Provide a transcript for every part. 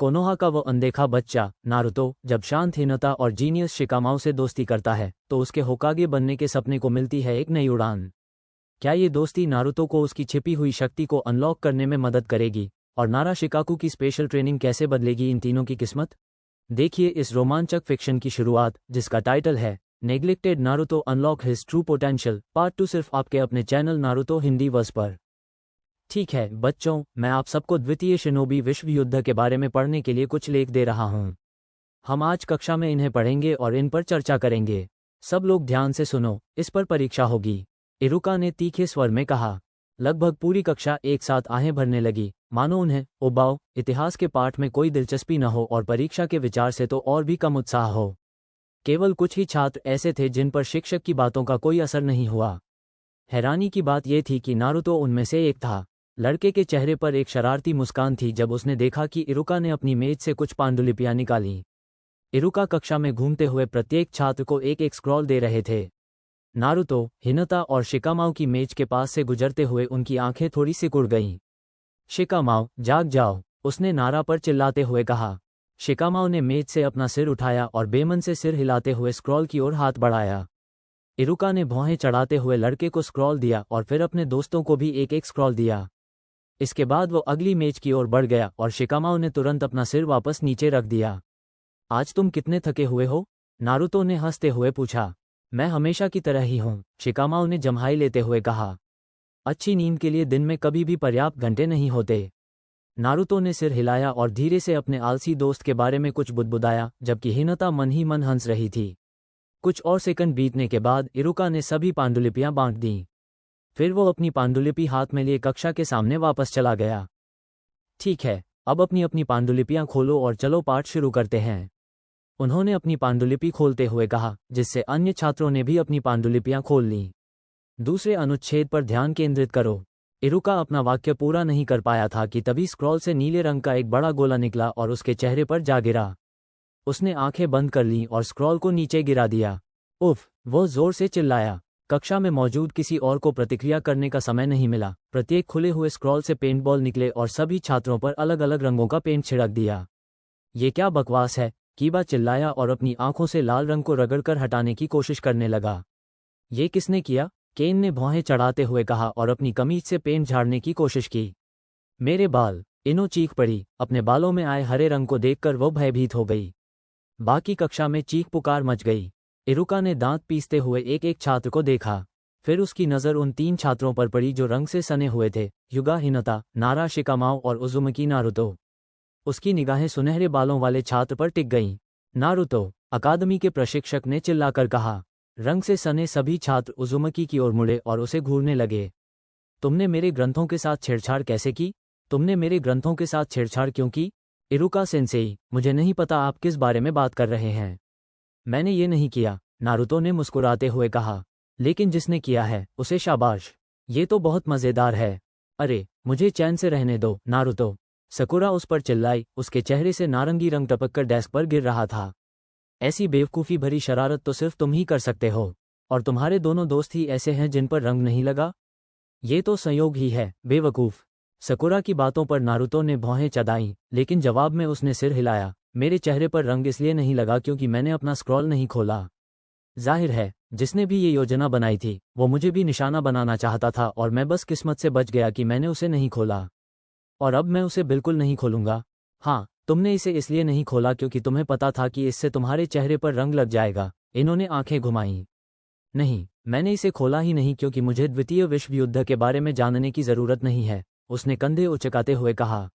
Konoha का वो अनदेखा बच्चा नारुतो जब शांत हिनता और जीनियस शिकामाओ से दोस्ती करता है तो उसके होकागे बनने के सपने को मिलती है एक नई उड़ान। क्या ये दोस्ती नारुतो को उसकी छिपी हुई शक्ति को अनलॉक करने में मदद करेगी और नारा शिकाकू की स्पेशल ट्रेनिंग कैसे बदलेगी इन तीनों की किस्मत? देखिए इस रोमांचक फिक्शन की शुरुआत जिसका टाइटल है neglected Naruto unlock his true potential part 2 सिर्फ आपके अपने चैनल नारुतो हिंदी वर्स पर। ठीक है बच्चों, मैं आप सबको द्वितीय शिनोबी विश्व युद्ध के बारे में पढ़ने के लिए कुछ लेख दे रहा हूँ। हम आज कक्षा में इन्हें पढ़ेंगे और इन पर चर्चा करेंगे। सब लोग ध्यान से सुनो, इस पर परीक्षा होगी, इरुका ने तीखे स्वर में कहा। लगभग पूरी कक्षा एक साथ आहें भरने लगी, मानो उन्हें ओबाओ इतिहास के पाठ में कोई दिलचस्पी न हो और परीक्षा के विचार से तो और भी कम उत्साह हो। केवल कुछ ही छात्र ऐसे थे जिन पर शिक्षक की बातों का कोई असर नहीं हुआ। हैरानी की बात यह थी कि नारुतो उनमें से एक था। लड़के के चेहरे पर एक शरारती मुस्कान थी जब उसने देखा कि इरुका ने अपनी मेज से कुछ पांडुलिपियां निकाली। इरुका कक्षा में घूमते हुए प्रत्येक छात्र को एक एक स्क्रॉल दे रहे थे। नारुतो, हिनता और शिकामाओ की मेज के पास से गुजरते हुए उनकी आंखें थोड़ी सिकुड़ गईं। शिकामाओ, जाग जाओ, उसने नारा पर चिल्लाते हुए कहा। शिकामाओ ने मेज से अपना सिर उठाया और बेमन से सिर हिलाते हुए स्क्रॉल की ओर हाथ बढ़ाया। इरुका ने भौहें चढ़ाते हुए लड़के को स्क्रॉल दिया और फिर अपने दोस्तों को भी एक एक स्क्रॉल दिया। इसके बाद वो अगली मेज की ओर बढ़ गया और शिकामाओ ने तुरंत अपना सिर वापस नीचे रख दिया। आज तुम कितने थके हुए हो? नारुतो ने हंसते हुए पूछा। मैं हमेशा की तरह ही हूँ, शिकामाओ ने जम्हाई लेते हुए कहा। अच्छी नींद के लिए दिन में कभी भी पर्याप्त घंटे नहीं होते। नारुतो ने सिर हिलाया और धीरे से अपने आलसी दोस्त के बारे में कुछ बुदबुदाया जबकि हिनता मन ही मन हंस रही थी। कुछ और सेकंड बीतने के बाद इरुका ने सभी पांडुलिपियां बांट दीं। फिर वो अपनी पांडुलिपि हाथ में लिए कक्षा के सामने वापस चला गया। ठीक है, अब अपनी अपनी पांडुलिपियां खोलो और चलो पाठ शुरू करते हैं, उन्होंने अपनी पांडुलिपि खोलते हुए कहा, जिससे अन्य छात्रों ने भी अपनी पांडुलिपियां खोल लीं। दूसरे अनुच्छेद पर ध्यान केंद्रित करो। इरुका अपना वाक्य पूरा नहीं कर पाया था कि तभी स्क्रॉल से नीले रंग का एक बड़ा गोला निकला और उसके चेहरे पर जा गिरा। उसने आंखें बंद कर लीं और स्क्रॉल को नीचे गिरा दिया। उफ! वो जोर से चिल्लाया। कक्षा में मौजूद किसी और को प्रतिक्रिया करने का समय नहीं मिला। प्रत्येक खुले हुए स्क्रॉल से पेंटबॉल निकले और सभी छात्रों पर अलग अलग रंगों का पेंट छिड़क दिया। ये क्या बकवास है? कीबा चिल्लाया और अपनी आंखों से लाल रंग को रगड़कर हटाने की कोशिश करने लगा। ये किसने किया? केन ने भौहें चढ़ाते हुए कहा और अपनी कमीज से पेंट झाड़ने की कोशिश की। मेरे बाल! इनो चीख पड़ी। अपने बालों में आए हरे रंग को देखकर वो भयभीत हो गई। बाकी कक्षा में चीख पुकार मच गई। इरुका ने दांत पीसते हुए एक एक छात्र को देखा। फिर उसकी नज़र उन 3 छात्रों पर पड़ी जो रंग से सने हुए थे, युगा हिनता, नारा शिकामाओ और उजुमकी नारुतो। उसकी निगाहें सुनहरे बालों वाले छात्र पर टिक गईं। नारुतो, अकादमी के प्रशिक्षक ने चिल्लाकर कहा। रंग से सने सभी छात्र उजुमकी की ओर मुड़े और उसे घूरने लगे। तुमने मेरे ग्रंथों के साथ छेड़छाड़ कैसे की? तुमने मेरे ग्रंथों के साथ छेड़छाड़ क्यों की? इरुका सेंसेई, मुझे नहीं पता आप किस बारे में बात कर रहे हैं। मैंने ये नहीं किया, नारुतो ने मुस्कुराते हुए कहा। लेकिन जिसने किया है, उसे शाबाश। ये तो बहुत मज़ेदार है। अरे, मुझे चैन से रहने दो, नारुतो। सकुरा उस पर चिल्लाई, उसके चेहरे से नारंगी रंग टपककर डेस्क पर गिर रहा था। ऐसी बेवकूफ़ी भरी शरारत तो सिर्फ तुम ही कर सकते हो, और तुम्हारे दोनों दोस्त ही ऐसे हैं जिन पर रंग नहीं लगा। ये तो संयोग ही है, बेवकूफ़। सकुरा की बातों पर नारुतो ने भौहें चढ़ाईं, लेकिन जवाब में उसने सिर हिलाया। मेरे चेहरे पर रंग इसलिए नहीं लगा क्योंकि मैंने अपना स्क्रॉल नहीं खोला। जाहिर है, जिसने भी ये योजना बनाई थी, वो मुझे भी निशाना बनाना चाहता था और मैं बस किस्मत से बच गया कि मैंने उसे नहीं खोला। और अब मैं उसे बिल्कुल नहीं खोलूंगा। हाँ, तुमने इसे इसलिए नहीं खोला क्योंकि तुम्हें पता था कि इससे तुम्हारे चेहरे पर रंग लग जाएगा। इन्होंने आंखें घुमाईं। नहीं, मैंने इसे खोला ही नहीं क्योंकि मुझे द्वितीय विश्व युद्ध के बारे में जानने की ज़रूरत नहीं है, उसने कंधे उचकाते हुए कहा।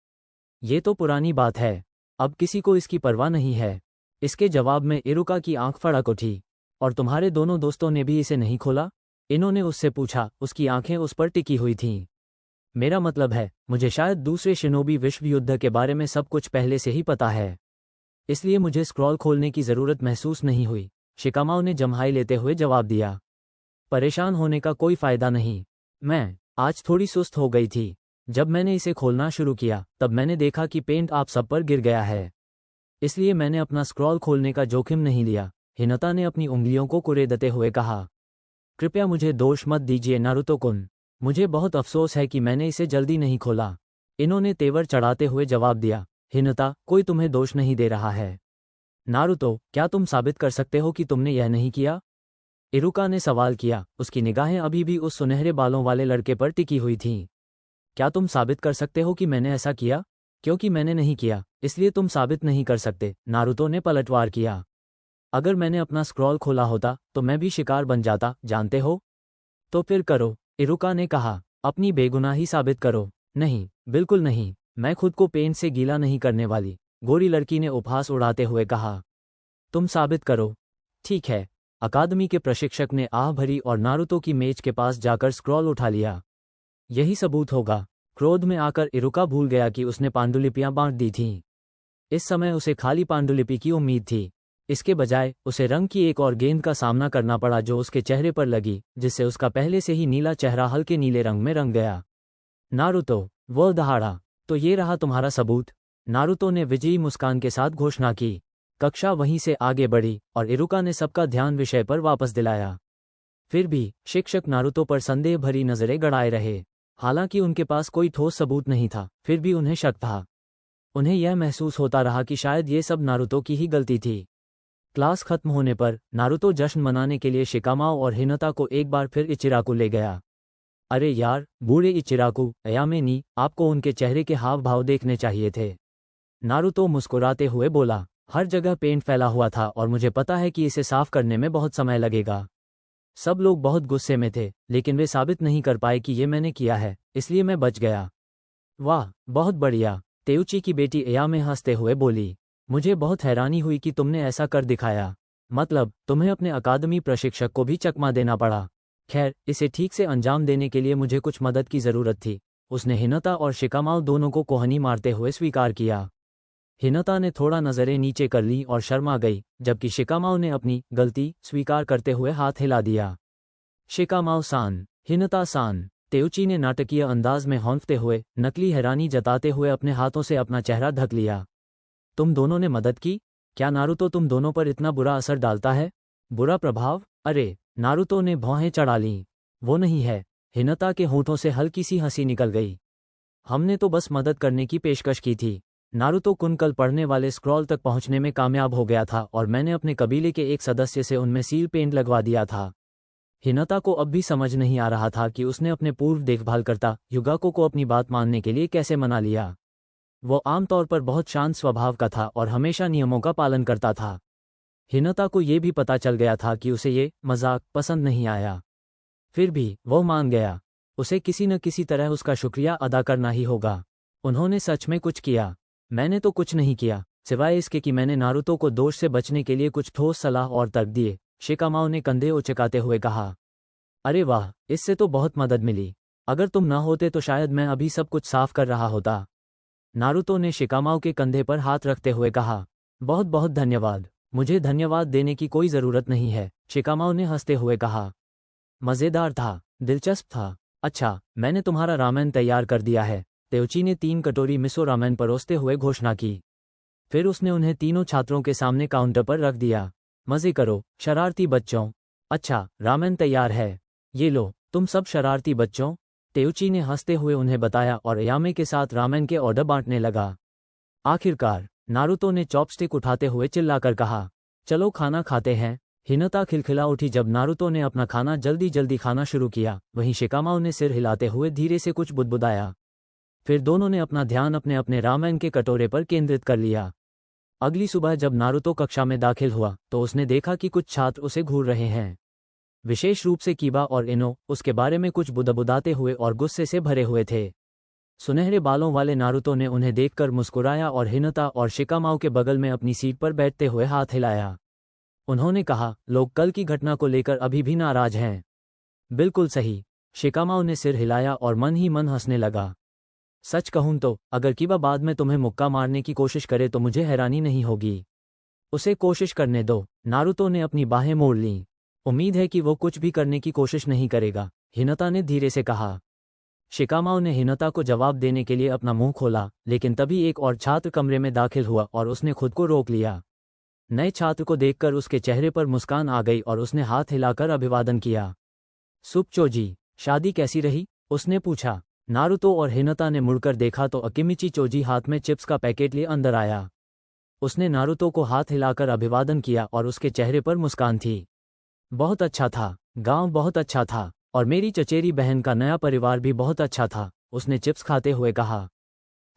ये तो पुरानी बात है, अब किसी को इसकी परवाह नहीं है। इसके जवाब में इरुका की आंख फड़क उठी। और तुम्हारे दोनों दोस्तों ने भी इसे नहीं खोला? इन्होंने उससे पूछा। उसकी आंखें उस पर टिकी हुई थीं। मेरा मतलब है, मुझे शायद दूसरे शिनोबी विश्व युद्ध के बारे में सब कुछ पहले से ही पता है, इसलिए मुझे स्क्रॉल खोलने की ज़रूरत महसूस नहीं हुई, शिकामाओ ने जम्हाई लेते हुए जवाब दिया। परेशान होने का कोई फ़ायदा नहीं। मैं आज थोड़ी सुस्त हो गई थी। जब मैंने इसे खोलना शुरू किया तब मैंने देखा कि पेंट आप सब पर गिर गया है, इसलिए मैंने अपना स्क्रॉल खोलने का जोखिम नहीं लिया, हिनता ने अपनी उंगलियों को कुरेदते हुए कहा। कृपया मुझे दोष मत दीजिए नारुतो-कुन, मुझे बहुत अफसोस है कि मैंने इसे जल्दी नहीं खोला, इन्होंने तेवर चढ़ाते हुए जवाब दिया। हिनता, कोई तुम्हें दोष नहीं दे रहा है। नारुतो, क्या तुम साबित कर सकते हो कि तुमने यह नहीं किया? इरुका ने सवाल किया, उसकी निगाहें अभी भी उस सुनहरे बालों वाले लड़के पर टिकी हुई थीं। क्या तुम साबित कर सकते हो कि मैंने ऐसा किया? क्योंकि मैंने नहीं किया, इसलिए तुम साबित नहीं कर सकते, नारुतो ने पलटवार किया। अगर मैंने अपना स्क्रॉल खोला होता तो मैं भी शिकार बन जाता, जानते हो? तो फिर करो, इरुका ने कहा, अपनी बेगुनाही साबित करो। नहीं, बिल्कुल नहीं, मैं खुद को पेन से गीला नहीं करने वाली, गोरी लड़की ने उपहास उड़ाते हुए कहा। तुम साबित करो। ठीक है। अकादमी के प्रशिक्षक ने आह भरी और नारुतो की मेज के पास जाकर स्क्रॉल उठा लिया। यही सबूत होगा। क्रोध में आकर इरुका भूल गया कि उसने पांडुलिपियां बांट दी थीं। इस समय उसे खाली पांडुलिपि की उम्मीद थी। इसके बजाय उसे रंग की एक और गेंद का सामना करना पड़ा जो उसके चेहरे पर लगी, जिससे उसका पहले से ही नीला चेहरा हल्के नीले रंग में रंग गया। नारुतो, वो दहाड़ा। तो ये रहा तुम्हारा सबूत, नारुतो ने विजयी मुस्कान के साथ घोषणा की। कक्षा वहीं से आगे बढ़ी और इरुका ने सबका ध्यान विषय पर वापस दिलाया। फिर भी शिक्षक नारुतो पर संदेह भरी नजरें गड़ाए रहे। हालांकि उनके पास कोई ठोस सबूत नहीं था, फिर भी उन्हें शक था। उन्हें यह महसूस होता रहा कि शायद ये सब नारुतो की ही गलती थी। क्लास खत्म होने पर नारुतो जश्न मनाने के लिए शिकामाओ और हिनता को एक बार फिर इचिराकु ले गया। अरे यार, बूढ़े इचिराकु, अयामे नी, आपको उनके चेहरे के हाव भाव देखने चाहिए थे। नारुतो मुस्कुराते हुए बोला, हर जगह पेंट फैला हुआ था और मुझे पता है कि इसे साफ करने में बहुत समय लगेगा। सब लोग बहुत गुस्से में थे, लेकिन वे साबित नहीं कर पाए कि ये मैंने किया है, इसलिए मैं बच गया। वाह, बहुत बढ़िया, तेउची की बेटी अयामे हंसते हुए बोली। मुझे बहुत हैरानी हुई कि तुमने ऐसा कर दिखाया। मतलब, तुम्हें अपने अकादमी प्रशिक्षक को भी चकमा देना पड़ा। खैर, इसे ठीक से अंजाम देने के लिए मुझे कुछ मदद की जरूरत थी। उसने हिनता और शिकामाओ दोनों को कोहनी मारते हुए स्वीकार किया। हिनता ने थोड़ा नजरें नीचे कर ली और शर्मा गई, जबकि शिकामाओ ने अपनी गलती स्वीकार करते हुए हाथ हिला दिया। शिकामाओ सान, हिनता सान, तेउची ने नाटकीय अंदाज में हौंकते हुए, नकली हैरानी जताते हुए अपने हाथों से अपना चेहरा ढक लिया। तुम दोनों ने मदद की? क्या नारुतो तुम दोनों पर इतना बुरा असर डालता है? बुरा प्रभाव? अरे, नारुतो ने भौहें चढ़ा लीं। वो नहीं है, हिनता के होंठों से हल्की सी हंसी निकल गई। हमने तो बस मदद करने की पेशकश की थी। नारुतो कुनकल पढ़ने वाले स्क्रॉल तक पहुंचने में कामयाब हो गया था और मैंने अपने कबीले के एक सदस्य से उनमें सील पेंट लगवा दिया था। हिनता को अब भी समझ नहीं आ रहा था कि उसने अपने पूर्व देखभालकर्ता युगाको को अपनी बात मानने के लिए कैसे मना लिया। वो आमतौर पर बहुत शांत स्वभाव का था और हमेशा नियमों का पालन करता था। हिनता को ये भी पता चल गया था कि उसे ये मजाक पसंद नहीं आया। फिर भी वो मान गया। उसे किसी न किसी तरह उसका शुक्रिया अदा करना ही होगा। उन्होंने सच में कुछ किया। मैंने तो कुछ नहीं किया, सिवाय इसके कि मैंने नारुतो को दोष से बचने के लिए कुछ ठोस सलाह और तर्क दिए, शिकामाओ ने कंधे उचकाते हुए कहा। अरे वाह, इससे तो बहुत मदद मिली। अगर तुम ना होते तो शायद मैं अभी सब कुछ साफ कर रहा होता। नारुतो ने शिकामाओ के कंधे पर हाथ रखते हुए कहा। बहुत बहुत धन्यवाद। मुझे धन्यवाद देने की कोई ज़रूरत नहीं है, शिकामाओ ने हंसते हुए कहा। मज़ेदार था, दिलचस्प था। अच्छा, मैंने तुम्हारा रामेन तैयार कर दिया है, तेउची ने 3 कटोरी मिसो रामेन परोसते हुए घोषणा की। फिर उसने उन्हें तीनों छात्रों के सामने काउंटर पर रख दिया। मज़े करो, शरारती बच्चों। अच्छा, रामेन तैयार है। ये लो, तुम सब शरारती बच्चों, तेउची ने हंसते हुए उन्हें बताया और अयामे के साथ रामेन के ऑर्डर बांटने लगा। आखिरकार, नारुतो ने चॉपस्टिक उठाते हुए चिल्लाकर कहा, चलो खाना खाते हैं। हिनता खिलखिला उठी जब नारुतो ने अपना खाना जल्दी जल्दी खाना शुरू किया। वहीं शिकामाओ ने सिर हिलाते हुए धीरे से कुछ बुदबुदाया। फिर दोनों ने अपना ध्यान अपने अपने रामेन के कटोरे पर केंद्रित कर लिया। अगली सुबह जब नारुतो कक्षा में दाखिल हुआ तो उसने देखा कि कुछ छात्र उसे घूर रहे हैं। विशेष रूप से कीबा और इनो उसके बारे में कुछ बुदबुदाते हुए और गुस्से से भरे हुए थे। सुनहरे बालों वाले नारुतो ने उन्हें देखकर मुस्कुराया और हिनता और शिकामाओ के बगल में अपनी सीट पर बैठते हुए हाथ हिलाया। उन्होंने कहा, लोग कल की घटना को लेकर अभी भी नाराज हैं। बिल्कुल सही, शिकामाओ ने सिर हिलाया और मन ही मन हंसने लगा। सच कहूं तो अगर कीबा बाद में तुम्हें मुक्का मारने की कोशिश करे तो मुझे हैरानी नहीं होगी। उसे कोशिश करने दो, नारुतो ने अपनी बाहें मोड़ लीं। उम्मीद है कि वो कुछ भी करने की कोशिश नहीं करेगा, हिनता ने धीरे से कहा। शिकामाओ ने हिनता को जवाब देने के लिए अपना मुंह खोला, लेकिन तभी एक और छात्र कमरे में दाखिल हुआ और उसने खुद को रोक लिया। नए छात्र को देखकर उसके चेहरे पर मुस्कान आ गई और उसने हाथ हिलाकर अभिवादन किया। सुपचो जी, शादी कैसी रही? उसने पूछा। नारुतो और हिनता ने मुड़कर देखा तो अकिमिची चोजी हाथ में चिप्स का पैकेट लिए अंदर आया। उसने नारुतो को हाथ हिलाकर अभिवादन किया और उसके चेहरे पर मुस्कान थी। बहुत अच्छा था, गांव बहुत अच्छा था, और मेरी चचेरी बहन का नया परिवार भी बहुत अच्छा था, उसने चिप्स खाते हुए कहा।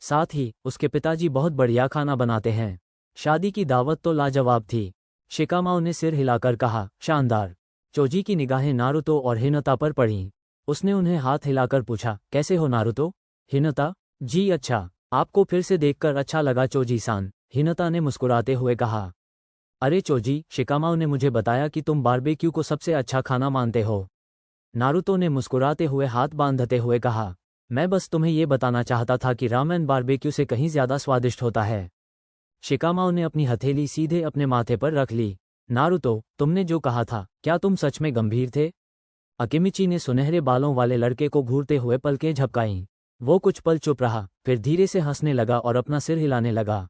साथ ही उसके पिताजी बहुत बढ़िया खाना बनाते हैं। शादी की दावत तो लाजवाब थी। शिकामाओ ने सिर हिलाकर कहा, शानदार। चोजी की निगाहें नारुतो और हिनता पर पड़ीं। उसने उन्हें हाथ हिलाकर पूछा, कैसे हो नारुतो? हिनता, जी अच्छा, आपको फिर से देखकर अच्छा लगा चोजी-सान, हिनता ने मुस्कुराते हुए कहा। अरे चोजी, शिकामाओ ने मुझे बताया कि तुम बारबेक्यू को सबसे अच्छा खाना मानते हो। नारुतो ने मुस्कुराते हुए हाथ बांधते हुए कहा, मैं बस तुम्हें ये बताना चाहता था कि रामेन बारबेक्यू से कहीं ज्यादा स्वादिष्ट होता है। शिकामाओ ने अपनी हथेली सीधे अपने माथे पर रख ली। नारुतो, तुमने जो कहा था, क्या तुम सच में गंभीर थे? अकिमिची ने सुनहरे बालों वाले लड़के को घूरते हुए पलकें झपकाईं। वो कुछ पल चुप रहा, फिर धीरे से हंसने लगा और अपना सिर हिलाने लगा।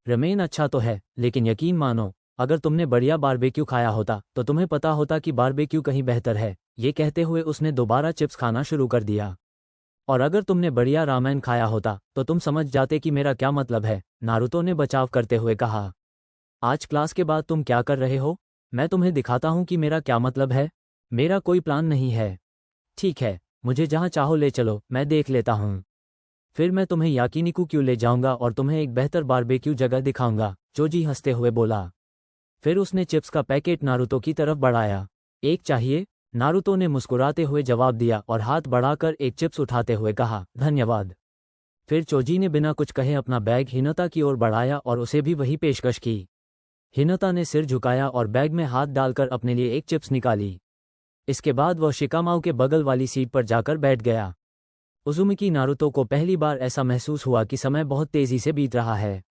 रमेन अच्छा तो है, लेकिन यकीन मानो, अगर तुमने बढ़िया बारबेक्यू खाया होता तो तुम्हें पता होता कि बारबेक्यू कहीं बेहतर है। ये कहते हुए उसने दोबारा चिप्स खाना शुरू कर दिया। और अगर तुमने बढ़िया रामेन खाया होता तो तुम समझ जाते कि मेरा क्या मतलब है, नारुतो ने बचाव करते हुए कहा। आज क्लास के बाद तुम क्या कर रहे हो? मैं तुम्हें दिखाता हूं कि मेरा क्या मतलब है। मेरा कोई प्लान नहीं है। ठीक है, मुझे जहां चाहो ले चलो, मैं देख लेता हूं। फिर मैं तुम्हें याकिनिकु क्यों ले जाऊंगा और तुम्हें एक बेहतर बारबेक्यू जगह दिखाऊंगा, चोजी हंसते हुए बोला। फिर उसने चिप्स का पैकेट नारुतो की तरफ बढ़ाया। एक चाहिए? नारुतो ने मुस्कुराते हुए जवाब दिया और हाथ बढ़ाकर एक चिप्स उठाते हुए कहा, धन्यवाद। फिर चोजी ने बिना कुछ कहे अपना बैग हिनता की ओर बढ़ाया और उसे भी वही पेशकश की। हिनता ने सिर झुकाया और बैग में हाथ डालकर अपने लिए एक चिप्स निकाली। इसके बाद वह शिकामाओ के बगल वाली सीट पर जाकर बैठ गया। उजुमिकी नारुतो को पहली बार ऐसा महसूस हुआ कि समय बहुत तेजी से बीत रहा है।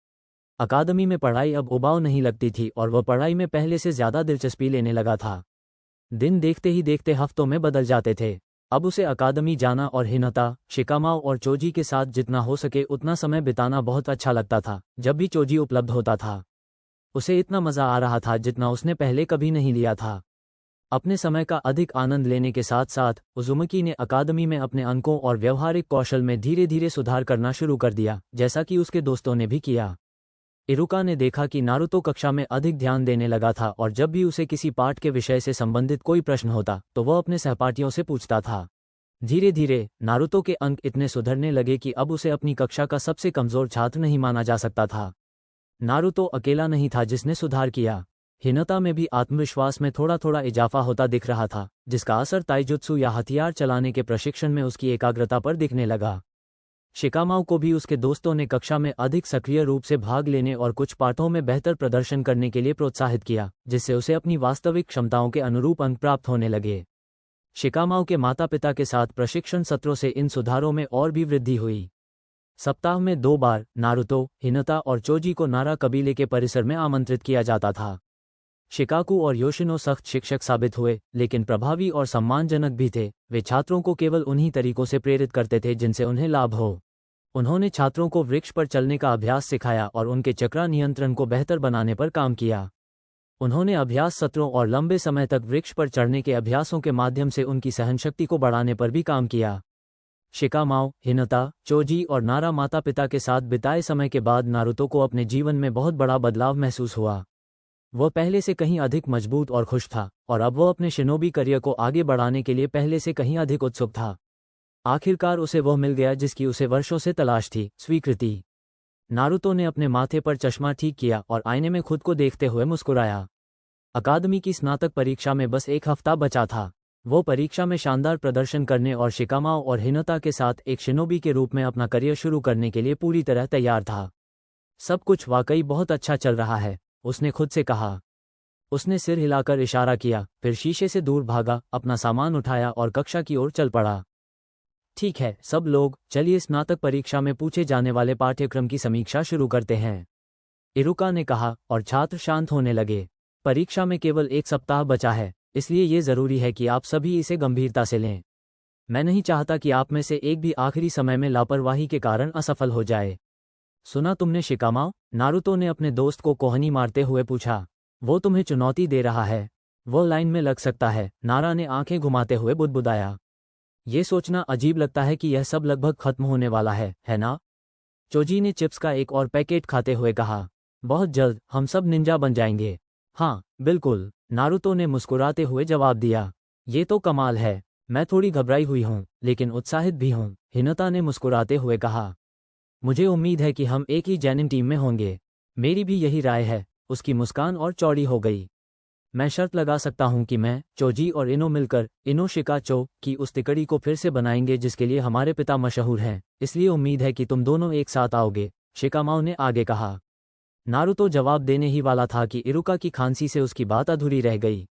अकादमी में पढ़ाई अब उबाऊ नहीं लगती थी और वह पढ़ाई में पहले से ज्यादा दिलचस्पी लेने लगा था। दिन देखते ही देखते हफ्तों में बदल जाते थे। अब उसे अकादमी जाना और हिनता, शिकामाओ और चोजी के साथ जितना हो सके उतना समय बिताना बहुत अच्छा लगता था। जब भी चोजी उपलब्ध होता था उसे इतना मजा आ रहा था जितना उसने पहले कभी नहीं लिया था। अपने समय का अधिक आनंद लेने के साथ साथ उजुमिकी ने अकादमी में अपने अंकों और व्यवहारिक कौशल में धीरे धीरे सुधार करना शुरू कर दिया, जैसा कि उसके दोस्तों ने भी किया। इरुका ने देखा कि नारुतो कक्षा में अधिक ध्यान देने लगा था और जब भी उसे किसी पाठ के विषय से संबंधित कोई प्रश्न होता तो वह अपने सहपाठियों से पूछता था। धीरे धीरे नारुतो के अंक इतने सुधरने लगे कि अब उसे अपनी कक्षा का सबसे कमजोर छात्र नहीं माना जा सकता था। नारुतो अकेला नहीं था जिसने सुधार किया। हिनता में भी आत्मविश्वास में थोड़ा थोड़ा इजाफा होता दिख रहा था, जिसका असर ताइजुत्सु या हथियार चलाने के प्रशिक्षण में उसकी एकाग्रता पर दिखने लगा। शिकामाओ को भी उसके दोस्तों ने कक्षा में अधिक सक्रिय रूप से भाग लेने और कुछ पाठों में बेहतर प्रदर्शन करने के लिए प्रोत्साहित किया, जिससे उसे अपनी वास्तविक क्षमताओं के अनुरूप अंक प्राप्त होने लगे। शिकामाओ के माता पिता के साथ प्रशिक्षण सत्रों से इन सुधारों में और भी वृद्धि हुई। सप्ताह में 2 बार नारुतो, हिनता और चोजी को नारा कबीले के परिसर में आमंत्रित किया जाता था। शिकाकू और योशिनो सख्त शिक्षक साबित हुए, लेकिन प्रभावी और सम्मानजनक भी थे। वे छात्रों को केवल उन्हीं तरीकों से प्रेरित करते थे जिनसे उन्हें लाभ हो। उन्होंने छात्रों को वृक्ष पर चलने का अभ्यास सिखाया और उनके चक्रा नियंत्रण को बेहतर बनाने पर काम किया। उन्होंने अभ्यास सत्रों और लंबे समय तक वृक्ष पर चढ़ने के अभ्यासों के माध्यम से उनकी सहनशक्ति को बढ़ाने पर भी काम किया। शिकामाओ, हिनता, चोजी और नारा माता पिता के साथ बिताए समय के बाद नारुतो को अपने जीवन में बहुत बड़ा बदलाव महसूस हुआ। वह पहले से कहीं अधिक मजबूत और खुश था और अब वह अपने शिनोबी करियर को आगे बढ़ाने के लिए पहले से कहीं अधिक उत्सुक था। आखिरकार उसे वह मिल गया जिसकी उसे वर्षों से तलाश थी, स्वीकृति। नारुतो ने अपने माथे पर चश्मा ठीक किया और आईने में खुद को देखते हुए मुस्कुराया। अकादमी की स्नातक परीक्षा में बस 1 हफ्ता बचा था। वो परीक्षा में शानदार प्रदर्शन करने और शिकामाओ और हिनता के साथ एक शिनोबी के रूप में अपना करियर शुरू करने के लिए पूरी तरह तैयार था। सब कुछ वाकई बहुत अच्छा चल रहा है, उसने खुद से कहा। उसने सिर हिलाकर इशारा किया, फिर शीशे से दूर भागा, अपना सामान उठाया और कक्षा की ओर चल पड़ा। ठीक है सब लोग, चलिए स्नातक परीक्षा में पूछे जाने वाले पाठ्यक्रम की समीक्षा शुरू करते हैं, इरुका ने कहा और छात्र शांत होने लगे। परीक्षा में केवल 1 सप्ताह बचा है, इसलिए ये जरूरी है कि आप सभी इसे गंभीरता से लें। मैं नहीं चाहता कि आप में से एक भी आखिरी समय में लापरवाही के कारण असफल हो जाए। सुना तुमने शिकामाओ? नारुतो ने अपने दोस्त को कोहनी मारते हुए पूछा। वो तुम्हें चुनौती दे रहा है। वो लाइन में लग सकता है, नारा ने आंखें घुमाते हुए बुदबुदाया। ये सोचना अजीब लगता है कि यह सब लगभग खत्म होने वाला है ना? चोजी ने चिप्स का एक और पैकेट खाते हुए कहा। बहुत जल्द हम सब निंजा बन जाएंगे। हाँ बिल्कुल, नारुतो ने मुस्कुराते हुए जवाब दिया। ये तो कमाल है। मैं थोड़ी घबराई हुई हूँ लेकिन उत्साहित भी हूँ, हिनता ने मुस्कुराते हुए कहा। मुझे उम्मीद है कि हम एक ही जैनिन टीम में होंगे। मेरी भी यही राय है। उसकी मुस्कान और चौड़ी हो गई। मैं शर्त लगा सकता हूं कि मैं, चोजी और इनो मिलकर इनो शिकाचो की उस तिकड़ी को फिर से बनाएंगे जिसके लिए हमारे पिता मशहूर हैं, इसलिए उम्मीद है कि तुम दोनों एक साथ आओगे, शिकामाओ ने आगे कहा। नारुतो जवाब देने ही वाला था कि इरुका की खांसी से उसकी बात अधूरी रह गई।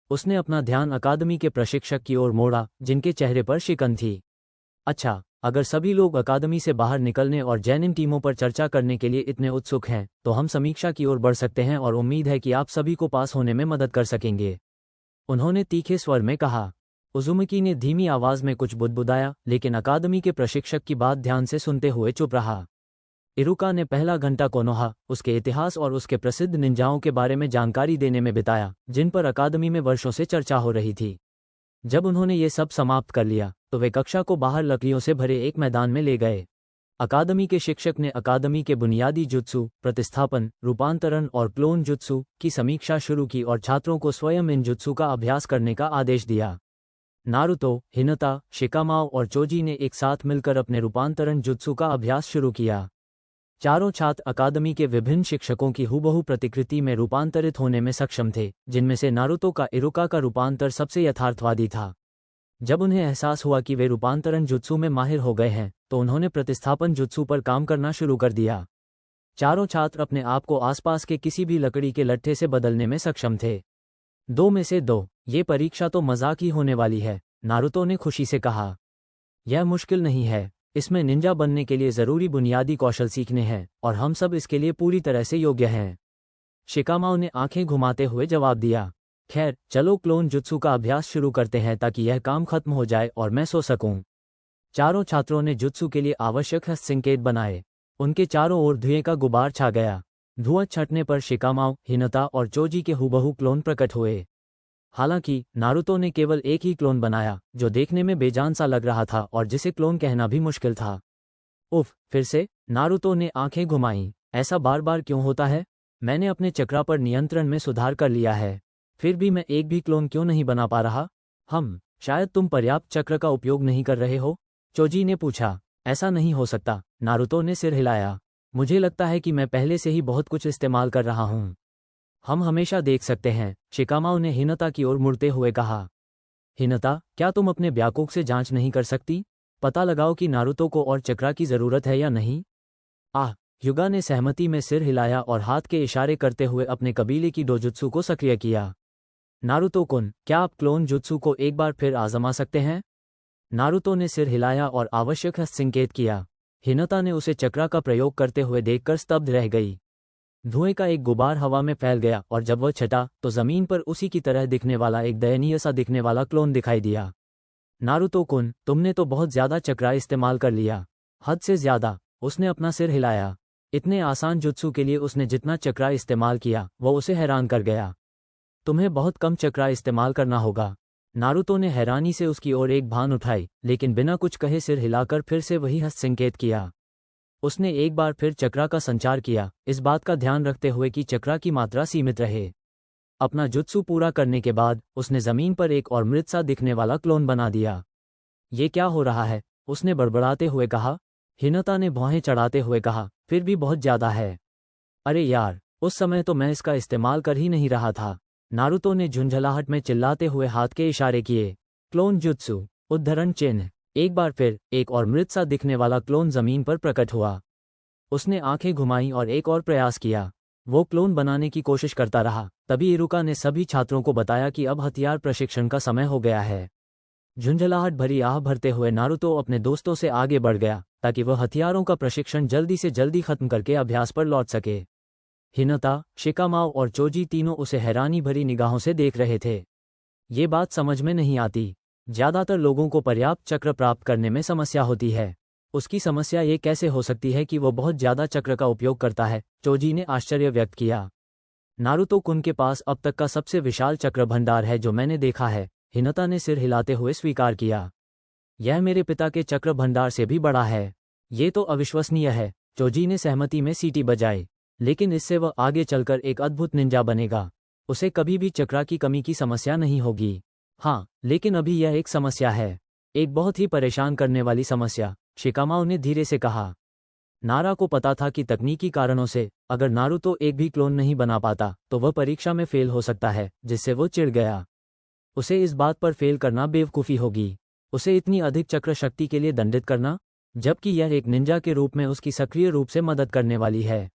उसने अपना ध्यान अकादमी के प्रशिक्षक की ओर मोड़ा, जिनके चेहरे पर शिकन थी। अच्छा, अगर सभी लोग अकादमी से बाहर निकलने और जैनिन टीमों पर चर्चा करने के लिए इतने उत्सुक हैं, तो हम समीक्षा की ओर बढ़ सकते हैं और उम्मीद है कि आप सभी को पास होने में मदद कर सकेंगे, उन्होंने तीखे स्वर में कहा। उजुमिकी ने धीमी आवाज में कुछ बुदबुदाया, लेकिन अकादमी के प्रशिक्षक की बात ध्यान से सुनते हुए चुप रहा। इरुका ने पहला घंटा कोनोहा, उसके इतिहास और उसके प्रसिद्ध निंजाओं के बारे में जानकारी देने में बिताया, जिन पर अकादमी में वर्षों से चर्चा हो रही थी। जब उन्होंने ये सब समाप्त कर लिया तो वे कक्षा को बाहर लकड़ियों से भरे एक मैदान में ले गए। अकादमी के शिक्षक ने अकादमी के बुनियादी जुत्सु, प्रतिस्थापन, रूपांतरण और क्लोन जुत्सु की समीक्षा शुरू की और छात्रों को स्वयं इन जुत्सु का अभ्यास करने का आदेश दिया। नारुतो, हिनता, शिकामाओ और चोजी ने एक साथ मिलकर अपने रूपांतरण जुत्सु का अभ्यास शुरू किया। चारों छात्र अकादमी के विभिन्न शिक्षकों की हूबहू प्रतिकृति में रूपांतरित होने में सक्षम थे, जिनमें से नारुतो का इरुका का रूपांतर सबसे यथार्थवादी था। जब उन्हें एहसास हुआ कि वे रूपांतरण जुत्सु में माहिर हो गए हैं, तो उन्होंने प्रतिस्थापन जुत्सु पर काम करना शुरू कर दिया। चारों छात्र अपने आप को आसपास के किसी भी लकड़ी के लट्ठे से बदलने में सक्षम थे। 2 में से 2, ये परीक्षा तो मजाक ही होने वाली है, नारुतो ने खुशी से कहा। यह मुश्किल नहीं है, इसमें निंजा बनने के लिए जरूरी बुनियादी कौशल सीखने हैं, और हम सब इसके लिए पूरी तरह से योग्य हैं, शिकामाओ ने आंखें घुमाते हुए जवाब दिया। खैर, चलो क्लोन जुत्सु का अभ्यास शुरू करते हैं ताकि यह काम खत्म हो जाए और मैं सो सकूं। चारों छात्रों ने जुत्सु के लिए आवश्यक संकेत बनाए। उनके चारों ओर धुएं का गुबार छा गया। धुआं छटने पर शिकामाओ, हिनता और चोजी के हूबहू क्लोन प्रकट हुए। हालांकि नारुतो ने केवल एक ही क्लोन बनाया, जो देखने में बेजान सा लग रहा था और जिसे क्लोन कहना भी मुश्किल था। उफ, फिर से? नारुतो ने आंखें घुमाईं। ऐसा बार बार क्यों होता है? मैंने अपने चक्रा पर नियंत्रण में सुधार कर लिया है, फिर भी मैं एक भी क्लोन क्यों नहीं बना पा रहा? शायद तुम पर्याप्त चक्र का उपयोग नहीं कर रहे हो, चोजी ने पूछा। ऐसा नहीं हो सकता, नारुतो ने सिर हिलाया। मुझे लगता है कि मैं पहले से ही बहुत कुछ इस्तेमाल कर रहा हूँ। हम हमेशा देख सकते हैं, शिकामाओ ने हिनता की ओर मुड़ते हुए कहा। हिनता, क्या तुम अपने ब्याकुक से जांच नहीं कर सकती? पता लगाओ कि नारुतो को और चक्रा की जरूरत है या नहीं। युगा ने सहमति में सिर हिलाया और हाथ के इशारे करते हुए अपने कबीले की डोजुत्सु को सक्रिय किया। नारुतो-कुन, क्या आप क्लोन जुत्सु को एक बार फिर आजमा सकते हैं? नारुतो ने सिर हिलाया और आवश्यक संकेत किया। हिनता ने उसे चक्रा का प्रयोग करते हुए देखकर स्तब्ध रह गई। धुएं का एक गुबार हवा में फैल गया और जब वह छटा तो जमीन पर उसी की तरह दिखने वाला एक दयनीय सा दिखने वाला क्लोन दिखाई दिया। नारुतो-कुन, तुमने तो बहुत ज्यादा चक्रा इस्तेमाल कर लिया। हद से ज्यादा, उसने अपना सिर हिलाया। इतने आसान जुत्सु के लिए उसने जितना चक्रा इस्तेमाल किया, वह उसे हैरान कर गया। तुम्हें बहुत कम चक्रा इस्तेमाल करना होगा। नारुतो ने हैरानी से उसकी ओर एक भान उठाई, लेकिन बिना कुछ कहे सिर हिलाकर फिर से वही हस्त संकेत किया। उसने एक बार फिर चक्रा का संचार किया, इस बात का ध्यान रखते हुए कि चक्रा की मात्रा सीमित रहे। अपना जुत्सु पूरा करने के बाद उसने जमीन पर एक और मृत सा दिखने वाला क्लोन बना दिया। ये क्या हो रहा है? उसने बड़बड़ाते हुए कहा। हिनता ने भौहें चढ़ाते हुए कहा, फिर भी बहुत ज्यादा है। अरे यार, उस समय तो मैं इसका इस्तेमाल कर ही नहीं रहा था। नारुतो ने झुंझलाहट में चिल्लाते हुए हाथ के इशारे किए। क्लोन जुत्सु, उद्धरण चिन्ह। एक बार फिर एक और मृत सा दिखने वाला क्लोन जमीन पर प्रकट हुआ। उसने आंखें घुमाईं और एक और प्रयास किया। वो क्लोन बनाने की कोशिश करता रहा। तभी इरुका ने सभी छात्रों को बताया कि अब हथियार प्रशिक्षण का समय हो गया है। झुंझलाहट भरी आह भरते हुए नारुतो अपने दोस्तों से आगे बढ़ गया ताकि वह हथियारों का प्रशिक्षण जल्दी से जल्दी खत्म करके अभ्यास पर लौट सके। हिनता, शिकामाओ और चोजी तीनों उसे हैरानी भरी निगाहों से देख रहे थे। ये बात समझ में नहीं आती। ज्यादातर लोगों को पर्याप्त चक्र प्राप्त करने में समस्या होती है। उसकी समस्या ये कैसे हो सकती है कि वो बहुत ज्यादा चक्र का उपयोग करता है? चोजी ने आश्चर्य व्यक्त किया। नारुतो-कुन के पास अब तक का सबसे विशाल चक्र भंडार है जो मैंने देखा है, हिनता ने सिर हिलाते हुए स्वीकार किया। यह मेरे पिता के चक्र भंडार से भी बड़ा है। ये तो अविश्वसनीय है। चोजी ने सहमति में सीटी बजाई। लेकिन इससे वह आगे चलकर एक अद्भुत निंजा बनेगा। उसे कभी भी चक्रा की कमी की समस्या नहीं होगी। हाँ, लेकिन अभी यह एक समस्या है, एक बहुत ही परेशान करने वाली समस्या, शिकामाओ ने धीरे से कहा। नारा को पता था कि तकनीकी कारणों से अगर नारुतो एक भी क्लोन नहीं बना पाता तो वह परीक्षा में फेल हो सकता है, जिससे वो चिढ़ गया। उसे इस बात पर फेल करना बेवकूफ़ी होगी। उसे इतनी अधिक चक्र शक्ति के लिए दंडित करना, जबकि यह एक निंजा के रूप में उसकी सक्रिय रूप से मदद करने वाली है।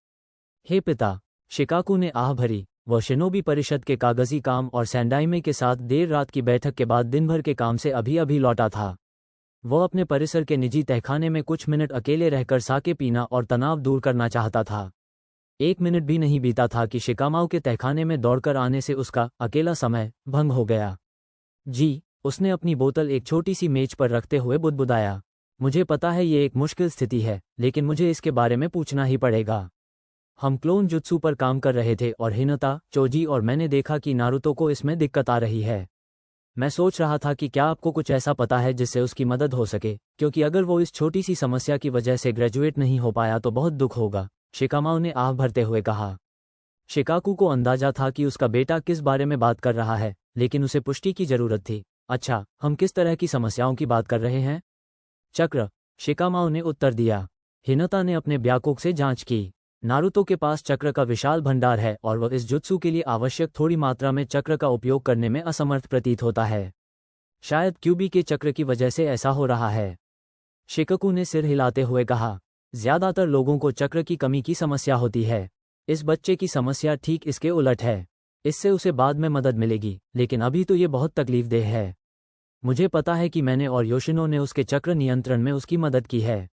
हे पिता, शिकाकू ने आह भरी। वह शिनोबी परिषद के कागजी काम और सैंडाइमे के साथ देर रात की बैठक के बाद दिन भर के काम से अभी अभी लौटा था। वह अपने परिसर के निजी तहखाने में कुछ मिनट अकेले रहकर साके पीना और तनाव दूर करना चाहता था। 1 मिनट भी नहीं बीता था कि शिकामाओ के तहखाने में दौड़कर आने से उसका अकेला समय भंग हो गया। जी, उसने अपनी बोतल एक छोटी सी मेज पर रखते हुए बुदबुदाया। मुझे पता है ये एक मुश्किल स्थिति है, लेकिन मुझे इसके बारे में पूछना ही पड़ेगा। हम क्लोन जुत्सु पर काम कर रहे थे और हिनता, चोजी और मैंने देखा कि नारुतो को इसमें दिक्कत आ रही है। मैं सोच रहा था कि क्या आपको कुछ ऐसा पता है जिससे उसकी मदद हो सके, क्योंकि अगर वो इस छोटी सी समस्या की वजह से ग्रेजुएट नहीं हो पाया तो बहुत दुख होगा, शिकामाओ ने आह भरते हुए कहा। शिकाकू को अंदाजा था कि उसका बेटा किस बारे में बात कर रहा है, लेकिन उसे पुष्टि की जरूरत थी। अच्छा, हम किस तरह की समस्याओं की बात कर रहे हैं? चक्र, शिकामाओ ने उत्तर दिया। हिनता ने अपने ब्याकुक से जांच की। नारुतो के पास चक्र का विशाल भंडार है और वह इस जुत्सु के लिए आवश्यक थोड़ी मात्रा में चक्र का उपयोग करने में असमर्थ प्रतीत होता है। शायद क्यूबी के चक्र की वजह से ऐसा हो रहा है, शिकाकू ने सिर हिलाते हुए कहा। ज्यादातर लोगों को चक्र की कमी की समस्या होती है। इस बच्चे की समस्या ठीक इसके उलट है। इससे उसे बाद में मदद मिलेगी, लेकिन अभी तो ये बहुत तकलीफदेह है। मुझे पता है कि मैंने और योशिनो ने उसके चक्र नियंत्रण में उसकी मदद की है।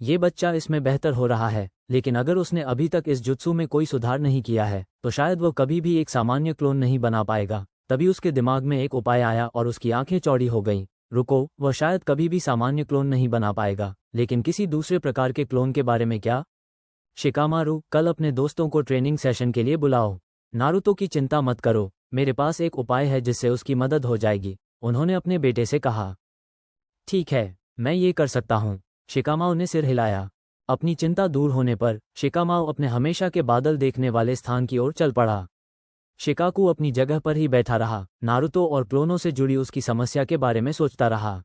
ये बच्चा इसमें बेहतर हो रहा है, लेकिन अगर उसने अभी तक इस जुत्सु में कोई सुधार नहीं किया है तो शायद वो कभी भी एक सामान्य क्लोन नहीं बना पाएगा। तभी उसके दिमाग में एक उपाय आया और उसकी आंखें चौड़ी हो गईं। रुको, वह शायद कभी भी सामान्य क्लोन नहीं बना पाएगा, लेकिन किसी दूसरे प्रकार के क्लोन के बारे में क्या? शिकामारू, कल अपने दोस्तों को ट्रेनिंग सेशन के लिए बुलाओ। नारुतो की चिंता मत करो, मेरे पास एक उपाय है जिससे उसकी मदद हो जाएगी, उन्होंने अपने बेटे से कहा। ठीक है, मैं ये कर सकता हूँ, शिकामाओ ने सिर हिलाया। अपनी चिंता दूर होने पर शिकामाओ अपने हमेशा के बादल देखने वाले स्थान की ओर चल पड़ा। शिकाकू अपनी जगह पर ही बैठा रहा, नारुतो और क्लोनों से जुड़ी उसकी समस्या के बारे में सोचता रहा।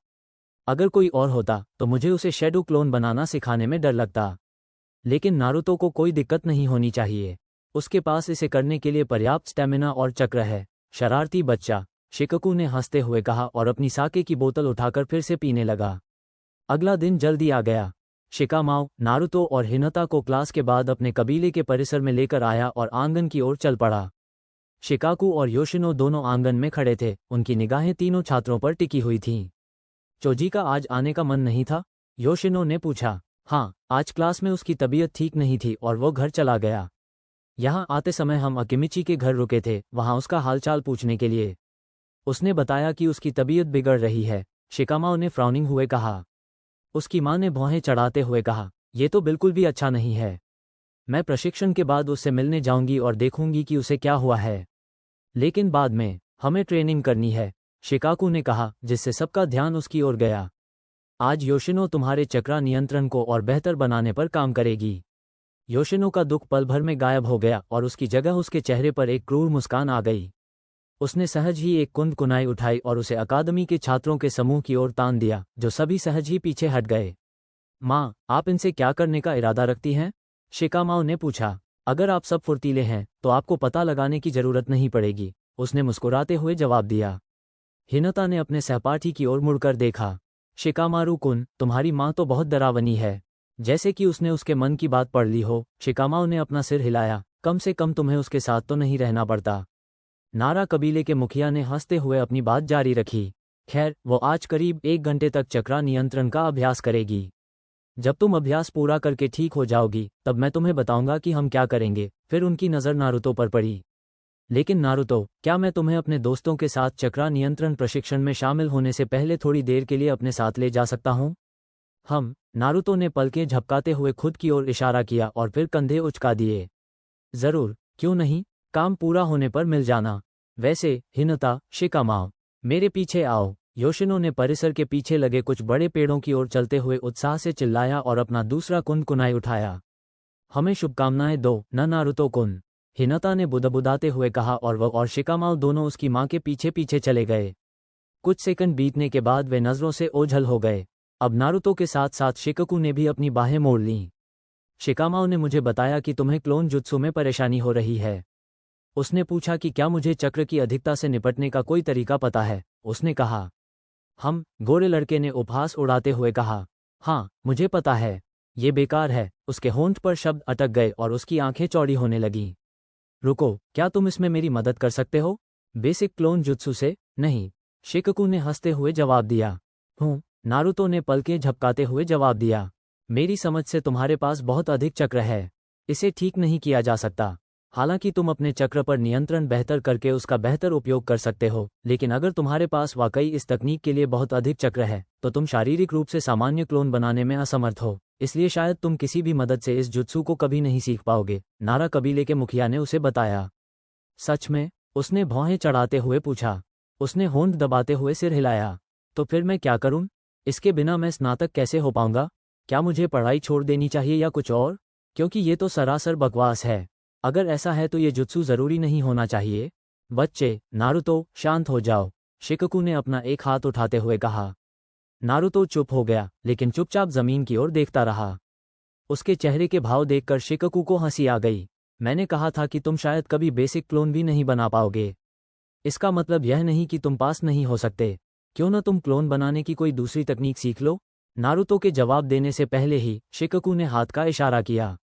अगर कोई और होता तो मुझे उसे शैडो क्लोन बनाना सिखाने में डर लगता, लेकिन नारुतो को कोई दिक्कत नहीं होनी चाहिए। उसके पास इसे करने के लिए पर्याप्त स्टेमिना और चक्र है। शरारती बच्चा, शिकाकू ने हंसते हुए कहा और अपनी साके की बोतल उठाकर फिर से पीने लगा। अगला दिन जल्दी आ गया। शिकामाओ, नारुतो और हिनता को क्लास के बाद अपने कबीले के परिसर में लेकर आया और आंगन की ओर चल पड़ा। शिकाकू और योशिनो दोनों आंगन में खड़े थे, उनकी निगाहें तीनों छात्रों पर टिकी हुई थीं। चोजी का आज आने का मन नहीं था? योशिनो ने पूछा। हाँ, आज क्लास में उसकी तबीयत ठीक नहीं थी और वो घर चला गया। यहाँ आते समय हम अकिमिची के घर रुके थे, वहाँ उसका हालचाल पूछने के लिए। उसने बताया कि उसकी तबीयत बिगड़ रही है, शिकामाओ ने फ्राउनिंग हुए कहा। उसकी माँ ने भौहें चढ़ाते हुए कहा, ये तो बिल्कुल भी अच्छा नहीं है। मैं प्रशिक्षण के बाद उससे मिलने जाऊंगी और देखूंगी कि उसे क्या हुआ है। लेकिन बाद में हमें ट्रेनिंग करनी है, शिकाकू ने कहा, जिससे सबका ध्यान उसकी ओर गया। आज योशिनो तुम्हारे चक्रा नियंत्रण को और बेहतर बनाने पर काम करेगी। योशिनो का दुख पल भर में गायब हो गया और उसकी जगह उसके चेहरे पर एक क्रूर मुस्कान आ गई। उसने सहज ही एक कुंदकुनाई उठाई और उसे अकादमी के छात्रों के समूह की ओर तान दिया, जो सभी सहज ही पीछे हट गए। माँ, आप इनसे क्या करने का इरादा रखती हैं? शिकामाओ ने पूछा। अगर आप सब फुर्तीले हैं तो आपको पता लगाने की जरूरत नहीं पड़ेगी, उसने मुस्कुराते हुए जवाब दिया। हिनता ने अपने सहपाठी की ओर मुड़कर देखा। शिकामारू कुन, तुम्हारी माँ तो बहुत डरावनी है, जैसे कि उसने उसके मन की बात पढ़ ली हो। शिकामाओ ने अपना सिर हिलाया। कम से कम तुम्हें उसके साथ तो नहीं रहना पड़ता। नारा कबीले के मुखिया ने हंसते हुए अपनी बात जारी रखी। खैर, वो आज करीब 1 घंटे तक चक्रा नियंत्रण का अभ्यास करेगी। जब तुम अभ्यास पूरा करके ठीक हो जाओगी तब मैं तुम्हें बताऊंगा कि हम क्या करेंगे। फिर उनकी नज़र नारुतो पर पड़ी। लेकिन नारुतो, क्या मैं तुम्हें अपने दोस्तों के साथ चक्रा नियंत्रण प्रशिक्षण में शामिल होने से पहले थोड़ी देर के लिए अपने साथ ले जा सकता हूँ? नारुतो ने पलकें झपकाते हुए खुद की ओर इशारा किया और फिर कंधे उचका दिए। जरूर, क्यों नहीं, काम पूरा होने पर मिल जाना। वैसे, हिनता, शिकामाओ, मेरे पीछे आओ। योशिनो ने परिसर के पीछे लगे कुछ बड़े पेड़ों की ओर चलते हुए उत्साह से चिल्लाया और अपना दूसरा कुनकुनाई उठाया। हमें शुभकामनाएं दो न नारुतो-कुन, हिनाता ने बुदबुदाते हुए कहा और वह और शिकामाओ दोनों उसकी मां के पीछे पीछे चले गए। कुछ सेकंड बीतने के बाद वे नजरों से ओझल हो गए। अब नारुतो के साथ साथ शिकाकू ने भी अपनी बाहें मोड़ लीं। शिकामाओ ने मुझे बताया कि तुम्हें क्लोन जुत्सु में परेशानी हो रही है। उसने पूछा कि क्या मुझे चक्र की अधिकता से निपटने का कोई तरीका पता है। उसने कहा गोरे लड़के ने उपहास उड़ाते हुए कहा, हाँ मुझे पता है। ये बेकार है। उसके होंठ पर शब्द अटक गए और उसकी आंखें चौड़ी होने लगीं। रुको, क्या तुम इसमें मेरी मदद कर सकते हो? बेसिक क्लोन जुत्सु से? नहीं, शिकाकू ने हंसते हुए जवाब दिया। नारुतो ने पलकें झपकाते हुए जवाब दिया। मेरी समझ से तुम्हारे पास बहुत अधिक चक्र है। इसे ठीक नहीं किया जा सकता। हालांकि तुम अपने चक्र पर नियंत्रण बेहतर करके उसका बेहतर उपयोग कर सकते हो, लेकिन अगर तुम्हारे पास वाकई इस तकनीक के लिए बहुत अधिक चक्र है, तो तुम शारीरिक रूप से सामान्य क्लोन बनाने में असमर्थ हो। इसलिए शायद तुम किसी भी मदद से इस जुत्सु को कभी नहीं सीख पाओगे, नारा कबीले के मुखिया ने उसे बताया। सच में? उसने भौहें चढ़ाते हुए पूछा। उसने होंठ दबाते हुए सिर हिलाया। तो फिर मैं क्या करूं? इसके बिना मैं स्नातक कैसे हो पाऊंगा? क्या मुझे पढ़ाई छोड़ देनी चाहिए या कुछ और? क्योंकि ये तो सरासर बकवास है। अगर ऐसा है तो ये जुत्सु जरूरी नहीं होना चाहिए। बच्चे, नारुतो, शांत हो जाओ, शिकाकू ने अपना एक हाथ उठाते हुए कहा। नारुतो चुप हो गया, लेकिन चुपचाप जमीन की ओर देखता रहा। उसके चेहरे के भाव देखकर शिकाकू को हंसी आ गई। मैंने कहा था कि तुम शायद कभी बेसिक क्लोन भी नहीं बना पाओगे। इसका मतलब यह नहीं कि तुम पास नहीं हो सकते। क्यों न तुम क्लोन बनाने की कोई दूसरी तकनीक सीख लो? नारुतो के जवाब देने से पहले ही शिकाकू ने हाथ का इशारा किया।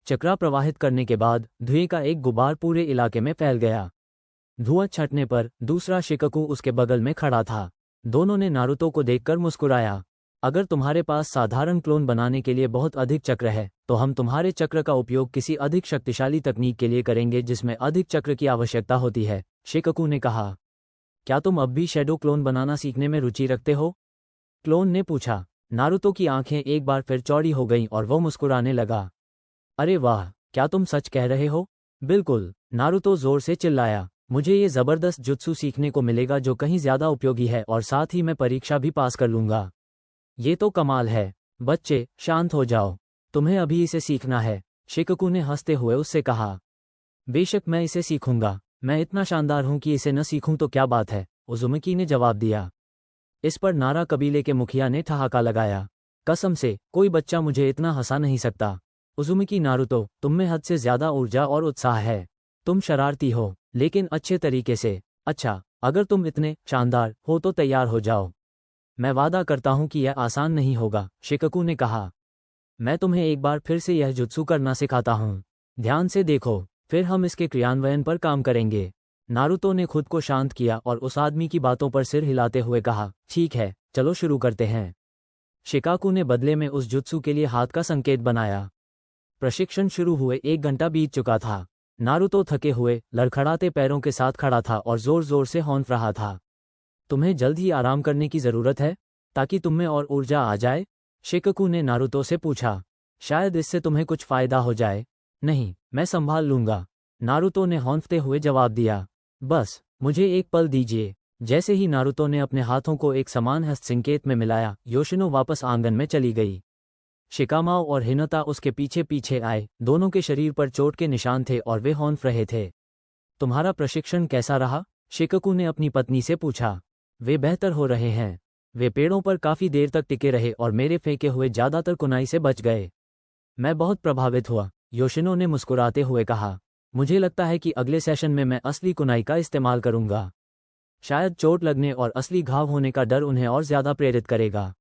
चक्रा प्रवाहित करने के बाद धुएं का एक गुबार पूरे इलाके में फैल गया। धुआं छटने पर दूसरा शिकाकू उसके बगल में खड़ा था। दोनों ने नारुतो को देखकर मुस्कुराया। अगर तुम्हारे पास साधारण क्लोन बनाने के लिए बहुत अधिक चक्र है, तो हम तुम्हारे चक्र का उपयोग किसी अधिक शक्तिशाली तकनीक के लिए करेंगे जिसमें अधिक चक्र की आवश्यकता होती है, शिकाकू ने कहा। क्या तुम अब भी शैडो क्लोन बनाना सीखने में रुचि रखते हो? क्लोन ने पूछा। नारुतो की आंखें एक बार फिर चौड़ी हो गईं और वह मुस्कुराने लगा। अरे वाह, क्या तुम सच कह रहे हो? बिल्कुल, नारुतो जोर से चिल्लाया। मुझे ये जबरदस्त जुत्सु सीखने को मिलेगा जो कहीं ज्यादा उपयोगी है और साथ ही मैं परीक्षा भी पास कर लूंगा। ये तो कमाल है। बच्चे, शांत हो जाओ। तुम्हें अभी इसे सीखना है, शिकाकू ने हंसते हुए उससे कहा। बेशक मैं इसे सीखूंगा। मैं इतना शानदार हूं कि इसे न सीखूं तो क्या बात है, उजुमिकी ने जवाब दिया। इस पर नारा कबीले के मुखिया ने ठहाका लगाया। कसम से, कोई बच्चा मुझे इतना हंसा नहीं सकता। उजुमिकी, नारुतो, तुम में हद से ज्यादा ऊर्जा और उत्साह है। तुम शरारती हो, लेकिन अच्छे तरीके से। अच्छा, अगर तुम इतने शानदार हो तो तैयार हो जाओ। मैं वादा करता हूं कि यह आसान नहीं होगा, शिकाकू ने कहा। मैं तुम्हें एक बार फिर से यह जुत्सु करना सिखाता हूं। ध्यान से देखो, फिर हम इसके क्रियान्वयन पर काम करेंगे। नारुतो ने खुद को शांत किया और उस आदमी की बातों पर सिर हिलाते हुए कहा, ठीक है, चलो शुरू करते हैं। शिकाकू ने बदले में उस जुत्सु के लिए हाथ का संकेत बनाया। प्रशिक्षण शुरू हुए 1 घंटा बीत चुका था। नारुतो थके हुए, लड़खड़ाते पैरों के साथ खड़ा था और जोर जोर से हौंफ रहा था। तुम्हें जल्द ही आराम करने की जरूरत है, ताकि तुम्हें और ऊर्जा आ जाए? शिकाकू ने नारुतो से पूछा। शायद इससे तुम्हें कुछ फायदा हो जाए। नहीं, मैं संभाल लूंगा, नारुतो ने हौंफते हुए जवाब दिया। बस, मुझे एक पल दीजिए। जैसे ही नारुतो ने अपने हाथों को एक समान हस्त संकेत में मिलाया, योशिनो वापस आंगन में चली गई। शिकामाओ और हिनाता उसके पीछे पीछे आए। दोनों के शरीर पर चोट के निशान थे और वे हौंफ रहे थे। तुम्हारा प्रशिक्षण कैसा रहा? शिकाकू ने अपनी पत्नी से पूछा। वे बेहतर हो रहे हैं। वे पेड़ों पर काफी देर तक टिके रहे और मेरे फेंके हुए ज्यादातर कुनाई से बच गए। मैं बहुत प्रभावित हुआ, योशिनो ने मुस्कुराते हुए कहा। मुझे लगता है कि अगले सेशन में मैं असली कुनाई का इस्तेमाल करूंगा। शायद चोट लगने और असली घाव होने का डर उन्हें और ज्यादा प्रेरित करेगा।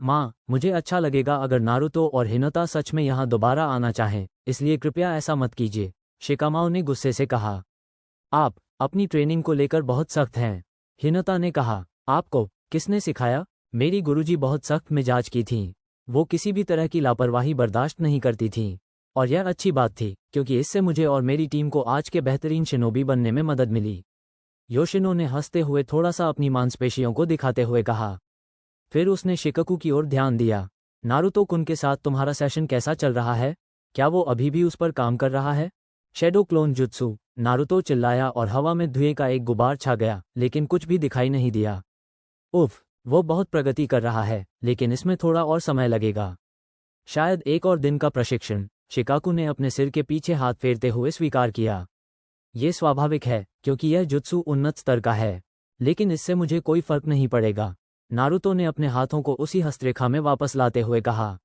माँ, मुझे अच्छा लगेगा अगर नारुतो और हिनाता सच में यहाँ दोबारा आना चाहें, इसलिए कृपया ऐसा मत कीजिए, शिकामाओ ने गुस्से से कहा। आप अपनी ट्रेनिंग को लेकर बहुत सख्त हैं, हिनाता ने कहा। आपको किसने सिखाया? मेरी गुरुजी बहुत सख्त मिजाज की थीं। वो किसी भी तरह की लापरवाही बर्दाश्त नहीं करती थीं। और यह अच्छी बात थी, क्योंकि इससे मुझे और मेरी टीम को आज के बेहतरीन शिनोबी बनने में मदद मिली। योशिनो ने हंसते हुए थोड़ा सा अपनी मांसपेशियों को दिखाते हुए कहा। फिर उसने शिकाकू की ओर ध्यान दिया। नारुतो-कुन के साथ तुम्हारा सेशन कैसा चल रहा है? क्या वो अभी भी उस पर काम कर रहा है? शैडो क्लोन जुत्सु, नारुतो चिल्लाया और हवा में धुएं का एक गुबार छा गया, लेकिन कुछ भी दिखाई नहीं दिया। उफ, वो बहुत प्रगति कर रहा है, लेकिन इसमें थोड़ा और समय लगेगा। शायद एक और दिन का प्रशिक्षण। शिकाकू ने अपने सिर के पीछे हाथ फेरते हुए स्वीकार किया। ये स्वाभाविक है, क्योंकि यह जुत्सु उन्नत स्तर का है, लेकिन इससे मुझे कोई फर्क नहीं पड़ेगा। नारुतो ने अपने हाथों को उसी हस्तरेखा में वापस लाते हुए कहा।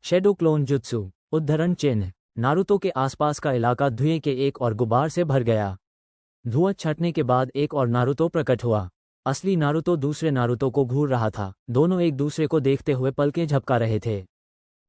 शैडो क्लोन जुत्सु, उद्धरण चिन्ह। नारुतो के आसपास का इलाका धुएं के एक और गुब्बार से भर गया। धुआं छटने के बाद एक और नारुतो प्रकट हुआ। असली नारुतो दूसरे नारुतो को घूर रहा था। दोनों एक दूसरे को देखते हुए पलकें झपका रहे थे।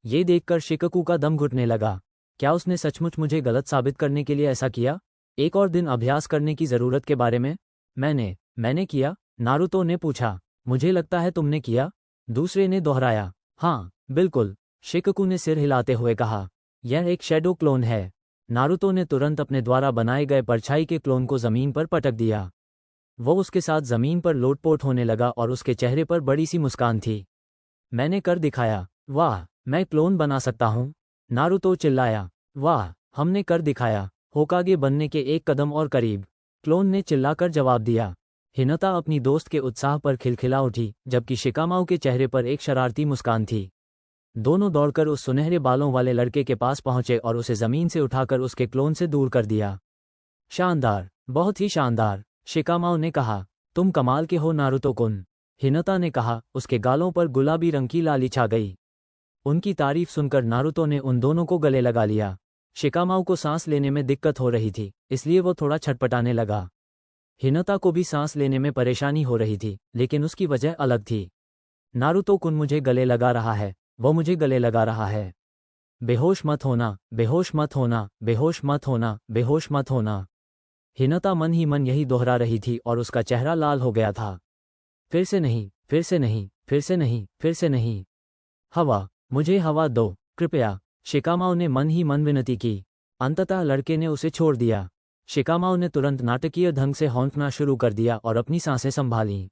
ये देखकर शिकाकू का दम घुटने लगा। क्या उसने सचमुच मुझे गलत साबित करने के लिए ऐसा किया? एक और दिन अभ्यास करने की जरूरत के बारे में? मैंने किया? नारुतो ने पूछा। मुझे लगता है तुमने किया, दूसरे ने दोहराया। हाँ, बिल्कुल, शिकाकू ने सिर हिलाते हुए कहा। यह एक शैडो क्लोन है। नारुतो ने तुरंत अपने द्वारा बनाए गए परछाई के क्लोन को जमीन पर पटक दिया। वो उसके साथ जमीन पर लोटपोट होने लगा और उसके चेहरे पर बड़ी सी मुस्कान थी। मैंने कर दिखाया। वाह, मैं क्लोन बना सकता हूँ, नारुतो चिल्लाया। वाह, हमने कर दिखाया, होकागे बनने के एक कदम और करीब, क्लोन ने चिल्लाकर जवाब दिया। हिनाता अपनी दोस्त के उत्साह पर खिलखिला उठी, जबकि शिकामाओ के चेहरे पर एक शरारती मुस्कान थी। दोनों दौड़कर उस सुनहरे बालों वाले लड़के के पास पहुंचे और उसे जमीन से उठाकर उसके क्लोन से दूर कर दिया। शानदार, बहुत ही शानदार, शिकामाओ ने कहा। तुम कमाल के हो नारुतो-कुन, हिनाता ने कहा। उसके गालों पर गुलाबी रंग की लाली छा गई। उनकी तारीफ सुनकर नारुतो ने उन दोनों को गले लगा लिया। शिकामाओ को सांस लेने में दिक्कत हो रही थी, इसलिए वो थोड़ा छटपटाने लगा। हिनाता को भी सांस लेने में परेशानी हो रही थी, लेकिन उसकी वजह अलग थी। नारुतो-कुन मुझे गले लगा रहा है, वो मुझे गले लगा रहा है। बेहोश मत होना, बेहोश मत होना, बेहोश मत होना, बेहोश मत होना। हिनाता मन ही मन यही दोहरा रही थी और उसका चेहरा लाल हो गया था। फिर से नहीं, फिर से नहीं, फिर से नहीं, फिर से नहीं। हवा, मुझे हवा दो, कृपया, शिकामाओ ने मन ही मन विनती की। अंततः लड़के ने उसे छोड़ दिया। शिकामाओ ने तुरंत नाटकीय ढंग से हौंकना शुरू कर दिया और अपनी सांसें संभालीं।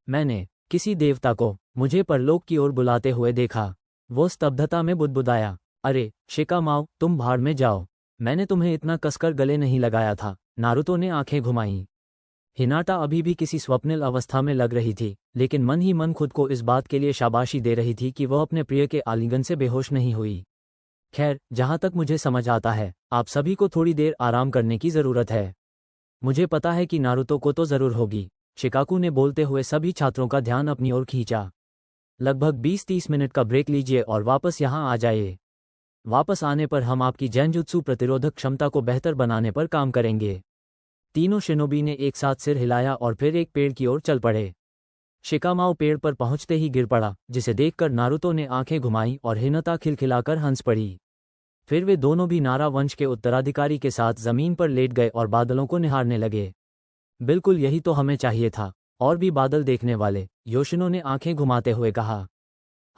मैंने किसी देवता को मुझे परलोक की ओर बुलाते हुए देखा। वो स्तब्धता में बुदबुदाया। अरे शिकामाओ, तुम भाड़ में जाओ, मैंने तुम्हें इतना कसकर गले नहीं लगाया था। नारुतो ने आंखें घुमाईं। हिनाटा अभी भी किसी स्वप्निल अवस्था में लग रही थी, लेकिन मन ही मन खुद को इस बात के लिए शाबाशी दे रही थी कि वह अपने प्रिय के आलिंगन से बेहोश नहीं हुई। खैर, जहां तक मुझे समझ आता है, आप सभी को थोड़ी देर आराम करने की जरूरत है। मुझे पता है कि नारुतो को तो जरूर होगी, शिकाकू ने बोलते हुए सभी छात्रों का ध्यान अपनी ओर खींचा। लगभग 20-30 मिनट का ब्रेक लीजिए और वापस यहां आ जाइए। वापस आने पर हम आपकी जैनजुत्सु प्रतिरोधक क्षमता को बेहतर बनाने पर काम करेंगे। तीनों शिनोबी ने एक साथ सिर हिलाया और फिर एक पेड़ की ओर चल पड़े। शिकामाओ पेड़ पर पहुंचते ही गिर पड़ा, जिसे देखकर नारुतो ने आंखें घुमाईं और हिनाता खिलखिलाकर हंस पड़ी। फिर वे दोनों भी नारा वंश के उत्तराधिकारी के साथ जमीन पर लेट गए और बादलों को निहारने लगे। बिल्कुल यही तो हमें चाहिए था, और भी बादल देखने वाले, योशिनो ने आंखें घुमाते हुए कहा।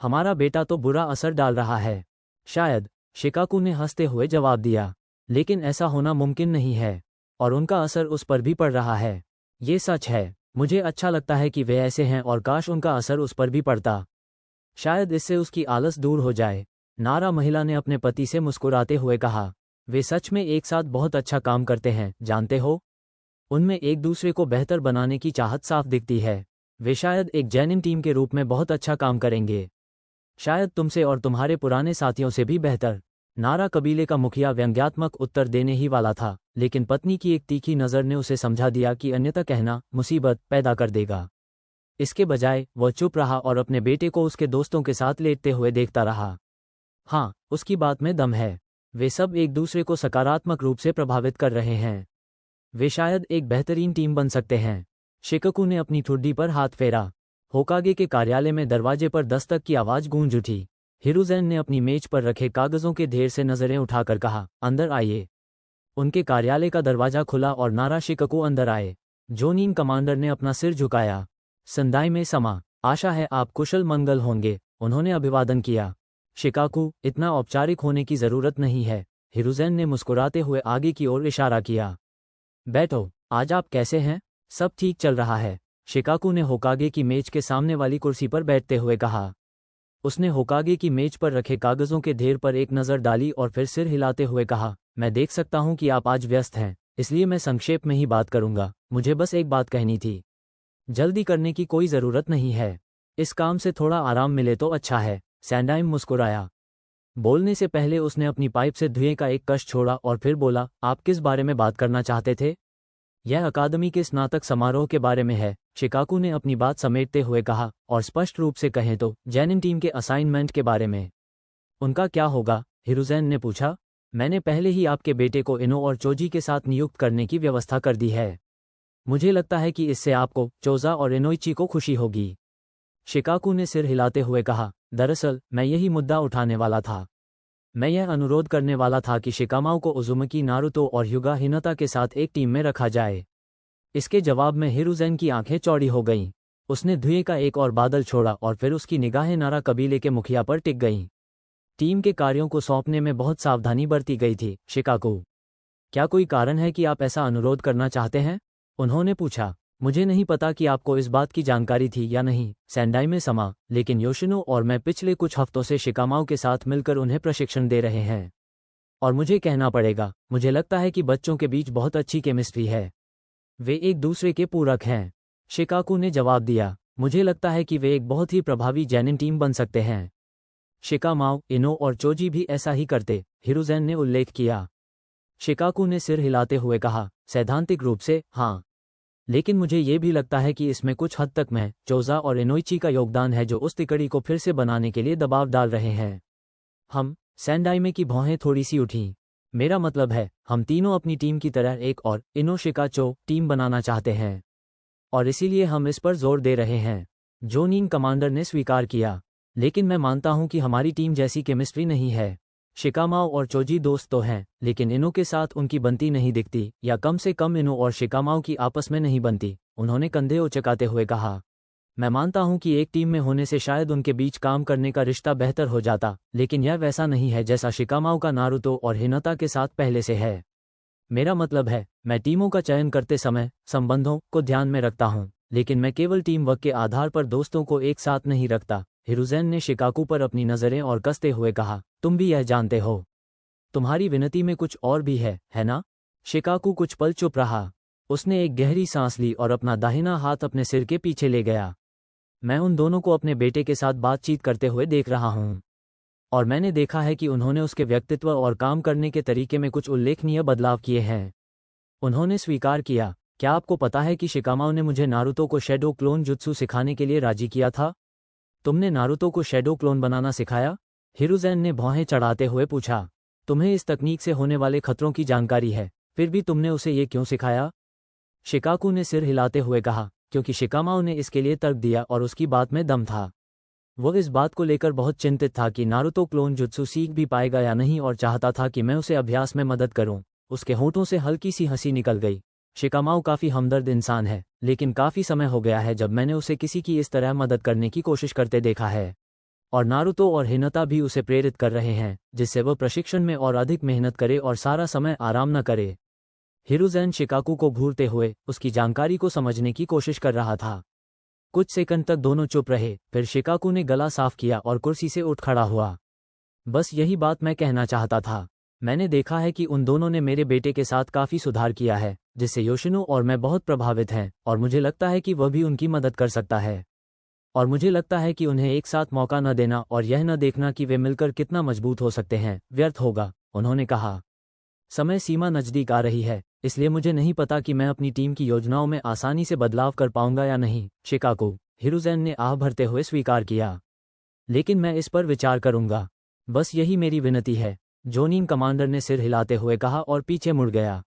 हमारा बेटा तो बुरा असर डाल रहा है। शायद, शिकाकू ने हंसते हुए जवाब दिया। लेकिन ऐसा होना मुमकिन नहीं है, और उनका असर उस पर भी पड़ रहा है। ये सच है, मुझे अच्छा लगता है कि वे ऐसे हैं और काश उनका असर उस पर भी पड़ता। शायद इससे उसकी आलस दूर हो जाए, नारा महिला ने अपने पति से मुस्कुराते हुए कहा। वे सच में एक साथ बहुत अच्छा काम करते हैं, जानते हो? उनमें एक दूसरे को बेहतर बनाने की चाहत साफ दिखती है। वे शायद एक जेनिन टीम के रूप में बहुत अच्छा काम करेंगे। शायद तुमसे और तुम्हारे पुराने साथियों से भी बेहतर। नारा कबीले का मुखिया व्यंग्यात्मक उत्तर देने ही वाला था, लेकिन पत्नी की एक तीखी नज़र ने उसे समझा दिया कि अन्यथा कहना मुसीबत पैदा कर देगा। इसके बजाय वह चुप रहा और अपने बेटे को उसके दोस्तों के साथ लेटते हुए देखता रहा। हाँ, उसकी बात में दम है। वे सब एक दूसरे को सकारात्मक रूप से प्रभावित कर रहे हैं। वे शायद एक बेहतरीन टीम बन सकते हैं। शिकाकू ने अपनी ठुड्डी पर हाथ फेरा। होकागे के कार्यालय में दरवाजे पर दस्तक की आवाज़ गूंज उठी। हिरुज़ेन ने अपनी मेज पर रखे कागजों के ढेर से नजरें उठाकर कहा, अंदर आइए। उनके कार्यालय का दरवाजा खुला और नारा शिकाकू अंदर आए। जोनिन कमांडर ने अपना सिर झुकाया। संदाई में समा, आशा है आप कुशल मंगल होंगे, उन्होंने अभिवादन किया। शिकाकू, इतना औपचारिक होने की जरूरत नहीं है, हिरुज़ेन ने मुस्कुराते हुए आगे की ओर इशारा किया। बैठो, आज आप कैसे हैं? सब ठीक चल रहा है, शिकाकू ने होकागे की मेज के सामने वाली कुर्सी पर बैठते हुए कहा। उसने होकागे की मेज पर रखे कागजों के ढेर पर एक नज़र डाली और फिर सिर हिलाते हुए कहा, मैं देख सकता हूं कि आप आज व्यस्त हैं, इसलिए मैं संक्षेप में ही बात करूंगा। मुझे बस एक बात कहनी थी। जल्दी करने की कोई ज़रूरत नहीं है। इस काम से थोड़ा आराम मिले तो अच्छा है। सैंडाइम मुस्कुराया। बोलने से पहले उसने अपनी पाइप से धुएं का एक कश छोड़ा और फिर बोला, आप किस बारे में बात करना चाहते थे? यह अकादमी के स्नातक समारोह के बारे में है, शिकाकू ने अपनी बात समेटते हुए कहा, और स्पष्ट रूप से कहें तो जैनिन टीम के असाइनमेंट के बारे में। उनका क्या होगा? हिरुज़ेन ने पूछा। मैंने पहले ही आपके बेटे को इनो और चोजी के साथ नियुक्त करने की व्यवस्था कर दी है। मुझे लगता है कि इससे आपको, चोजा और इनोइची को खुशी होगी। शिकाकू ने सिर हिलाते हुए कहा, दरअसल मैं यही मुद्दा उठाने वाला था। मैं यह अनुरोध करने वाला था कि शिकामाओ को उज़ुमकी, नारुतो और ह्युगा हिनाता के साथ एक टीम में रखा जाए। इसके जवाब में हिरुज़ेन की आंखें चौड़ी हो गईं। उसने धुएं का एक और बादल छोड़ा और फिर उसकी निगाहें नारा कबीले के मुखिया पर टिक गईं। टीम के कार्यों को सौंपने में बहुत सावधानी बरती गई थी। शिकाकू, क्या कोई कारण है कि आप ऐसा अनुरोध करना चाहते हैं? उन्होंने पूछा। मुझे नहीं पता कि आपको इस बात की जानकारी थी या नहीं, सेंडाई में समा, लेकिन योशिनो और मैं पिछले कुछ हफ्तों से शिकामाओ के साथ मिलकर उन्हें प्रशिक्षण दे रहे हैं। और मुझे कहना पड़ेगा, मुझे लगता है कि बच्चों के बीच बहुत अच्छी केमिस्ट्री है। वे एक दूसरे के पूरक हैं। शिकाकू ने जवाब दिया। मुझे लगता है कि वे एक बहुत ही प्रभावी जैनिन टीम बन सकते हैं। शिकामाओ, इनो और चोजी भी ऐसा ही करते, हिरुज़ेन ने उल्लेख किया। शिकाकू ने सिर हिलाते हुए कहा, सैद्धांतिक रूप से हाँ, लेकिन मुझे ये भी लगता है कि इसमें कुछ हद तक मैं, चोजा और इनोइची का योगदान है जो उस तिकड़ी को फिर से बनाने के लिए दबाव डाल रहे हैं। हम, सैंडाइमे की भौहें थोड़ी सी उठीं। मेरा मतलब है, हम तीनों अपनी टीम की तरह एक और इनो शिकाचो टीम बनाना चाहते हैं, और इसीलिए हम इस पर जोर दे रहे हैं। जोनिन कमांडर ने स्वीकार किया। लेकिन मैं मानता हूं कि हमारी टीम जैसी केमिस्ट्री नहीं है। शिकामाओ और चोजी दोस्त तो हैं, लेकिन इनो के साथ उनकी बनती नहीं दिखती, या कम से कम इनो और शिकामाओ की आपस में नहीं बनती। उन्होंने कंधे उचकाते हुए कहा। मैं मानता हूं कि एक टीम में होने से शायद उनके बीच काम करने का रिश्ता बेहतर हो जाता, लेकिन यह वैसा नहीं है जैसा शिकामाओ का नारुतो और हिनाता के साथ पहले से है। मेरा मतलब है, मैं टीमों का चयन करते समय संबंधों को ध्यान में रखता हूं, लेकिन मैं केवल टीम वर्क के आधार पर दोस्तों को एक साथ नहीं रखता। हिरुज़ेन ने शिकाकू पर अपनी नज़रें और कसते हुए कहा, तुम भी यह जानते हो। तुम्हारी विनती में कुछ और भी है ना? शिकाकू कुछ पल चुप रहा। उसने एक गहरी सांस ली और अपना दाहिना हाथ अपने सिर के पीछे ले गया। मैं उन दोनों को अपने बेटे के साथ बातचीत करते हुए देख रहा हूं, और मैंने देखा है कि उन्होंने उसके व्यक्तित्व और काम करने के तरीके में कुछ उल्लेखनीय बदलाव किए हैं। उन्होंने स्वीकार किया। क्या आपको पता है कि शिकामाओ ने मुझे नारुतो को शैडो क्लोन जुत्सु सिखाने के लिए राजी किया था? तुमने नारुतो को शैडो क्लोन बनाना सिखाया? हिरुज़ेन ने भौहें चढ़ाते हुए पूछा। तुम्हें इस तकनीक से होने वाले खतरों की जानकारी है, फिर भी तुमने उसे ये क्यों सिखाया? शिकाकू ने सिर हिलाते हुए कहा, क्योंकि शिकामाओ ने इसके लिए तर्क दिया और उसकी बात में दम था। वो इस बात को लेकर बहुत चिंतित था कि नारुतो क्लोन जुत्सु सीख भी पाएगा या नहीं, और चाहता था कि मैं उसे अभ्यास में मदद करूं। उसके होंठों से हल्की सी हंसी निकल गई। शिकामाओ काफ़ी हमदर्द इंसान है, लेकिन काफ़ी समय हो गया है जब मैंने उसे किसी की इस तरह मदद करने की कोशिश करते देखा है। और नारुतो और हिनाता भी उसे प्रेरित कर रहे हैं, जिससे वह प्रशिक्षण में और अधिक मेहनत करे और सारा समय आराम न करे। हिरुज़ेन शिकाकू को घूरते हुए उसकी जानकारी को समझने की कोशिश कर रहा था। कुछ सेकंड तक दोनों चुप रहे, फिर शिकाकू ने गला साफ किया और कुर्सी से उठ खड़ा हुआ। बस यही बात मैं कहना चाहता था। मैंने देखा है कि उन दोनों ने मेरे बेटे के साथ काफ़ी सुधार किया है, जिससे योशिनो और मैं बहुत प्रभावित हैं, और मुझे लगता है कि वह भी उनकी मदद कर सकता है। और मुझे लगता है कि उन्हें एक साथ मौका न देना और यह न देखना कि वे मिलकर कितना मजबूत हो सकते हैं, व्यर्थ होगा। उन्होंने कहा। समय सीमा नज़दीक आ रही है, इसलिए मुझे नहीं पता कि मैं अपनी टीम की योजनाओं में आसानी से बदलाव कर पाऊंगा या नहीं। शिकाकू, हिरुज़ेन ने आह भरते हुए स्वीकार किया। लेकिन मैं इस पर विचार करूंगा। बस यही मेरी विनती है, जोनिन कमांडर ने सिर हिलाते हुए कहा और पीछे मुड़ गया।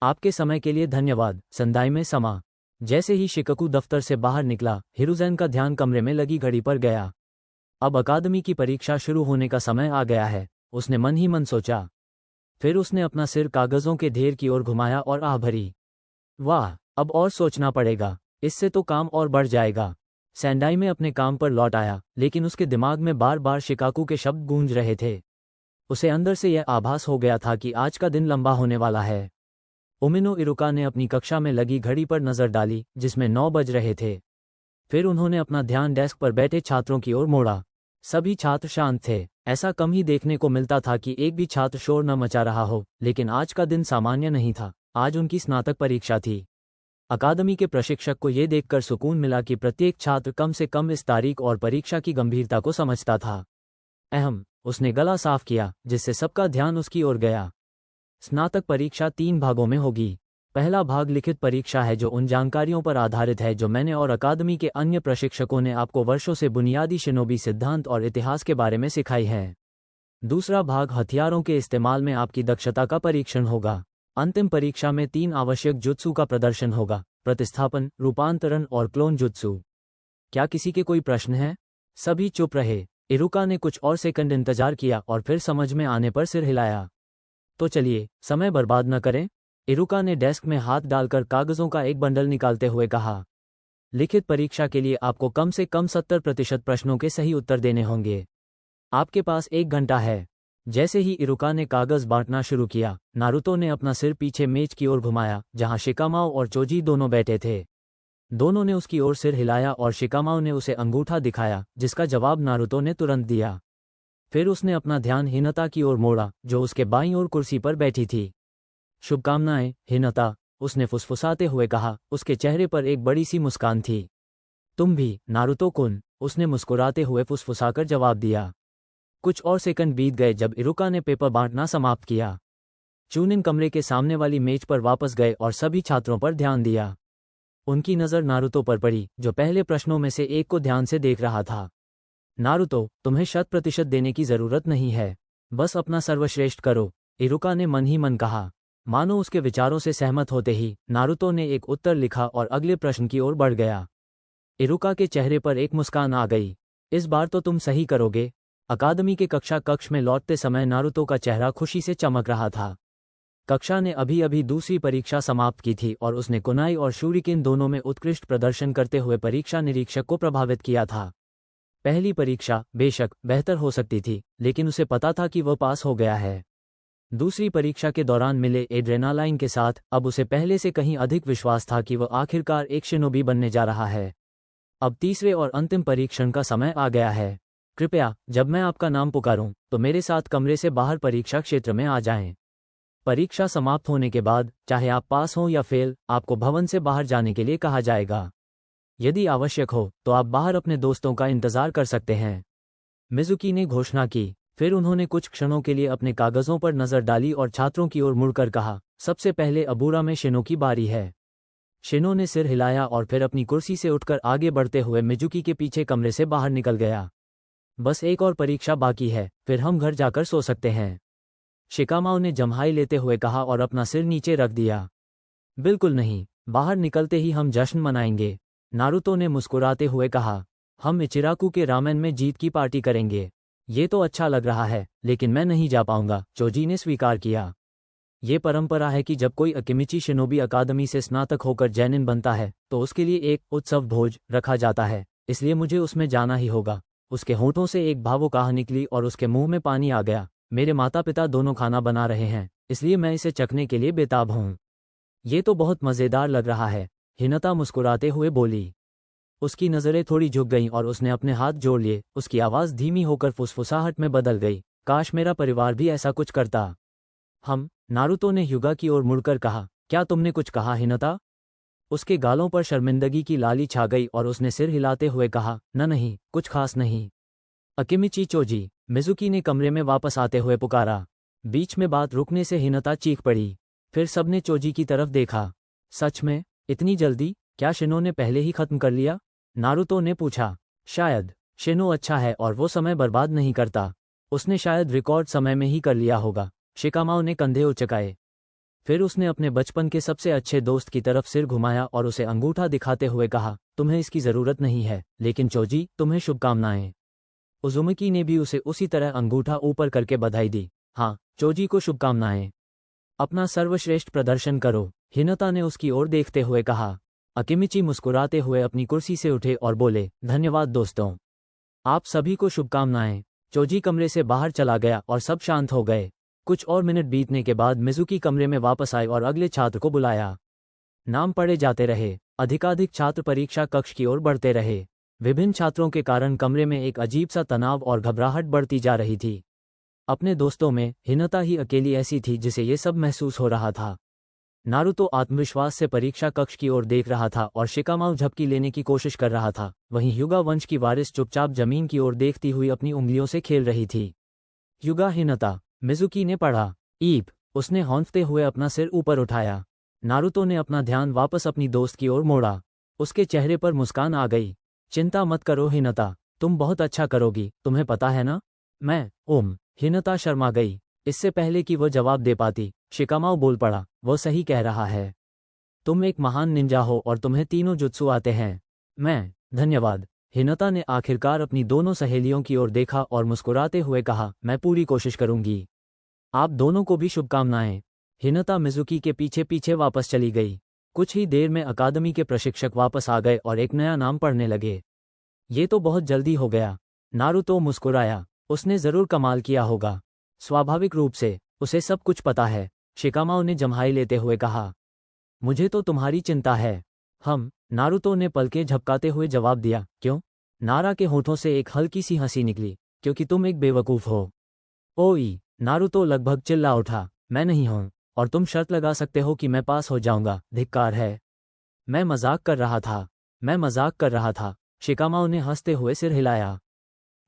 आपके समय के लिए धन्यवाद, संदाई समा। जैसे ही शिकाकू दफ्तर से बाहर निकला, हिरुज़ेन का ध्यान कमरे में लगी घड़ी पर गया। अब अकादमी की परीक्षा शुरू होने का समय आ गया है, उसने मन ही मन सोचा। फिर उसने अपना सिर कागज़ों के ढेर की ओर घुमाया और आह भरी। वाह, अब और सोचना पड़ेगा, इससे तो काम और बढ़ जाएगा। सैंडाई में अपने काम पर लौट आया, लेकिन उसके दिमाग में बार बार शिकाकू के शब्द गूंज रहे थे। उसे अंदर से यह आभास हो गया था कि आज का दिन लंबा होने वाला है। उमिनो इरुका ने अपनी कक्षा में लगी घड़ी पर नज़र डाली, जिसमें 9 बज रहे थे। फिर उन्होंने अपना ध्यान डेस्क पर बैठे छात्रों की ओर मोड़ा। सभी छात्र शांत थे। ऐसा कम ही देखने को मिलता था कि एक भी छात्र शोर न मचा रहा हो, लेकिन आज का दिन सामान्य नहीं था। आज उनकी स्नातक परीक्षा थी। अकादमी के प्रशिक्षक को ये देखकर सुकून मिला कि प्रत्येक छात्र कम से कम इस तारीख और परीक्षा की गंभीरता को समझता था। उसने गला साफ किया, जिससे सबका ध्यान उसकी ओर गया। स्नातक परीक्षा 3 भागों में होगी। पहला भाग लिखित परीक्षा है, जो उन जानकारियों पर आधारित है जो मैंने और अकादमी के अन्य प्रशिक्षकों ने आपको वर्षों से बुनियादी शिनोबी सिद्धांत और इतिहास के बारे में सिखाई है। दूसरा भाग हथियारों के इस्तेमाल में आपकी दक्षता का परीक्षण होगा। अंतिम परीक्षा में 3 आवश्यक जुत्सु का प्रदर्शन होगा: प्रतिस्थापन, रूपांतरण और क्लोन जुत्सु। क्या किसी के कोई प्रश्न है? सभी चुप रहे। इरुका ने कुछ और सेकंड इंतजार किया और फिर समझ में आने पर सिर हिलाया। तो चलिए, समय बर्बाद न करें। इरुका ने डेस्क में हाथ डालकर कागजों का एक बंडल निकालते हुए कहा। लिखित परीक्षा के लिए आपको कम से कम 70% प्रश्नों के सही उत्तर देने होंगे। आपके पास 1 घंटा है। जैसे ही इरुका ने कागज बांटना शुरू किया, नारुतो ने अपना सिर पीछे मेज की ओर घुमाया, जहां शिकामाओ और चोजी दोनों बैठे थे। दोनों ने उसकी ओर सिर हिलाया और शिकामाओ ने उसे अंगूठा दिखाया, जिसका जवाब नारुतो ने तुरंत दिया। फिर उसने अपना ध्यान हिनता की ओर मोड़ा, जो उसके बाईं ओर कुर्सी पर बैठी थी। शुभकामनाएं, हिनता, उसने फुसफुसाते हुए कहा। उसके चेहरे पर एक बड़ी सी मुस्कान थी। तुम भी, नारुतो-कुन, उसने मुस्कुराते हुए फुसफुसाकर जवाब दिया। कुछ और सेकंड बीत गए जब इरुका ने पेपर बांटना समाप्त किया। चूनिन कमरे के सामने वाली मेज पर वापस गए और सभी छात्रों पर ध्यान दिया। उनकी नज़र नारुतो पर पड़ी, जो पहले प्रश्नों में से एक को ध्यान से देख रहा था। नारुतो, तुम्हें 100% देने की जरूरत नहीं है। बस अपना सर्वश्रेष्ठ करो, इरुका ने मन ही मन कहा। मानो उसके विचारों से सहमत होते ही नारुतो ने एक उत्तर लिखा और अगले प्रश्न की ओर बढ़ गया। इरुका के चेहरे पर एक मुस्कान आ गई। इस बार तो तुम सही करोगे। अकादमी के कक्ष में लौटते समय नारुतो का चेहरा खुशी से चमक रहा था। कक्षा ने अभी अभी दूसरी परीक्षा समाप्त की थी और उसने कुनाई और शूरिकेन दोनों में उत्कृष्ट प्रदर्शन करते हुए परीक्षा निरीक्षक को प्रभावित किया था। पहली परीक्षा बेशक बेहतर हो सकती थी, लेकिन उसे पता था कि वह पास हो गया है। दूसरी परीक्षा के दौरान मिले एड्रेनालाइन के साथ अब उसे पहले से कहीं अधिक विश्वास था कि वह आखिरकार एक शिनोबी बनने जा रहा है। अब तीसरे और अंतिम परीक्षण का समय आ गया है। कृपया, जब मैं आपका नाम पुकारूं, तो मेरे साथ कमरे से बाहर परीक्षा क्षेत्र में आ जाएं। परीक्षा समाप्त होने के बाद, चाहे आप पास हों या फेल, आपको भवन से बाहर जाने के लिए कहा जाएगा। यदि आवश्यक हो तो आप बाहर अपने दोस्तों का इंतजार कर सकते हैं, मिजुकी ने घोषणा की। फिर उन्होंने कुछ क्षणों के लिए अपने कागजों पर नजर डाली और छात्रों की ओर मुड़कर कहा, सबसे पहले अबूरा में शिनो की बारी है। शिनो ने सिर हिलाया और फिर अपनी कुर्सी से उठकर आगे बढ़ते हुए मिजुकी के पीछे कमरे से बाहर निकल गया। बस एक और परीक्षा बाकी है, फिर हम घर जाकर सो सकते हैं, शिकामाओ ने जम्हाई लेते हुए कहा और अपना सिर नीचे रख दिया। बिल्कुल नहीं, बाहर निकलते ही हम जश्न मनाएंगे, नारुतो ने मुस्कुराते हुए कहा। हम इचिराकू के रामेन में जीत की पार्टी करेंगे। ये तो अच्छा लग रहा है, लेकिन मैं नहीं जा पाऊंगा, चोजी ने स्वीकार किया। ये परंपरा है कि जब कोई अकिमिची शिनोबी अकादमी से स्नातक होकर जैनिन बनता है तो उसके लिए एक उत्सव भोज रखा जाता है, इसलिए मुझे उसमें जाना ही होगा। उसके होंठों से एक भावुक आह निकली और उसके मुंह में पानी आ गया। मेरे माता पिता दोनों खाना बना रहे हैं, इसलिए मैं इसे चखने के लिए बेताब हूँ। ये तो बहुत मज़ेदार लग रहा है, हिनता मुस्कुराते हुए बोली। उसकी नज़रें थोड़ी झुक गईं और उसने अपने हाथ जोड़ लिए। उसकी आवाज़ धीमी होकर फुसफुसाहट में बदल गई। काश मेरा परिवार भी ऐसा कुछ करता। नारुतो ने युगा की ओर मुड़कर कहा, क्या तुमने कुछ कहा हिनता? उसके गालों पर शर्मिंदगी की लाली छा गई और उसने सिर हिलाते हुए कहा, नहीं, कुछ खास नहीं। अकिमिची चोजी, मिजुकी ने कमरे में वापस आते हुए पुकारा। बीच में बात रुकने से हिनता चीख पड़ी। फिर सबने चोजी की तरफ देखा। सच में, इतनी जल्दी? क्या शिनो ने पहले ही खत्म कर लिया? नारुतो ने पूछा। शायद। शिनो अच्छा है और वो समय बर्बाद नहीं करता। उसने शायद रिकॉर्ड समय में ही कर लिया होगा। शिकामाओ ने कंधे उचकाए। फिर उसने अपने बचपन के सबसे अच्छे दोस्त की तरफ सिर घुमाया और उसे अंगूठा दिखाते हुए कहा, तुम्हें इसकी जरूरत नहीं है, लेकिन चोजी, तुम्हें शुभकामनाएं। उजुमिकी ने भी उसे उसी तरह अंगूठा ऊपर करके बधाई दी। हाँ, चोजी को शुभकामनाएं। अपना सर्वश्रेष्ठ प्रदर्शन करो, हिनता ने उसकी ओर देखते हुए कहा। अकिमिची मुस्कुराते हुए अपनी कुर्सी से उठे और बोले, धन्यवाद दोस्तों। आप सभी को शुभकामनाएं। चोजी कमरे से बाहर चला गया और सब शांत हो गए। कुछ और मिनट बीतने के बाद मिजुकी कमरे में वापस आए और अगले छात्र को बुलाया। नाम पढ़े जाते रहे। अधिकाधिक छात्र परीक्षा कक्ष की ओर बढ़ते रहे। विभिन्न छात्रों के कारण कमरे में एक अजीब सा तनाव और घबराहट बढ़ती जा रही थी। अपने दोस्तों में हिनता ही अकेली ऐसी थी जिसे ये सब महसूस हो रहा था। नारुतो आत्मविश्वास से परीक्षा कक्ष की ओर देख रहा था और शिकामाओ झपकी लेने की कोशिश कर रहा था। वहीं युगा वंश की वारिस चुपचाप जमीन की ओर देखती हुई अपनी उंगलियों से खेल रही थी। युगा हिनता, मिजुकी ने पढ़ा। ईप, उसने हौंफते हुए अपना सिर ऊपर उठाया। नारुतो ने अपना ध्यान वापस अपनी दोस्त की ओर मोड़ा। उसके चेहरे पर मुस्कान आ गई। चिंता मत करो हिनता, तुम बहुत अच्छा करोगी, तुम्हें पता है ना। मैं, हिनता शर्मा गई। इससे पहले कि वह जवाब दे पाती, शिकामाओ बोल पड़ा, वो सही कह रहा है। तुम एक महान निंजा हो और तुम्हें तीनों जुत्सु आते हैं। मैं, धन्यवाद। हिनता ने आखिरकार अपनी दोनों सहेलियों की ओर देखा और मुस्कुराते हुए कहा, मैं पूरी कोशिश करूंगी। आप दोनों को भी शुभकामनाएं। हिनता मिजुकी के पीछे पीछे वापस चली गई। कुछ ही देर में अकादमी के प्रशिक्षक वापस आ गए और एक नया नाम पढ़ने लगे। ये तो बहुत जल्दी हो गया। नारुतो मुस्कुराया, उसने जरूर कमाल किया होगा। स्वाभाविक रूप से, उसे सब कुछ पता है, शिकामाओ ने जम्हाई लेते हुए कहा। मुझे तो तुम्हारी चिंता है। नारुतो ने पलकें झपकाते हुए जवाब दिया, क्यों? नारा के होठों से एक हल्की सी हंसी निकली, क्योंकि तुम एक बेवकूफ़ हो। ओई, नारुतो लगभग चिल्ला उठा, मैं नहीं हूं, और तुम शर्त लगा सकते हो कि मैं पास हो जाऊंगा, धिक्कार है। मैं मजाक कर रहा था, शिकामाओ ने हंसते हुए सिर हिलाया।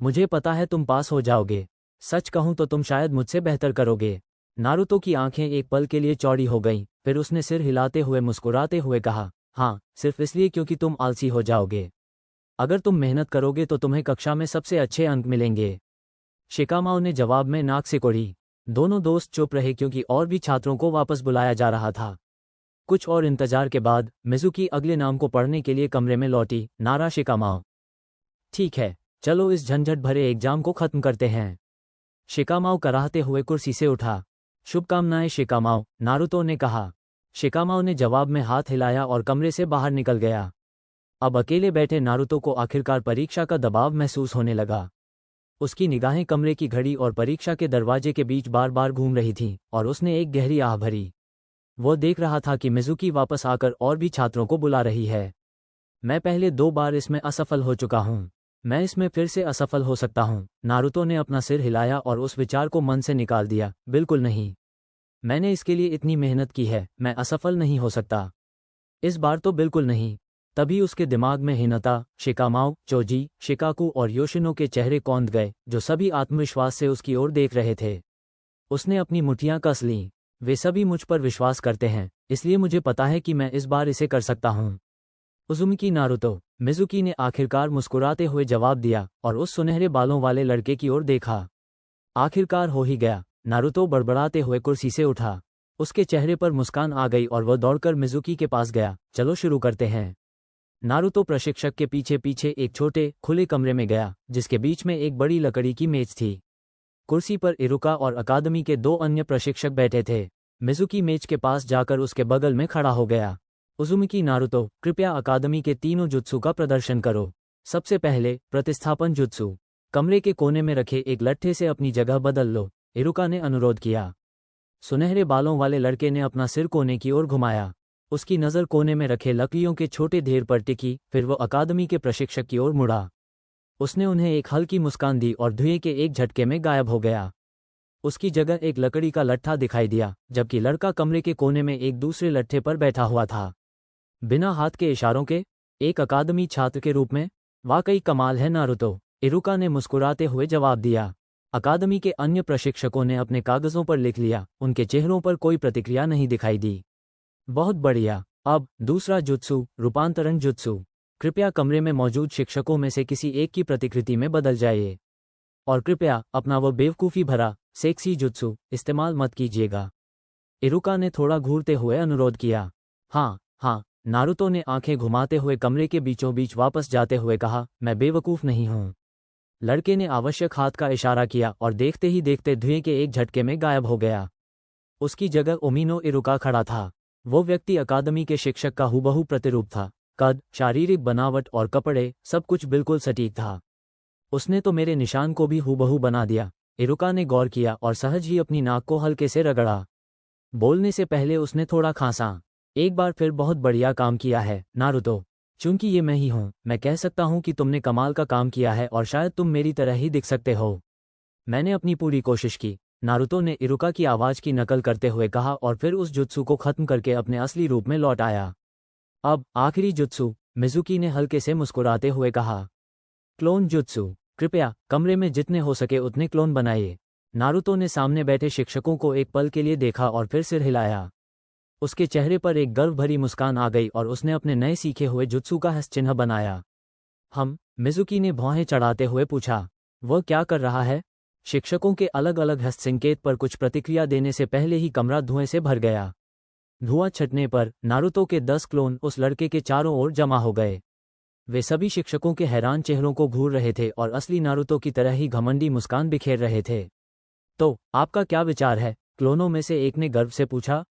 मुझे पता है तुम पास हो जाओगे। सच कहूं तो तुम शायद मुझसे बेहतर करोगे। नारुतो की आंखें एक पल के लिए चौड़ी हो गईं, फिर उसने सिर हिलाते हुए मुस्कुराते हुए कहा, हाँ, सिर्फ इसलिए क्योंकि तुम आलसी हो जाओगे। अगर तुम मेहनत करोगे तो तुम्हें कक्षा में सबसे अच्छे अंक मिलेंगे। शिकामाओ ने जवाब में नाक सिकोड़ी। दोनों दोस्त चुप रहे क्योंकि और भी छात्रों को वापस बुलाया जा रहा था। कुछ और इंतजार के बाद मिजुकी अगले नाम को पढ़ने के लिए कमरे में लौटी। नारा शिकामाओ। ठीक है, चलो इस झंझट भरे एग्जाम को खत्म करते हैं। शिकामाओ कराहते हुए कुर्सी से उठा। शुभकामनाएं शिकामाओ, नारुतो ने कहा। शिकामाओ ने जवाब में हाथ हिलाया और कमरे से बाहर निकल गया। अब अकेले बैठे नारुतो को आखिरकार परीक्षा का दबाव महसूस होने लगा। उसकी निगाहें कमरे की घड़ी और परीक्षा के दरवाजे के बीच बार बार घूम रही थीं और उसने एक गहरी आह भरी। वो देख रहा था कि मिजुकी वापस आकर और भी छात्रों को बुला रही है। मैं पहले 2 बार इसमें असफल हो चुका हूँ, मैं इसमें फिर से असफल हो सकता हूँ। नारुतो ने अपना सिर हिलाया और उस विचार को मन से निकाल दिया, बिल्कुल नहीं। मैंने इसके लिए इतनी मेहनत की है, मैं असफल नहीं हो सकता। इस बार तो बिल्कुल नहीं। तभी उसके दिमाग में हिनता, शिकामाओ, चोजी, शिकाकू और योशिनो के चेहरे कौंध गए, जो सभी आत्मविश्वास से उसकी ओर देख रहे थे। उसने अपनी मुठ्ठियां कस लीं। वे सभी मुझ पर विश्वास करते हैं, इसलिए मुझे पता है कि मैं इस बार इसे कर सकता हूँ। उजुमिकी नारुतो, मिजुकी ने आखिरकार मुस्कुराते हुए जवाब दिया और उस सुनहरे बालों वाले लड़के की ओर देखा। आखिरकार हो ही गया। नारुतो बड़बड़ाते हुए कुर्सी से उठा। उसके चेहरे पर मुस्कान आ गई और वह दौड़कर मिजुकी के पास गया। चलो शुरू करते हैं। नारुतो प्रशिक्षक के पीछे पीछे एक छोटे, खुले कमरे में गया, जिसके बीच में एक बड़ी लकड़ी की मेज थी। कुर्सी पर इरुका और अकादमी के 2 अन्य प्रशिक्षक बैठे थे। मिजुकी मेज के पास जाकर उसके बगल में खड़ा हो गया। उजुमिकी नारुतो, कृपया अकादमी के तीनों जुत्सु का प्रदर्शन करो। सबसे पहले, प्रतिस्थापन जुत्सु। कमरे के कोने में रखे एक लट्ठे से अपनी जगह बदल लो, इरुका ने अनुरोध किया। सुनहरे बालों वाले लड़के ने अपना सिर कोने की ओर घुमाया। उसकी नज़र कोने में रखे लकड़ियों के छोटे ढेर पर टिकी, फिर वो अकादमी के प्रशिक्षक की ओर मुड़ा। उसने उन्हें एक हल्की मुस्कान दी और धुएं के एक झटके में गायब हो गया। उसकी जगह एक लकड़ी का लट्ठा दिखाई दिया, जबकि लड़का कमरे के कोने में एक दूसरे लट्ठे पर बैठा हुआ था। बिना हाथ के इशारों के, एक अकादमी छात्र के रूप में, वाकई कमाल है नारुतो, इरुका ने मुस्कुराते हुए जवाब दिया। अकादमी के अन्य प्रशिक्षकों ने अपने कागजों पर लिख लिया, उनके चेहरों पर कोई प्रतिक्रिया नहीं दिखाई दी। बहुत बढ़िया। अब दूसरा जुत्सु, रूपांतरण जुत्सु। कृपया कमरे में मौजूद शिक्षकों में से किसी एक की प्रतिकृति में बदल जाइए। और कृपया अपना वो बेवकूफ़ी भरा, सेक्सी जुत्सु इस्तेमाल मत कीजिएगा। इरुका ने थोड़ा घूरते हुए अनुरोध किया। हाँ, नारुतो ने आंखें घुमाते हुए कमरे के बीचों बीच वापस जाते हुए कहा, मैं बेवकूफ़ नहीं हूँ। लड़के ने आवश्यक हाथ का इशारा किया और देखते ही देखते धुएं के एक झटके में गायब हो गया। उसकी जगह ओमिनो इरुका खड़ा था। वो व्यक्ति अकादमी के शिक्षक का हूबहू प्रतिरूप था। कद, शारीरिक बनावट और कपड़े, सब कुछ बिल्कुल सटीक था। उसने तो मेरे निशान को भी हूबहू बना दिया। इरुका ने गौर किया और सहज ही अपनी नाक को हल्के से रगड़ा। बोलने से पहले उसने थोड़ा खांसा। एक बार फिर बहुत बढ़िया काम किया है, नारुतो। चूंकि ये मैं ही हूँ, मैं कह सकता हूँ कि तुमने कमाल का काम किया है और शायद तुम मेरी तरह ही दिख सकते हो। मैंने अपनी पूरी कोशिश की, नारुतो ने इरुका की आवाज़ की नकल करते हुए कहा और फिर उस जुत्सु को खत्म करके अपने असली रूप में लौट आया। अब आखिरी जुत्सु, मिजुकी ने हल्के से मुस्कुराते हुए कहा। क्लोन जुत्सु, कृपया कमरे में जितने हो सके उतने क्लोन बनाइए। नारुतो ने सामने बैठे शिक्षकों को एक पल के लिए देखा और फिर सिर हिलाया। उसके चेहरे पर एक गर्व भरी मुस्कान आ गई और उसने अपने नए सीखे हुए जुत्सु का हस्त चिन्ह बनाया। मिजुकी ने भौहें चढ़ाते हुए पूछा, वह क्या कर रहा है? शिक्षकों के अलग अलग हस्त संकेत पर कुछ प्रतिक्रिया देने से पहले ही कमरा धुएं से भर गया। धुआं छटने पर नारुतो के 10 क्लोन उस लड़के के चारों ओर जमा हो गए। वे सभी शिक्षकों के हैरान चेहरों को घूर रहे थे और असली नारुतो की तरह ही घमंडी मुस्कान बिखेर रहे थे। तो आपका क्या विचार है? क्लोनों में से एक ने गर्व से पूछा।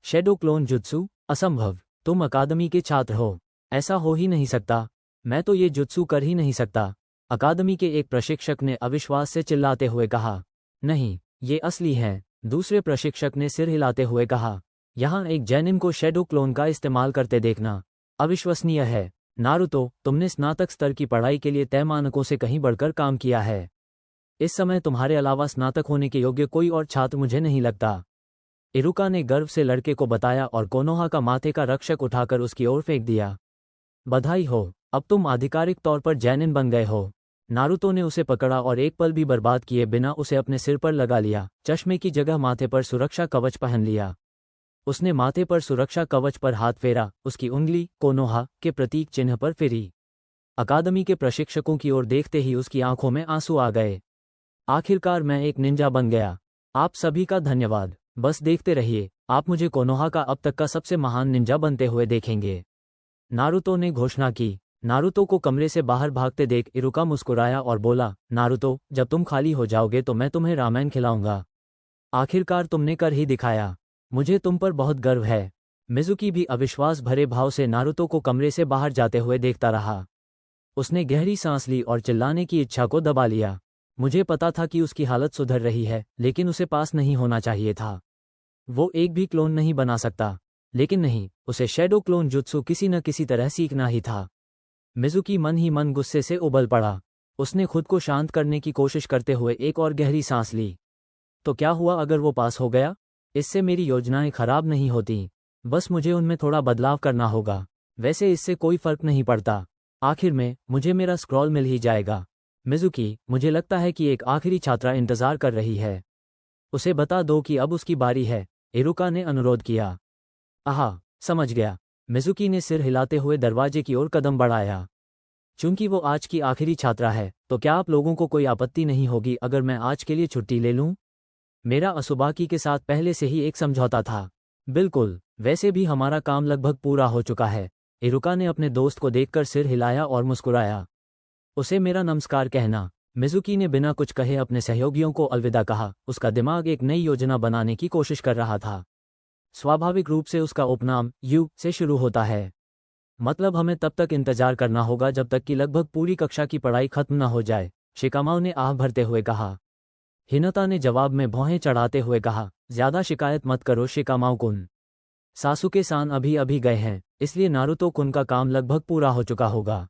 Shadow clone jutsu? असंभव, तुम अकादमी के छात्र हो, ऐसा हो ही नहीं सकता। मैं तो ये जुत्सु कर ही नहीं सकता, अकादमी के एक प्रशिक्षक ने अविश्वास से चिल्लाते हुए कहा। नहीं, ये असली हैं, दूसरे प्रशिक्षक ने सिर हिलाते हुए कहा। यहाँ एक जैनिन को शैडो क्लोन का इस्तेमाल करते देखना अविश्वसनीय है। नारुतो, तुमने स्नातक स्तर की पढ़ाई के लिए तय मानकों से कहीं बढ़कर काम किया है। इस समय तुम्हारे अलावा स्नातक होने के योग्य कोई और छात्र मुझे नहीं लगता। इरुका ने गर्व से लड़के को बताया और कोनोहा का माथे का रक्षक उठाकर उसकी ओर फेंक दिया। बधाई हो, अब तुम आधिकारिक तौर पर जैनिन बन गए हो। नारुतो ने उसे पकड़ा और एक पल भी बर्बाद किए बिना उसे अपने सिर पर लगा लिया। चश्मे की जगह माथे पर सुरक्षा कवच पहन लिया। उसने माथे पर सुरक्षा कवच पर हाथ फेरा, उसकी उंगली कोनोहा के प्रतीक चिन्ह पर फिरी। अकादमी के प्रशिक्षकों की ओर देखते ही उसकी आंखों में आंसू आ गए। आखिरकार मैं एक निंजा बन गया। आप सभी का धन्यवाद। बस देखते रहिए, आप मुझे कोनोहा का अब तक का सबसे महान निंजा बनते हुए देखेंगे, नारुतो ने घोषणा की। नारुतो को कमरे से बाहर भागते देख इरुका मुस्कुराया और बोला, नारुतो, जब तुम खाली हो जाओगे तो मैं तुम्हें रामेन खिलाऊंगा। आखिरकार तुमने कर ही दिखाया, मुझे तुम पर बहुत गर्व है। मिजुकी भी अविश्वास भरे भाव से नारुतो को कमरे से बाहर जाते हुए देखता रहा। उसने गहरी सांस ली और चिल्लाने की इच्छा को दबा लिया। मुझे पता था कि उसकी हालत सुधर रही है, लेकिन उसे पास नहीं होना चाहिए था। वो एक भी क्लोन नहीं बना सकता, लेकिन नहीं, उसे शैडो क्लोन जुत्सु किसी न किसी तरह सीखना ही था। मिजुकी मन ही मन गुस्से से उबल पड़ा। उसने खुद को शांत करने की कोशिश करते हुए एक और गहरी सांस ली। तो क्या हुआ अगर वो पास हो गया? इससे मेरी योजनाएं खराब नहीं होती, बस मुझे उनमें थोड़ा बदलाव करना होगा। वैसे इससे कोई फर्क नहीं पड़ता, आखिर में मुझे मेरा स्क्रॉल मिल ही जाएगा। मिजुकी, मुझे लगता है कि एक आखिरी छात्रा इंतजार कर रही है, उसे बता दो कि अब उसकी बारी है, इरुका ने अनुरोध किया। आहा, समझ गया। मिजुकी ने सिर हिलाते हुए दरवाजे की ओर कदम बढ़ाया। चूंकि वो आज की आखिरी छात्रा है, तो क्या आप लोगों को कोई आपत्ति नहीं होगी अगर मैं आज के लिए छुट्टी ले लूं? मेरा असुबाकी के साथ पहले से ही एक समझौता था। बिल्कुल, वैसे भी हमारा काम लगभग पूरा हो चुका है। इरुका ने अपने दोस्त को देखकर सिर हिलाया और मुस्कुराया। उसे मेरा नमस्कार कहना। मिजुकी ने बिना कुछ कहे अपने सहयोगियों को अलविदा कहा। उसका दिमाग एक नई योजना बनाने की कोशिश कर रहा था। स्वाभाविक रूप से उसका उपनाम यू से शुरू होता है, मतलब हमें तब तक इंतजार करना होगा जब तक कि लगभग पूरी कक्षा की पढ़ाई खत्म न हो जाए, शिकामाओ ने आह भरते हुए कहा। हिनता ने जवाब में भौहें चढ़ाते हुए कहा, ज्यादा शिकायत मत करो शिकामाओ कुन। सासुके सान अभी अभी गए हैं, इसलिए नारुतो कुन का काम लगभग पूरा हो चुका होगा।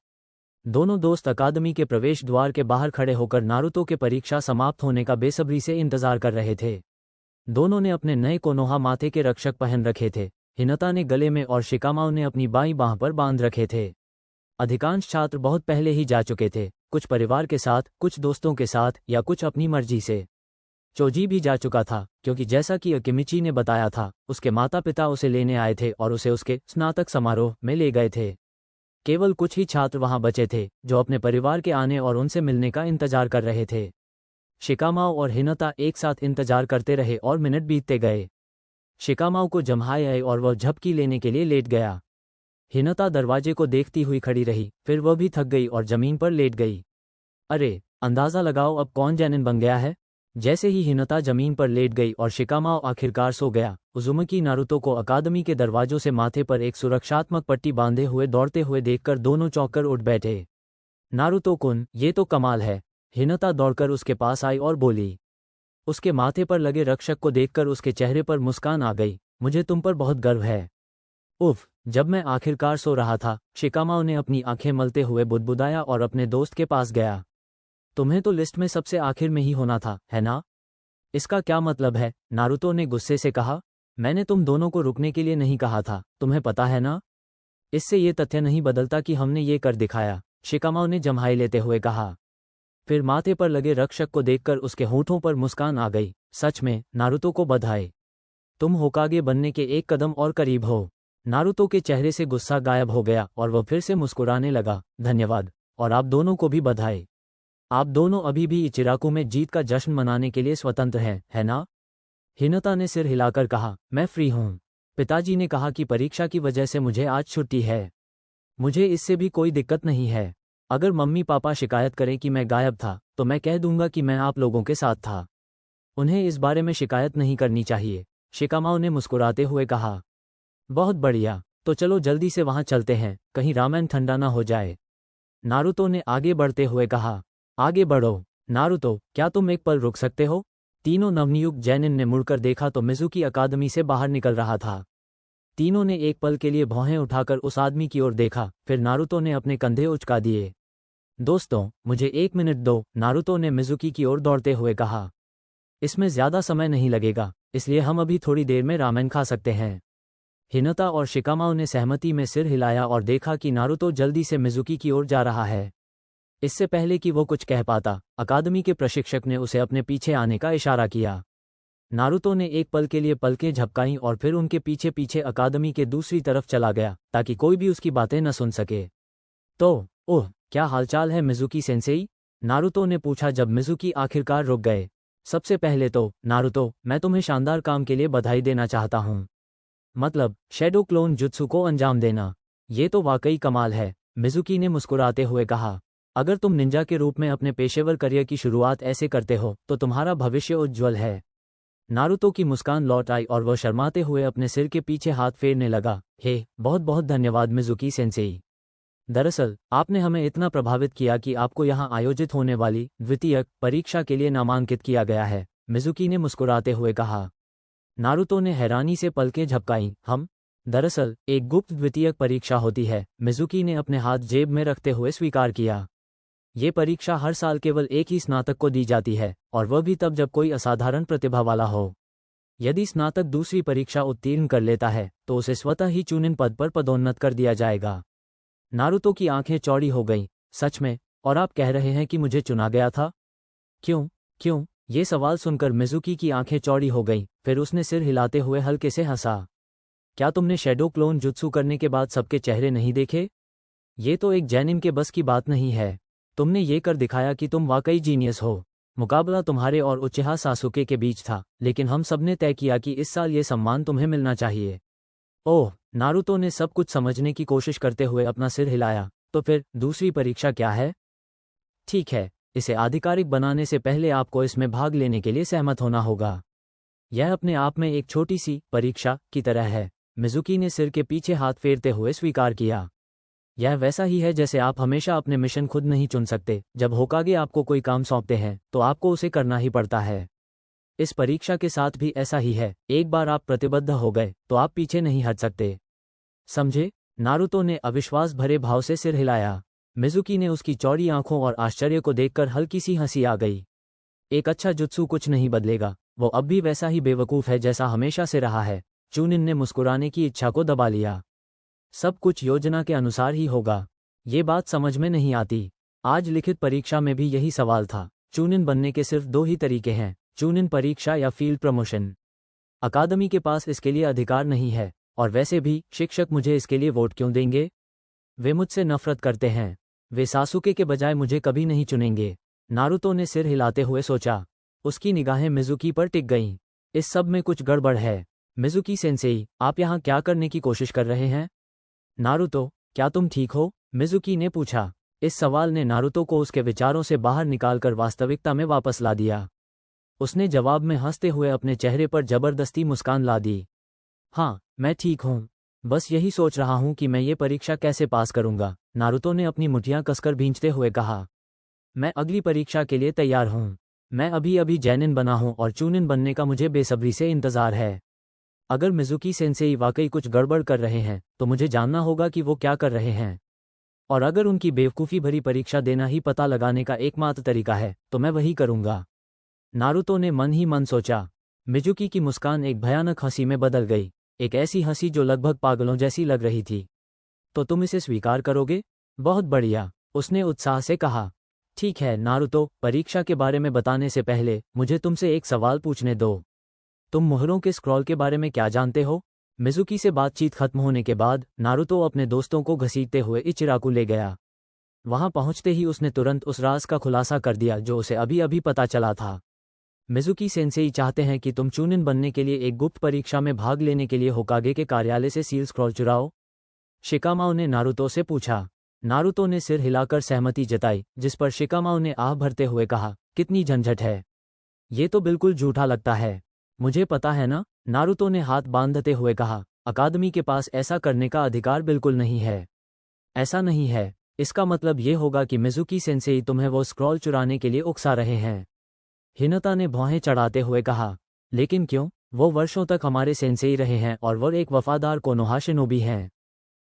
दोनों दोस्त अकादमी के प्रवेश द्वार के बाहर खड़े होकर नारुतो के परीक्षा समाप्त होने का बेसब्री से इंतजार कर रहे थे। दोनों ने अपने नए कोनोहा माथे के रक्षक पहन रखे थे। हिनता ने गले में और शिकामाओ ने अपनी बाईं बांह पर बांध रखे थे। अधिकांश छात्र बहुत पहले ही जा चुके थे, कुछ परिवार के साथ, कुछ दोस्तों के साथ या कुछ अपनी मर्जी से। चोजी भी जा चुका था, क्योंकि जैसा कि अकिमिची ने बताया था, उसके माता पिता उसे लेने आए थे और उसे उसके स्नातक समारोह में ले गए थे। केवल कुछ ही छात्र वहां बचे थे जो अपने परिवार के आने और उनसे मिलने का इंतजार कर रहे थे। शिकामाओ और हिनता एक साथ इंतजार करते रहे और मिनट बीतते गए। शिकामाओ को जम्हाई आई और वह झपकी लेने के लिए लेट गया। हिनता दरवाजे को देखती हुई खड़ी रही, फिर वह भी थक गई और जमीन पर लेट गई। अरे, अंदाजा लगाओ अब कौन जैनिन बन गया है। जैसे ही हिनता जमीन पर लेट गई और शिकामाओ आखिरकार सो गया, उजुमकी नारुतो को अकादमी के दरवाजों से माथे पर एक सुरक्षात्मक पट्टी बांधे हुए दौड़ते हुए देखकर दोनों चौंककर उठ बैठे। नारुतो कुन, ये तो कमाल है। हिनता दौड़कर उसके पास आई और बोली। उसके माथे पर लगे रक्षक को देखकर उसके चेहरे पर मुस्कान आ गई। मुझे तुम पर बहुत गर्व है। उफ, जब मैं आखिरकार सो रहा था, शिकामाओ ने अपनी आंखें मलते हुए बुदबुदाया और अपने दोस्त के पास गया। तुम्हें तो लिस्ट में सबसे आखिर में ही होना था, है ना? इसका क्या मतलब है? नारुतो ने गुस्से से कहा। मैंने तुम दोनों को रुकने के लिए नहीं कहा था, तुम्हें पता है ना? इससे ये तथ्य नहीं बदलता कि हमने ये कर दिखाया, शिकामाओ ने जम्हाई लेते हुए कहा। फिर माथे पर लगे रक्षक को देखकर उसके होठों पर मुस्कान आ गई। सच में, नारुतो को बधाई। तुम होकागे बनने के एक कदम और करीब हो। नारुतो के चेहरे से गुस्सा गायब हो गया और वह फिर से मुस्कुराने लगा। धन्यवाद, और आप दोनों को भी बधाई। आप दोनों अभी भी इचिराकु में जीत का जश्न मनाने के लिए स्वतंत्र हैं, है ना? हिनता ने सिर हिलाकर कहा, मैं फ्री हूँ। पिताजी ने कहा कि परीक्षा की वजह से मुझे आज छुट्टी है। मुझे इससे भी कोई दिक्कत नहीं है। अगर मम्मी पापा शिकायत करें कि मैं गायब था, तो मैं कह दूंगा कि मैं आप लोगों के साथ था। उन्हें इस बारे में शिकायत नहीं करनी चाहिए, शिकामाओ ने मुस्कुराते हुए कहा। बहुत बढ़िया, तो चलो जल्दी से वहां चलते हैं, कहीं रामेन ठंडा ना हो जाए। नारुतो ने आगे बढ़ते हुए कहा। आगे बढ़ो। नारुतो, क्या तुम एक पल रुक सकते हो? तीनों नवनियुक्त जैनिन ने मुड़कर देखा तो मिजुकी अकादमी से बाहर निकल रहा था। तीनों ने एक पल के लिए भौहें उठाकर उस आदमी की ओर देखा, फिर नारुतो ने अपने कंधे उचका दिए। दोस्तों, मुझे 1 मिनट दो, नारुतो ने मिजुकी की ओर दौड़ते हुए कहा। इसमें ज्यादा समय नहीं लगेगा, इसलिए हम अभी थोड़ी देर में रामेन खा सकते हैं। हिनता और शिकामाओ ने सहमति में सिर हिलाया और देखा कि नारुतो जल्दी से मिजुकी की ओर जा रहा है। इससे पहले कि वो कुछ कह पाता, अकादमी के प्रशिक्षक ने उसे अपने पीछे आने का इशारा किया। नारुतो ने एक पल के लिए पलकें झपकाईं और फिर उनके पीछे पीछे अकादमी के दूसरी तरफ चला गया, ताकि कोई भी उसकी बातें न सुन सके। तो, ओह, क्या हालचाल है मिजुकी सेंसेई? नारुतो ने पूछा जब मिजुकी आखिरकार रुक गए। सबसे पहले तो, नारुतो, मैं तुम्हें शानदार काम के लिए बधाई देना चाहता हूँ। मतलब, शैडो क्लोन जुत्सु को अंजाम देना। ये तो वाकई कमाल है, मिजुकी ने मुस्कुराते हुए कहा। अगर तुम निंजा के रूप में अपने पेशेवर करियर की शुरुआत ऐसे करते हो, तो तुम्हारा भविष्य उज्ज्वल है। नारुतो की मुस्कान लौट आई और वह शर्माते हुए अपने सिर के पीछे हाथ फेरने लगा। हे, बहुत बहुत धन्यवाद मिजुकी सेंसेई। दरअसल, आपने हमें इतना प्रभावित किया कि आपको यहाँ आयोजित होने वाली द्वितीयक परीक्षा के लिए नामांकित किया गया है, मिजुकी ने मुस्कुराते हुए कहा। नारुतो ने हैरानी से पलकें झपकाईं। हम? दरअसल, एक गुप्त द्वितीयक परीक्षा होती है, मिजुकी ने अपने हाथ जेब में रखते हुए स्वीकार किया। ये परीक्षा हर साल केवल एक ही स्नातक को दी जाती है, और वह भी तब जब कोई असाधारण प्रतिभा वाला हो। यदि स्नातक दूसरी परीक्षा उत्तीर्ण कर लेता है, तो उसे स्वतः ही चुनिन पद पर पदोन्नत कर दिया जाएगा। नारुतो की आंखें चौड़ी हो गईं। सच में? और आप कह रहे हैं कि मुझे चुना गया था? क्यों? क्यों? ये सवाल सुनकर मिजुकी की आंखें चौड़ी हो गईं, फिर उसने सिर हिलाते हुए हल्के से हंसा। क्या तुमने शैडो क्लोन जुत्सु करने के बाद सबके चेहरे नहीं देखे? ये तो एक जैनिन के बस की बात नहीं है। तुमने ये कर दिखाया कि तुम वाकई जीनियस हो। मुकाबला तुम्हारे और उचिहा सासुके के बीच था, लेकिन हम सबने तय किया कि इस साल ये सम्मान तुम्हें मिलना चाहिए। ओह, नारुतो ने सब कुछ समझने की कोशिश करते हुए अपना सिर हिलाया। तो फिर दूसरी परीक्षा क्या है? ठीक है, इसे आधिकारिक बनाने से पहले आपको इसमें भाग लेने के लिए सहमत होना होगा। यह अपने आप में एक छोटी सी परीक्षा की तरह है, मिजुकी ने सिर के पीछे हाथ फेरते हुए स्वीकार किया। यह वैसा ही है जैसे आप हमेशा अपने मिशन खुद नहीं चुन सकते। जब होकागे आपको कोई काम सौंपते हैं, तो आपको उसे करना ही पड़ता है। इस परीक्षा के साथ भी ऐसा ही है, एक बार आप प्रतिबद्ध हो गए, तो आप पीछे नहीं हट सकते। समझे? नारुतो ने अविश्वास भरे भाव से सिर हिलाया। मिजुकी ने उसकी चौड़ी आंखों और आश्चर्य को देखकर हल्की सी हंसी आ गई। एक अच्छा जुत्सु कुछ नहीं बदलेगा, वो अब भी वैसा ही बेवकूफ़ है जैसा हमेशा से रहा है। चुनिन ने मुस्कुराने की इच्छा को दबा लिया। सब कुछ योजना के अनुसार ही होगा। ये बात समझ में नहीं आती। आज लिखित परीक्षा में भी यही सवाल था। चुनिन बनने के सिर्फ 2 ही तरीके हैं, चुनिन परीक्षा या फील्ड प्रमोशन। अकादमी के पास इसके लिए अधिकार नहीं है, और वैसे भी शिक्षक मुझे इसके लिए वोट क्यों देंगे? वे मुझसे नफरत करते हैं। वे सासुके के बजाय मुझे कभी नहीं चुनेंगे। नारुतो ने सिर हिलाते हुए सोचा। उसकी निगाहें मिजुकी पर टिक गईं। इस सब में कुछ गड़बड़ है। मिजुकी सेंसेई, आप यहाँ क्या करने की कोशिश कर रहे हैं? नारुतो, क्या तुम ठीक हो? मिजुकी ने पूछा। इस सवाल ने नारुतो को उसके विचारों से बाहर निकालकर वास्तविकता में वापस ला दिया। उसने जवाब में हंसते हुए अपने चेहरे पर जबरदस्ती मुस्कान ला दी। हाँ, मैं ठीक हूँ। बस यही सोच रहा हूँ कि मैं ये परीक्षा कैसे पास करूँगा, नारुतो ने अपनी मुठ्ठियाँ कसकर भींचते हुए कहा। मैं अगली परीक्षा के लिए तैयार हूँ। मैं अभी अभी जैनिन बना हूँ और चुनिन बनने का मुझे बेसब्री से इंतज़ार है। अगर मिजुकी सेंसेई वाकई कुछ गड़बड़ कर रहे हैं, तो मुझे जानना होगा कि वो क्या कर रहे हैं। और अगर उनकी बेवकूफ़ी भरी परीक्षा देना ही पता लगाने का एकमात्र तरीका है, तो मैं वही करूँगा। नारुतो ने मन ही मन सोचा। मिजुकी की मुस्कान एक भयानक हंसी में बदल गई, एक ऐसी हंसी जो लगभग पागलों जैसी लग रही थी। तो तुम इसे स्वीकार करोगे? बहुत बढ़िया, उसने उत्साह से कहा। ठीक है नारुतो, परीक्षा के बारे में बताने से पहले मुझे तुमसे एक सवाल पूछने दो। तुम मोहरों के स्क्रॉल के बारे में क्या जानते हो? मिजुकी से बातचीत खत्म होने के बाद नारुतो अपने दोस्तों को घसीटते हुए इचिराकु ले गया। वहां पहुंचते ही उसने तुरंत उस राज का खुलासा कर दिया जो उसे अभी अभी पता चला था। मिजुकी सेंसेई चाहते हैं कि तुम चूनिन बनने के लिए एक गुप्त परीक्षा में भाग लेने के लिए होकागे के कार्यालय से सील स्क्रॉल चुराओ। शिकामाओ ने नारुतो से पूछा। नारुतो ने सिर हिलाकर सहमति जताई, जिस पर शिकामाओ ने आह भरते हुए कहा, कितनी झंझट है, ये तो बिल्कुल झूठा लगता है। मुझे पता है ना, नारुतो ने हाथ बांधते हुए कहा, अकादमी के पास ऐसा करने का अधिकार बिल्कुल नहीं है। ऐसा नहीं है, इसका मतलब ये होगा कि मिजुकी सेंसेई तुम्हें वो स्क्रॉल चुराने के लिए उकसा रहे हैं। हिनता ने भौहें चढ़ाते हुए कहा, लेकिन क्यों? वो वर्षों तक हमारे सेंसेई रहे हैं और वो एक वफादार कोनोहा शिनोबी हैं।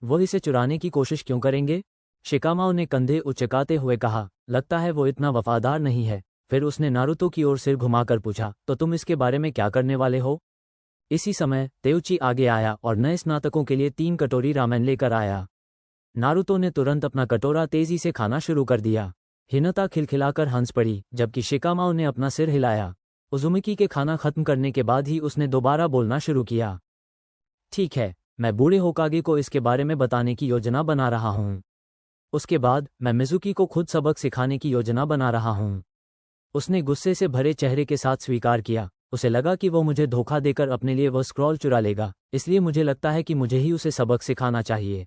वो इसे चुराने की कोशिश क्यों करेंगे? शिकामाओ ने कंधे उचकाते हुए कहा, लगता है वो इतना वफादार नहीं है। फिर उसने नारुतो की ओर सिर घुमाकर पूछा, तो तुम इसके बारे में क्या करने वाले हो? इसी समय तेउची आगे आया और नए स्नातकों के लिए 3 कटोरी रामेन लेकर आया। नारुतो ने तुरंत अपना कटोरा तेजी से खाना शुरू कर दिया। हिनता खिलखिलाकर हंस पड़ी, जबकि शिकामाओ ने अपना सिर हिलाया। उजुमिकी के खाना खत्म करने के बाद ही उसने दोबारा बोलना शुरू किया। ठीक है, मैं बूढ़े होकागे को इसके बारे में बताने की योजना बना रहा हूँ। उसके बाद मैं मिजुकी को खुद सबक सिखाने की योजना बना रहा हूँ। उसने गुस्से से भरे चेहरे के साथ स्वीकार किया। उसे लगा कि वो मुझे धोखा देकर अपने लिए वो स्क्रॉल चुरा लेगा, इसलिए मुझे लगता है कि मुझे ही उसे सबक सिखाना चाहिए।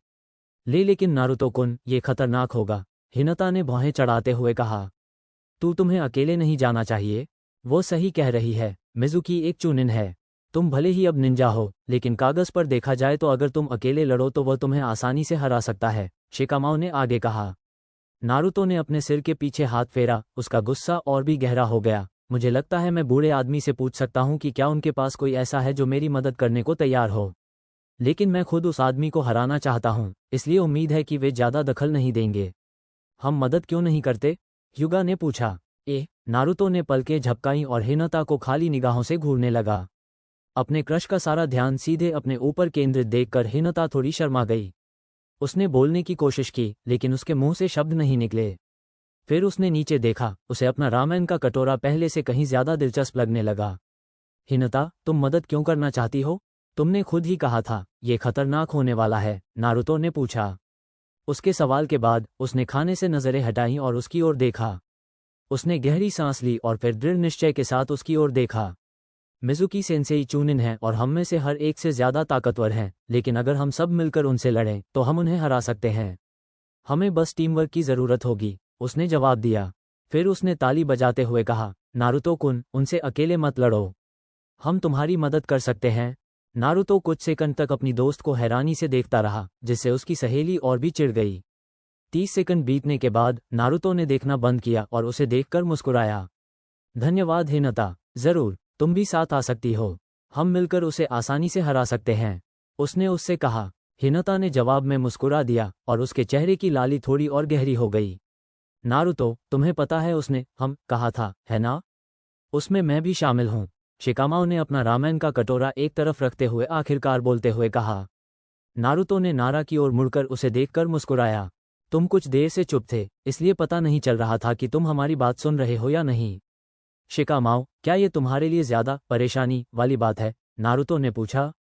लेकिन नारुतो कुन, ये खतरनाक होगा, हिनता ने भौहें चढ़ाते हुए कहा। तुम्हें अकेले नहीं जाना चाहिए। वो सही कह रही है, मिजुकी एक चूनिन है। तुम भले ही अब निंजा हो, लेकिन कागज पर देखा जाए तो अगर तुम अकेले लड़ो तो वह तुम्हें आसानी से हरा सकता है, शिकामाओ ने आगे कहा। नारुतो ने अपने सिर के पीछे हाथ फेरा, उसका गुस्सा और भी गहरा हो गया। मुझे लगता है मैं बूढ़े आदमी से पूछ सकता हूँ कि क्या उनके पास कोई ऐसा है जो मेरी मदद करने को तैयार हो। लेकिन मैं खुद उस आदमी को हराना चाहता हूँ, इसलिए उम्मीद है कि वे ज़्यादा दखल नहीं देंगे। हम मदद क्यों नहीं करते? युगा ने पूछा। नारुतो ने पलकें झपकाईं और हिनता को खाली निगाहों से घूरने लगा। अपने क्रश का सारा ध्यान सीधे अपने ऊपर केंद्रित देखकर हिनता थोड़ी शर्मा गई। उसने बोलने की कोशिश की, लेकिन उसके मुंह से शब्द नहीं निकले। फिर उसने नीचे देखा, उसे अपना रामेन का कटोरा पहले से कहीं ज्यादा दिलचस्प लगने लगा। हिनता, तुम मदद क्यों करना चाहती हो? तुमने खुद ही कहा था, ये खतरनाक होने वाला है, नारुतो ने पूछा। उसके सवाल के बाद उसने खाने से नजरें हटाईं और उसकी ओर देखा। उसने गहरी सांस ली और फिर दृढ़ निश्चय के साथ उसकी ओर देखा। मिजुकी सेंसेई चूनिन है और हम में से हर एक से ज्यादा ताकतवर हैं, लेकिन अगर हम सब मिलकर उनसे लड़ें तो हम उन्हें हरा सकते हैं। हमें बस टीम वर्क की जरूरत होगी, उसने जवाब दिया। फिर उसने ताली बजाते हुए कहा, नारुतो कुन, उनसे अकेले मत लड़ो, हम तुम्हारी मदद कर सकते हैं। नारुतो कुछ सेकंड तक अपनी दोस्त को हैरानी से देखता रहा, जिससे उसकी सहेली और भी चिढ़ गई। 30 सेकंड बीतने के बाद नारुतो ने देखना बंद किया और उसे देखकर मुस्कुराया। धन्यवाद हिनता, जरूर, तुम भी साथ आ सकती हो, हम मिलकर उसे आसानी से हरा सकते हैं, उसने उससे कहा। हिनता ने जवाब में मुस्कुरा दिया और उसके चेहरे की लाली थोड़ी और गहरी हो गई। नारुतो, तुम्हें पता है उसने हम कहा था, है ना? उसमें मैं भी शामिल हूँ, शिकामाओ ने अपना रामेन का कटोरा एक तरफ रखते हुए आखिरकार बोलते हुए कहा। नारुतो ने नारा की ओर मुड़कर उसे देखकर मुस्कुराया। तुम कुछ देर से चुप थे, इसलिए पता नहीं चल रहा था कि तुम हमारी बात सुन रहे हो या नहीं। शिकामाओ, क्या ये तुम्हारे लिए ज्यादा परेशानी वाली बात है? नारुतो ने पूछा।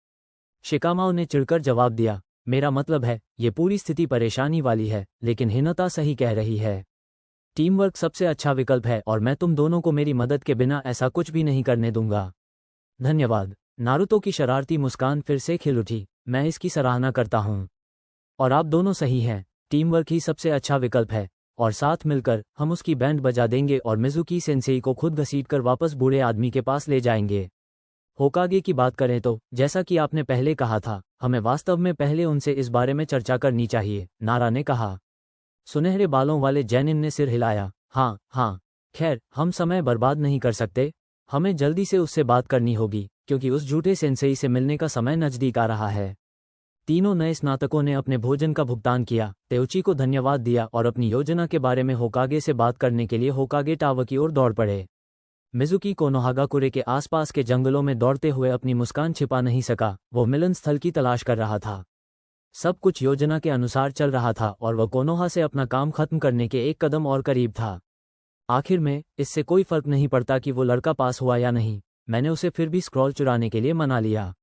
शिकामाओ ने चिढ़कर जवाब दिया, मेरा मतलब है, ये पूरी स्थिति परेशानी वाली है, लेकिन हिनता सही कह रही है। टीम वर्क सबसे अच्छा विकल्प है और मैं तुम दोनों को मेरी मदद के बिना ऐसा कुछ भी नहीं करने दूंगा। धन्यवाद। नारुतो की शरारती मुस्कान फिर से खिल उठी, मैं इसकी सराहना करता हूँ। और आप दोनों सही हैं, टीम वर्क ही सबसे अच्छा विकल्प है, और साथ मिलकर हम उसकी बैंड बजा देंगे और मिजुकी सेंसेई को खुद घसीटकर वापस बूढ़े आदमी के पास ले जाएंगे। होकागे की बात करें तो, जैसा कि आपने पहले कहा था, हमें वास्तव में पहले उनसे इस बारे में चर्चा करनी चाहिए, नारा ने कहा। सुनहरे बालों वाले जैनिन ने सिर हिलाया। हाँ हाँ, खैर, हम समय बर्बाद नहीं कर सकते, हमें जल्दी से उससे बात करनी होगी, क्योंकि उस झूठे सेंसेई से मिलने का समय नजदीक आ रहा है। तीनों नए स्नातकों ने अपने भोजन का भुगतान किया, तेउची को धन्यवाद दिया और अपनी योजना के बारे में होकागे से बात करने के लिए होकागे टावर की ओर दौड़ पड़े। मिज़ुकी कोनोहागाकुरे के आसपास के जंगलों में दौड़ते हुए अपनी मुस्कान छिपा नहीं सका। वो मिलन स्थल की तलाश कर रहा था। सब कुछ योजना के अनुसार चल रहा था और वह कोनोहा से अपना काम खत्म करने के एक कदम और करीब था। आखिर में इससे कोई फर्क नहीं पड़ता कि वो लड़का पास हुआ या नहीं, मैंने उसे फिर भी स्क्रॉल चुराने के लिए मना लिया।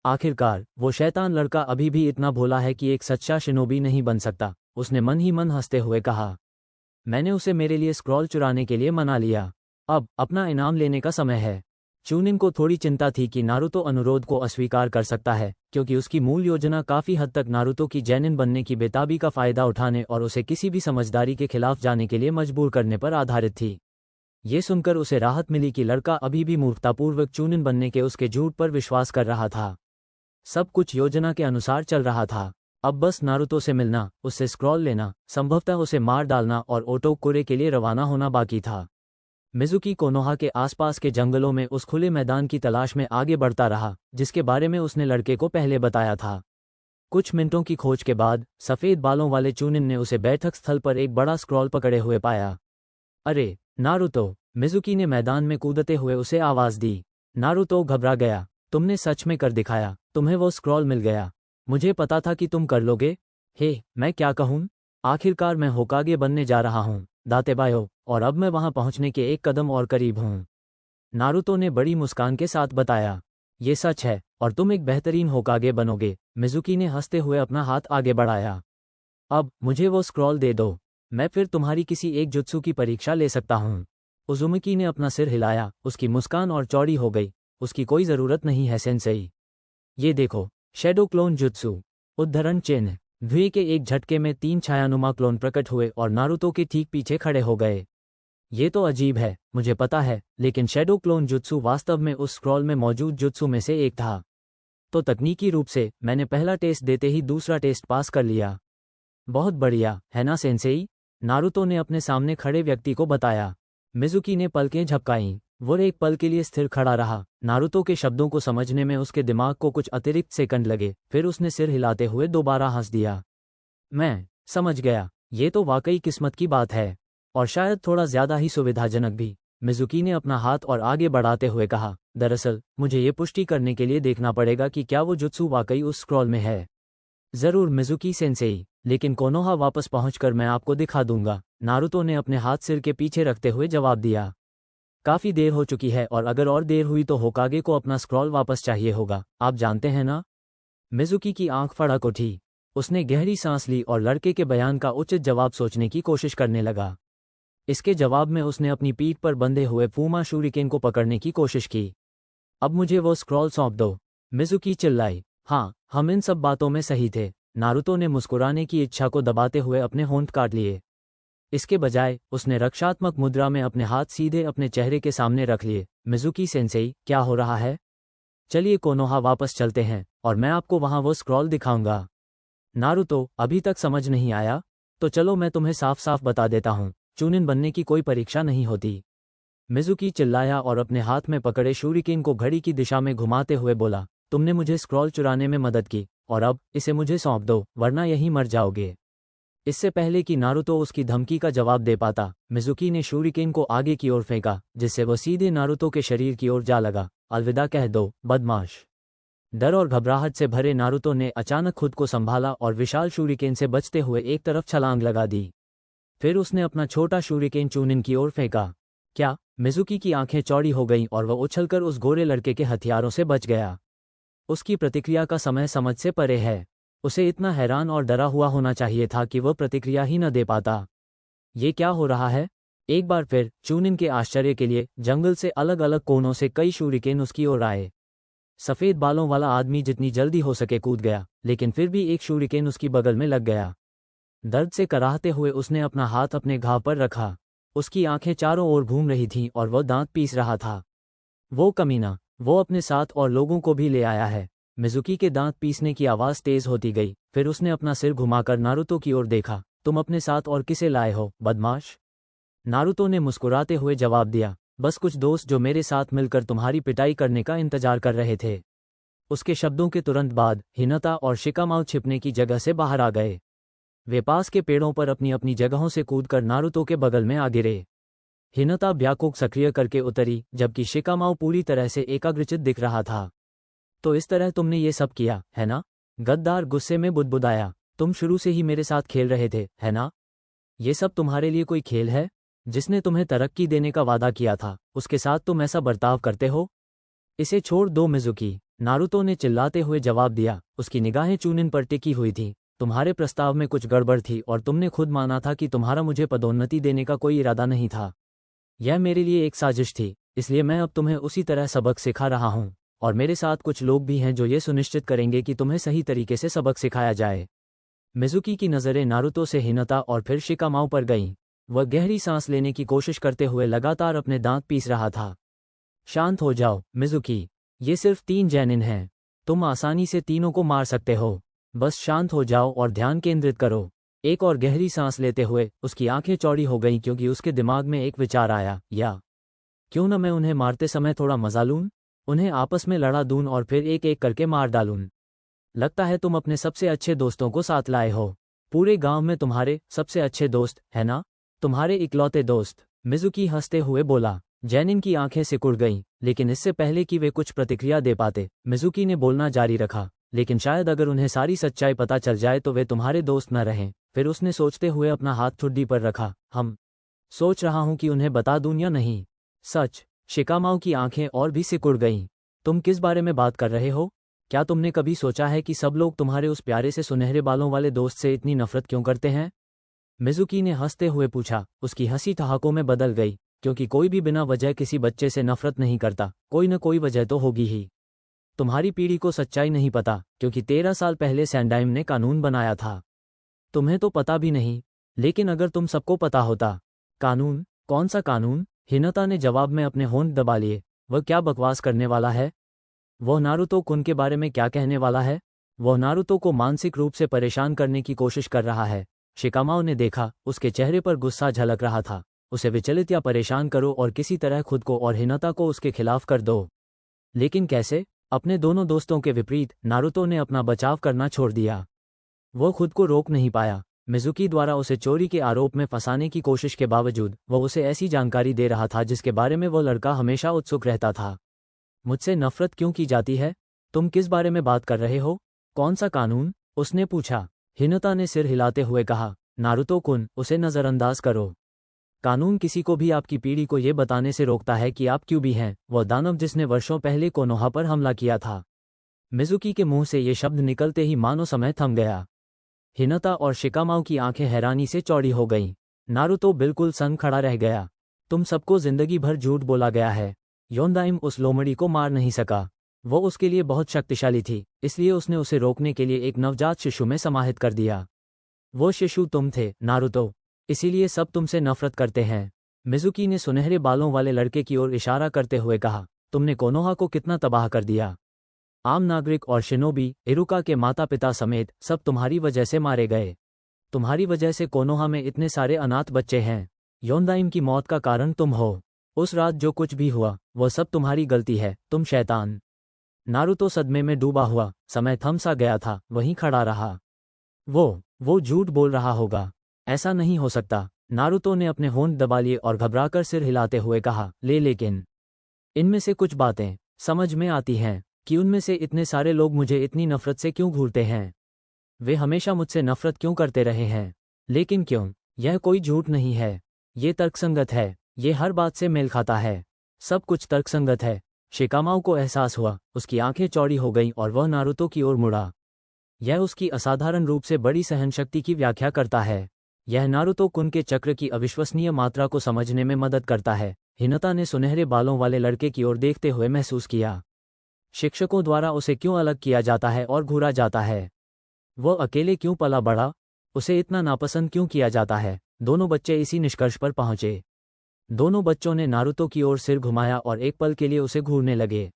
आखिरकार वो शैतान लड़का अभी भी इतना भोला है कि एक सच्चा शिनोबी नहीं बन सकता, उसने मन ही मन हंसते हुए कहा। मैंने उसे मेरे लिए स्क्रॉल चुराने के लिए मना लिया। अब अपना इनाम लेने का समय है। चूनिन को थोड़ी चिंता थी कि नारुतो अनुरोध को अस्वीकार कर सकता है, क्योंकि उसकी मूल योजना काफ़ी हद तक नारुतो की जैनिन बनने की बेताबी का फ़ायदा उठाने और उसे किसी भी समझदारी के खिलाफ जाने के लिए मजबूर करने पर आधारित थी। ये सुनकर उसे राहत मिली कि लड़का अभी भी मूर्खतापूर्वक चूनिन बनने के उसके झूठ पर विश्वास कर रहा था। सब कुछ योजना के अनुसार चल रहा था। अब बस नारुतो से मिलना, उससे स्क्रॉल लेना, संभवतः उसे मार डालना और ओटोकुरे के लिए रवाना होना बाकी था। मिज़ुकी कोनोहा के आसपास के जंगलों में उस खुले मैदान की तलाश में आगे बढ़ता रहा, जिसके बारे में उसने लड़के को पहले बताया था। कुछ मिनटों की खोज के बाद सफ़ेद बालों वाले चूनिन ने उसे बैठक स्थल पर एक बड़ा स्क्रॉल पकड़े हुए पाया। अरे नारुतो, मिज़ुकी ने मैदान में कूदते हुए उसे आवाज़ दी। नारुतो घबरा गया। तुमने सच में कर दिखाया, तुम्हें वो स्क्रॉल मिल गया। मुझे पता था कि तुम कर लोगे। हे, मैं क्या कहूँ, आखिरकार मैं होकागे बनने जा रहा हूँ, दातेबायो, और अब मैं वहां पहुंचने के एक कदम और करीब हूं। नारुतो ने बड़ी मुस्कान के साथ बताया। ये सच है, और तुम एक बेहतरीन होकागे बनोगे। मिज़ुकी ने हंसते हुए अपना हाथ आगे बढ़ाया। अब मुझे वो स्क्रॉल दे दो, मैं फिर तुम्हारी किसी एक जुत्सु की परीक्षा ले सकता हूँ। उजुमिकी ने अपना सिर हिलाया, उसकी मुस्कान और चौड़ी हो गई। उसकी कोई ज़रूरत नहीं है सेंसेई। ये देखो, शैडो क्लोन जुत्सु। उद्धरण चिन्ह। वे के एक झटके में 3 छायानुमा क्लोन प्रकट हुए और नारुतो के ठीक पीछे खड़े हो गए। ये तो अजीब है, मुझे पता है, लेकिन शैडो क्लोन जुत्सु वास्तव में उस स्क्रॉल में मौजूद जुत्सु में से एक था। तो तकनीकी रूप से मैंने पहला टेस्ट देते ही दूसरा टेस्ट पास कर लिया। बहुत बढ़िया, है ना सेंसेई? नारुतो ने अपने सामने खड़े व्यक्ति को बताया। मिज़ुकी ने पलकें झपकाईं। वो एक पल के लिए स्थिर खड़ा रहा। नारुतो के शब्दों को समझने में उसके दिमाग को कुछ अतिरिक्त सेकंड लगे, फिर उसने सिर हिलाते हुए दोबारा हंस दिया। मैं समझ गया, ये तो वाकई किस्मत की बात है, और शायद थोड़ा ज़्यादा ही सुविधाजनक भी। मिज़ुकी ने अपना हाथ और आगे बढ़ाते हुए कहा, दरअसल मुझे ये पुष्टि करने के लिए देखना पड़ेगा कि क्या वो जुत्सु वाकई उस स्क्रॉल में है। ज़रूर मिज़ुकी सेंसेई, लेकिन कोनोहा वापस पहुंचकर मैं आपको दिखा दूंगा, नारुतो ने अपने हाथ सिर के पीछे रखते हुए जवाब दिया। काफ़ी देर हो चुकी है और अगर और देर हुई तो होकागे को अपना स्क्रॉल वापस चाहिए होगा, आप जानते हैं ना? मिज़ुकी की आंख फड़क उठी। उसने गहरी सांस ली और लड़के के बयान का उचित जवाब सोचने की कोशिश करने लगा। इसके जवाब में उसने अपनी पीठ पर बंधे हुए फूमा शूरिकेन को पकड़ने की कोशिश की। अब मुझे वो स्क्रॉल सौंप दो, मिज़ुकी चिल्लाई। हाँ, हम इन सब बातों में सही थे। नारुतो ने मुस्कुराने की इच्छा को दबाते हुए अपने होंठ काट लिए। इसके बजाय उसने रक्षात्मक मुद्रा में अपने हाथ सीधे अपने चेहरे के सामने रख लिए। मिज़ुकी सेंसेई, क्या हो रहा है? चलिए कोनोहा वापस चलते हैं और मैं आपको वहां वो स्क्रॉल दिखाऊंगा। नारुतो, अभी तक समझ नहीं आया? तो चलो मैं तुम्हें साफ साफ बता देता हूँ, चूनिन बनने की कोई परीक्षा नहीं होती। मिज़ुकी चिल्लाया और अपने हाथ में पकड़े शूरिकेन को घड़ी की दिशा में घुमाते हुए बोला, तुमने मुझे स्क्रॉल चुराने में मदद की, और अब इसे मुझे सौंप दो, वरना यहीं मर जाओगे। इससे पहले कि नारुतो उसकी धमकी का जवाब दे पाता, मिज़ुकी ने शूरिकेन को आगे की ओर फेंका, जिससे वह सीधे नारुतो के शरीर की ओर जा लगा। अलविदा कह दो, बदमाश। डर और घबराहट से भरे नारुतो ने अचानक खुद को संभाला और विशाल शूरिकेन से बचते हुए एक तरफ छलांग लगा दी। फिर उसने अपना छोटा शूरिकेन चूनिन की ओर फेंका। क्या? मिज़ुकी की आंखें चौड़ी हो गईं और वह उछलकर उस गोरे लड़के के हथियारों से बच गया। उसकी प्रतिक्रिया का समय समझ से परे है। उसे इतना हैरान और डरा हुआ होना चाहिए था कि वह प्रतिक्रिया ही न दे पाता। ये क्या हो रहा है? एक बार फिर चूनिन के आश्चर्य के लिए जंगल से अलग अलग कोनों से कई शूरिकेन उसकी ओर आए। सफ़ेद बालों वाला आदमी जितनी जल्दी हो सके कूद गया, लेकिन फिर भी एक शूरिकेन उसकी बगल में लग गया। दर्द से कराहते हुए उसने अपना हाथ अपने घाव पर रखा। उसकी आंखें चारों ओर घूम रही थीं और वह दांत पीस रहा था। वो कमीना, वो अपने साथ और लोगों को भी ले आया है। मिज़ुकी के दांत पीसने की आवाज़ तेज होती गई। फिर उसने अपना सिर घुमाकर नारुतो की ओर देखा। तुम अपने साथ और किसे लाए हो, बदमाश? नारुतो ने मुस्कुराते हुए जवाब दिया, बस कुछ दोस्त जो मेरे साथ मिलकर तुम्हारी पिटाई करने का इंतजार कर रहे थे। उसके शब्दों के तुरंत बाद हिनाता और शिकामाओ छिपने की जगह से बाहर आ गए। वे पास के पेड़ों पर अपनी अपनी जगहों से कूदकर नारुतो के बगल में आ गिरे। हिनाता ब्याकुक सक्रिय करके उतरी, जबकि शिकामाओ पूरी तरह से एकाग्रचित दिख रहा था। तो इस तरह तुमने ये सब किया, है ना? गद्दार गुस्से में बुदबुदाया। तुम शुरू से ही मेरे साथ खेल रहे थे, है ना? ये सब तुम्हारे लिए कोई खेल है? जिसने तुम्हें तरक्की देने का वादा किया था, उसके साथ तुम ऐसा बर्ताव करते हो? इसे छोड़ दो मिज़ुकी, नारुतो ने चिल्लाते हुए जवाब दिया। उसकी निगाहें चूनिन पर टिकी हुई थीं। तुम्हारे प्रस्ताव में कुछ गड़बड़ थी और तुमने खुद माना था कि तुम्हारा मुझे पदोन्नति देने का कोई इरादा नहीं था। यह मेरे लिए एक साजिश थी, इसलिए मैं अब तुम्हें उसी तरह सबक सिखा रहा हूँ, और मेरे साथ कुछ लोग भी हैं जो ये सुनिश्चित करेंगे कि तुम्हें सही तरीके से सबक सिखाया जाए। मिज़ुकी की नज़रें नारुतो से हिनाता और फिर शिकामाओ पर गईं। वह गहरी सांस लेने की कोशिश करते हुए लगातार अपने दांत पीस रहा था। शांत हो जाओ मिज़ुकी, ये सिर्फ 3 जैनिन हैं। तुम आसानी से तीनों को मार सकते हो। बस शांत हो जाओ और ध्यान केंद्रित करो। एक और गहरी सांस लेते हुए उसकी आंखें चौड़ी हो गईं क्योंकि उसके दिमाग में एक विचार आया, या क्यों न मैं उन्हें मारते समय थोड़ा मजा लूं? उन्हें आपस में लड़ा दूं और फिर एक एक करके मार डालूं। लगता है तुम अपने सबसे अच्छे दोस्तों को साथ लाए हो। पूरे गांव में तुम्हारे सबसे अच्छे दोस्त, है ना? तुम्हारे इकलौते दोस्त, मिज़ुकी हंसते हुए बोला। जैनिन की आंखें सिकुड़ गईं, लेकिन इससे पहले कि वे कुछ प्रतिक्रिया दे पाते, मिज़ुकी ने बोलना जारी रखा। लेकिन शायद अगर उन्हें सारी सच्चाई पता चल जाए तो वे तुम्हारे दोस्त न रहें। फिर उसने सोचते हुए अपना हाथ ठुड्डी पर रखा। सोच रहा हूं कि उन्हें बता दूं या नहीं। सच? शिकामाओ की आंखें और भी सिकुड़ गईं। तुम किस बारे में बात कर रहे हो? क्या तुमने कभी सोचा है कि सब लोग तुम्हारे उस प्यारे से सुनहरे बालों वाले दोस्त से इतनी नफरत क्यों करते हैं? मिज़ुकी ने हंसते हुए पूछा। उसकी हंसी ठहाकों में बदल गई, क्योंकि कोई भी बिना वजह किसी बच्चे से नफरत नहीं करता। कोई न कोई वजह तो होगी ही। तुम्हारी पीढ़ी को सच्चाई नहीं पता, क्योंकि 13 साल पहले सैंडाइम ने कानून बनाया था। तुम्हें तो पता भी नहीं, लेकिन अगर तुम सबको पता होता। कानून? कौन सा कानून? हिनाता ने जवाब में अपने होंठ दबा लिए। वह क्या बकवास करने वाला है? वह नारुतो कुन के बारे में क्या कहने वाला है? वह नारुतो को मानसिक रूप से परेशान करने की कोशिश कर रहा है। शिकामाओ ने देखा, उसके चेहरे पर गुस्सा झलक रहा था। उसे विचलित या परेशान करो और किसी तरह खुद को और हिनाता को उसके खिलाफ कर दो। लेकिन कैसे? अपने दोनों दोस्तों के विपरीत, नारुतो ने अपना बचाव करना छोड़ दिया। वह खुद को रोक नहीं पाया। मिज़ुकी द्वारा उसे चोरी के आरोप में फंसाने की कोशिश के बावजूद वह उसे ऐसी जानकारी दे रहा था जिसके बारे में वह लड़का हमेशा उत्सुक रहता था। मुझसे नफरत क्यों की जाती है? तुम किस बारे में बात कर रहे हो? कौन सा कानून? उसने पूछा। हिनाता ने सिर हिलाते हुए कहा। नारुतो कुन, उसे नज़रअंदाज करो। कानून किसी को भी आपकी पीढ़ी को ये बताने से रोकता है कि आप क्यों भी हैं, वह दानव जिसने वर्षों पहले कोनोहा पर हमला किया था। मिज़ुकी के मुंह से ये शब्द निकलते ही मानो समय थम गया। हिनाता और शिकामाओ की आंखें हैरानी से चौड़ी हो गईं। नारुतो बिल्कुल सन खड़ा रह गया। तुम सबको जिंदगी भर झूठ बोला गया है। योंदाइम उस लोमड़ी को मार नहीं सका। वो उसके लिए बहुत शक्तिशाली थी, इसलिए उसने उसे रोकने के लिए एक नवजात शिशु में समाहित कर दिया। वो शिशु तुम थे, नारुतो। इसीलिए सब तुमसे नफरत करते हैं। मिज़ुकी ने सुनहरे बालों वाले लड़के की ओर इशारा करते हुए कहा। तुमने कोनोहा को कितना तबाह कर दिया। आम नागरिक और शिनोबी, इरुका के माता पिता समेत सब तुम्हारी वजह से मारे गए। तुम्हारी वजह से कोनोहा में इतने सारे अनाथ बच्चे हैं। योंदाइम की मौत का कारण तुम हो। उस रात जो कुछ भी हुआ, वह सब तुम्हारी गलती है, तुम शैतान। नारुतो सदमे में डूबा हुआ, समय थम सा गया था, वहीं खड़ा रहा। वो झूठ बोल रहा होगा। ऐसा नहीं हो सकता। नारुतो ने अपने होंठ दबा लिए और घबराकर सिर हिलाते हुए कहा। लेकिन इनमें से कुछ बातें समझ में आती हैं कि उनमें से इतने सारे लोग मुझे इतनी नफरत से क्यों घूरते हैं। वे हमेशा मुझसे नफरत क्यों करते रहे हैं। लेकिन क्यों? यह कोई झूठ नहीं है। ये तर्कसंगत है। ये हर बात से मेल खाता है। सब कुछ तर्कसंगत है। शिकामाओ को एहसास हुआ। उसकी आंखें चौड़ी हो गईं और वह नारुतो की ओर मुड़ा। यह उसकी असाधारण रूप से बड़ी सहनशक्ति की व्याख्या करता है। यह नारुतो कुन के चक्र की अविश्वसनीय मात्रा को समझने में मदद करता है। हिनाता ने सुनहरे बालों वाले लड़के की ओर देखते हुए महसूस किया। शिक्षकों द्वारा उसे क्यों अलग किया जाता है और घूरा जाता है? वह अकेले क्यों पला बढ़ा? उसे इतना नापसंद क्यों किया जाता है? दोनों बच्चे इसी निष्कर्ष पर पहुंचे। दोनों बच्चों ने नारुतो की ओर सिर घुमाया और एक पल के लिए उसे घूरने लगे।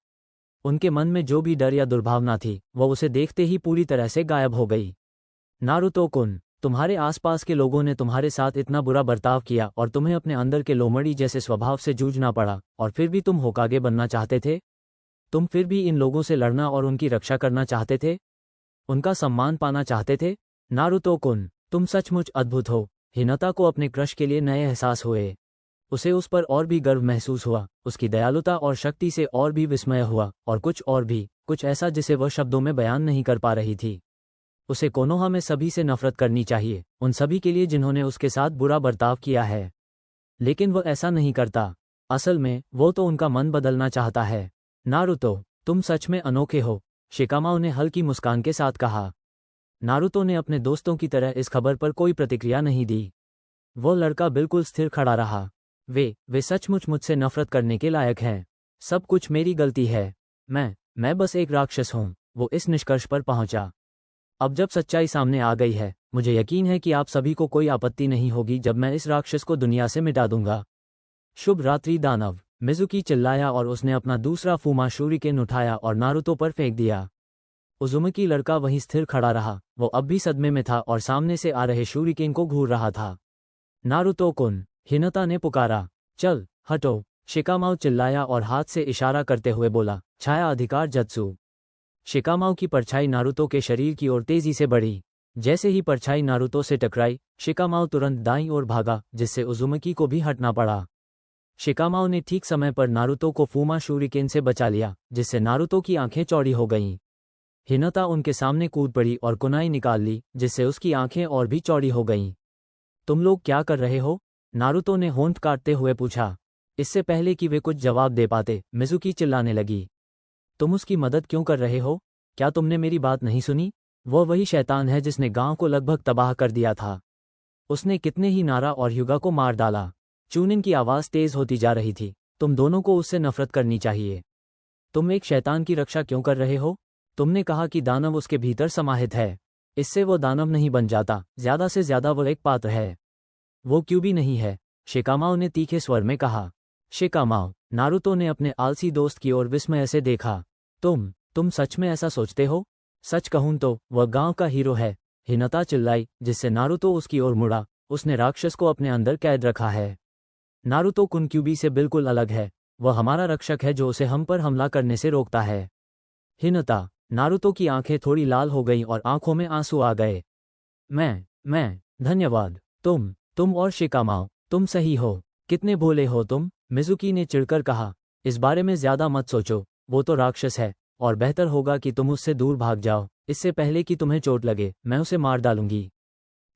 उनके मन में जो भी डर या दुर्भावना थी, वह उसे देखते ही पूरी तरह से गायब हो गई। नारुतो कुन, तुम्हारे आसपास के लोगों ने तुम्हारे साथ इतना बुरा बर्ताव किया और तुम्हें अपने अंदर के लोमड़ी जैसे स्वभाव से जूझना पड़ा, और फिर भी तुम होकागे बनना चाहते थे? तुम फिर भी इन लोगों से लड़ना और उनकी रक्षा करना चाहते थे? उनका सम्मान पाना चाहते थे? नारुतो कुन, तुम सचमुच अद्भुत हो। हिनाता को अपने क्रश के लिए नए एहसास हुए। उसे उस पर और भी गर्व महसूस हुआ, उसकी दयालुता और शक्ति से और भी विस्मय हुआ, और कुछ और भी, कुछ ऐसा जिसे वह शब्दों में बयान नहीं कर पा रही थी। उसे कोनोहा में सभी से नफरत करनी चाहिए, उन सभी के लिए जिन्होंने उसके साथ बुरा बर्ताव किया है। लेकिन वह ऐसा नहीं करता। असल में वो तो उनका मन बदलना चाहता है। नारुतो, तुम सच में अनोखे हो, शिकामाओ ने हल्की मुस्कान के साथ कहा। नारुतो ने अपने दोस्तों की तरह इस खबर पर कोई प्रतिक्रिया नहीं दी। वो लड़का बिल्कुल स्थिर खड़ा रहा। वे सचमुच मुझसे नफरत करने के लायक हैं। सब कुछ मेरी गलती है। मैं बस एक राक्षस हूँ, वो इस निष्कर्ष पर पहुंचा। अब जब सच्चाई सामने आ गई है, मुझे यकीन है कि आप सभी को कोई आपत्ति नहीं होगी जब मैं इस राक्षस को दुनिया से मिटा दूंगा। शुभ रात्रि दानव, मिजुकी चिल्लाया और उसने अपना दूसरा फूमा शूरिकेन उठाया और नारुतो पर फेंक दिया। उजुमकी लड़का वहीं स्थिर खड़ा रहा, वो अब भी सदमे में था और सामने से आ रहे शूरिकेन को घूर रहा था। नारुतो कुन, हिनता ने पुकारा। चल, हटो, शिकामाओ चिल्लाया और हाथ से इशारा करते हुए बोला, छाया अधिकार जत्सु। शिकामाओ की परछाई नारुतो के शरीर की ओर तेजी से बढ़ी। जैसे ही परछाई नारुतो से टकराई, शिकामाओ तुरंत दाईं ओर भागा, जिससे उजुमकी को भी हटना पड़ा। शिकामाओ ने ठीक समय पर नारुतो को फूमा शूरिकेन से बचा लिया, जिससे नारुतो की आंखें चौड़ी हो गईं। हिनता उनके सामने कूद पड़ी और कुनाई निकाल ली, जिससे उसकी आंखें और भी चौड़ी हो गईं। तुम लोग क्या कर रहे हो? नारुतो ने होंठ काटते हुए पूछा। इससे पहले कि वे कुछ जवाब दे पाते, मिजुकी चिल्लाने लगी। तुम उसकी मदद क्यों कर रहे हो? क्या तुमने मेरी बात नहीं सुनी? वह वही शैतान है जिसने गांव को लगभग तबाह कर दिया था। उसने कितने ही नारा और युगा को मार डाला। चूनिन की आवाज़ तेज होती जा रही थी। तुम दोनों को उससे नफरत करनी चाहिए। तुम एक शैतान की रक्षा क्यों कर रहे हो? तुमने कहा कि दानव उसके भीतर समाहित है। इससे वो दानव नहीं बन जाता, ज़्यादा से ज़्यादा वो एक पात्र है। वो क्यों भी नहीं है, शिकामाओ ने तीखे स्वर में कहा। शिकामाओ, नारुतो ने अपने आलसी दोस्त की ओर विस्मय से देखा। तुम सच में ऐसा सोचते हो? सच कहूं तो वह गांव का हीरो है, हिनता चिल्लाई, जिससे नारुतो उसकी ओर मुड़ा। उसने राक्षस को अपने अंदर कैद रखा है। नारुतो कुनक्यूबी से बिल्कुल अलग है। वह हमारा रक्षक है जो उसे हम पर हमला करने से रोकता है। हिनता, नारुतो की आंखें थोड़ी लाल हो गईं और आंखों में आंसू आ गए। मैं धन्यवाद। तुम और शिकामाओ, तुम सही हो। कितने भोले हो तुम, मिजुकी ने चिढ़कर कहा। इस बारे में ज्यादा मत सोचो, वो तो राक्षस है, और बेहतर होगा कि तुम उससे दूर भाग जाओ, इससे पहले कि तुम्हें चोट लगे। मैं उसे मार डालूंगी।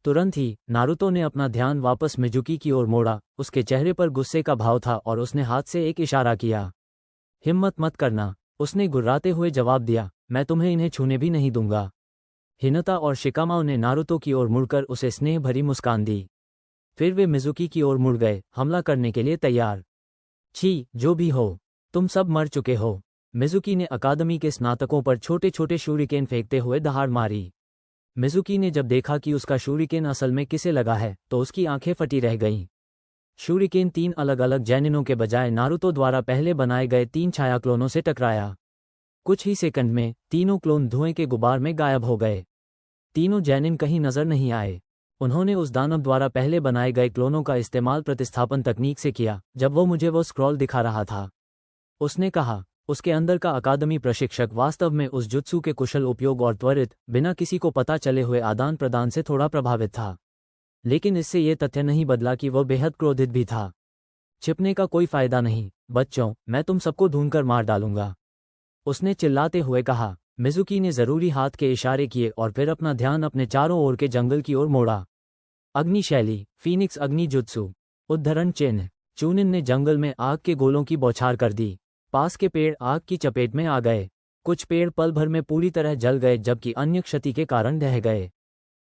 तुरंत ही नारुतो ने अपना ध्यान वापस मिजुकी की ओर मोड़ा। उसके चेहरे पर गुस्से का भाव था और उसने हाथ से एक इशारा किया। हिम्मत मत करना, उसने गुर्राते हुए जवाब दिया। मैं तुम्हें इन्हें छूने भी नहीं दूंगा। हिनता और शिकामाओ ने नारुतो की ओर मुड़कर उसे स्नेह भरी मुस्कान दी। फिर वे मिजुकी की ओर मुड़ गए, हमला करने के लिए तैयार। छी, जो भी हो, तुम सब मर चुके हो। मिजुकी ने अकादमी के स्नातकों पर छोटे छोटे शूरिकेन फेंकते हुए दहाड़ मारी। मिजुकी ने जब देखा कि उसका शूरिकेन असल में किसे लगा है, तो उसकी आंखें फटी रह गईं। शूरिकेन 3 अलग अलग जैनिनों के बजाय नारुतो द्वारा पहले बनाए गए 3 छाया क्लोनों से टकराया। कुछ ही सेकंड में तीनों क्लोन धुएं के गुबार में गायब हो गए। तीनों जैनिन कहीं नजर नहीं आए। उन्होंने उस दानव द्वारा पहले बनाए गए क्लोनों का इस्तेमाल प्रतिस्थापन तकनीक से किया। जब वो मुझे वो स्क्रॉल दिखा रहा था, उसने कहा। उसके अंदर का अकादमी प्रशिक्षक वास्तव में उस जुत्सु के कुशल उपयोग और त्वरित, बिना किसी को पता चले हुए आदान प्रदान से थोड़ा प्रभावित था। लेकिन इससे ये तथ्य नहीं बदला कि वह बेहद क्रोधित भी था। छिपने का कोई फायदा नहीं, बच्चों, मैं तुम सबको ढूंढकर मार डालूंगा, उसने चिल्लाते हुए कहा। मिजुकी ने जरूरी हाथ के इशारे किए और फिर अपना ध्यान अपने चारों ओर के जंगल की ओर मोड़ा। अग्नि शैली, फीनिक्स अग्नि जुत्सु, उद्धरण चिन्ह। चूनिन ने जंगल में आग के गोलों की बौछार कर दी। पास के पेड़ आग की चपेट में आ गए। कुछ पेड़ पल भर में पूरी तरह जल गए, जबकि अन्य क्षति के कारण ढह गए।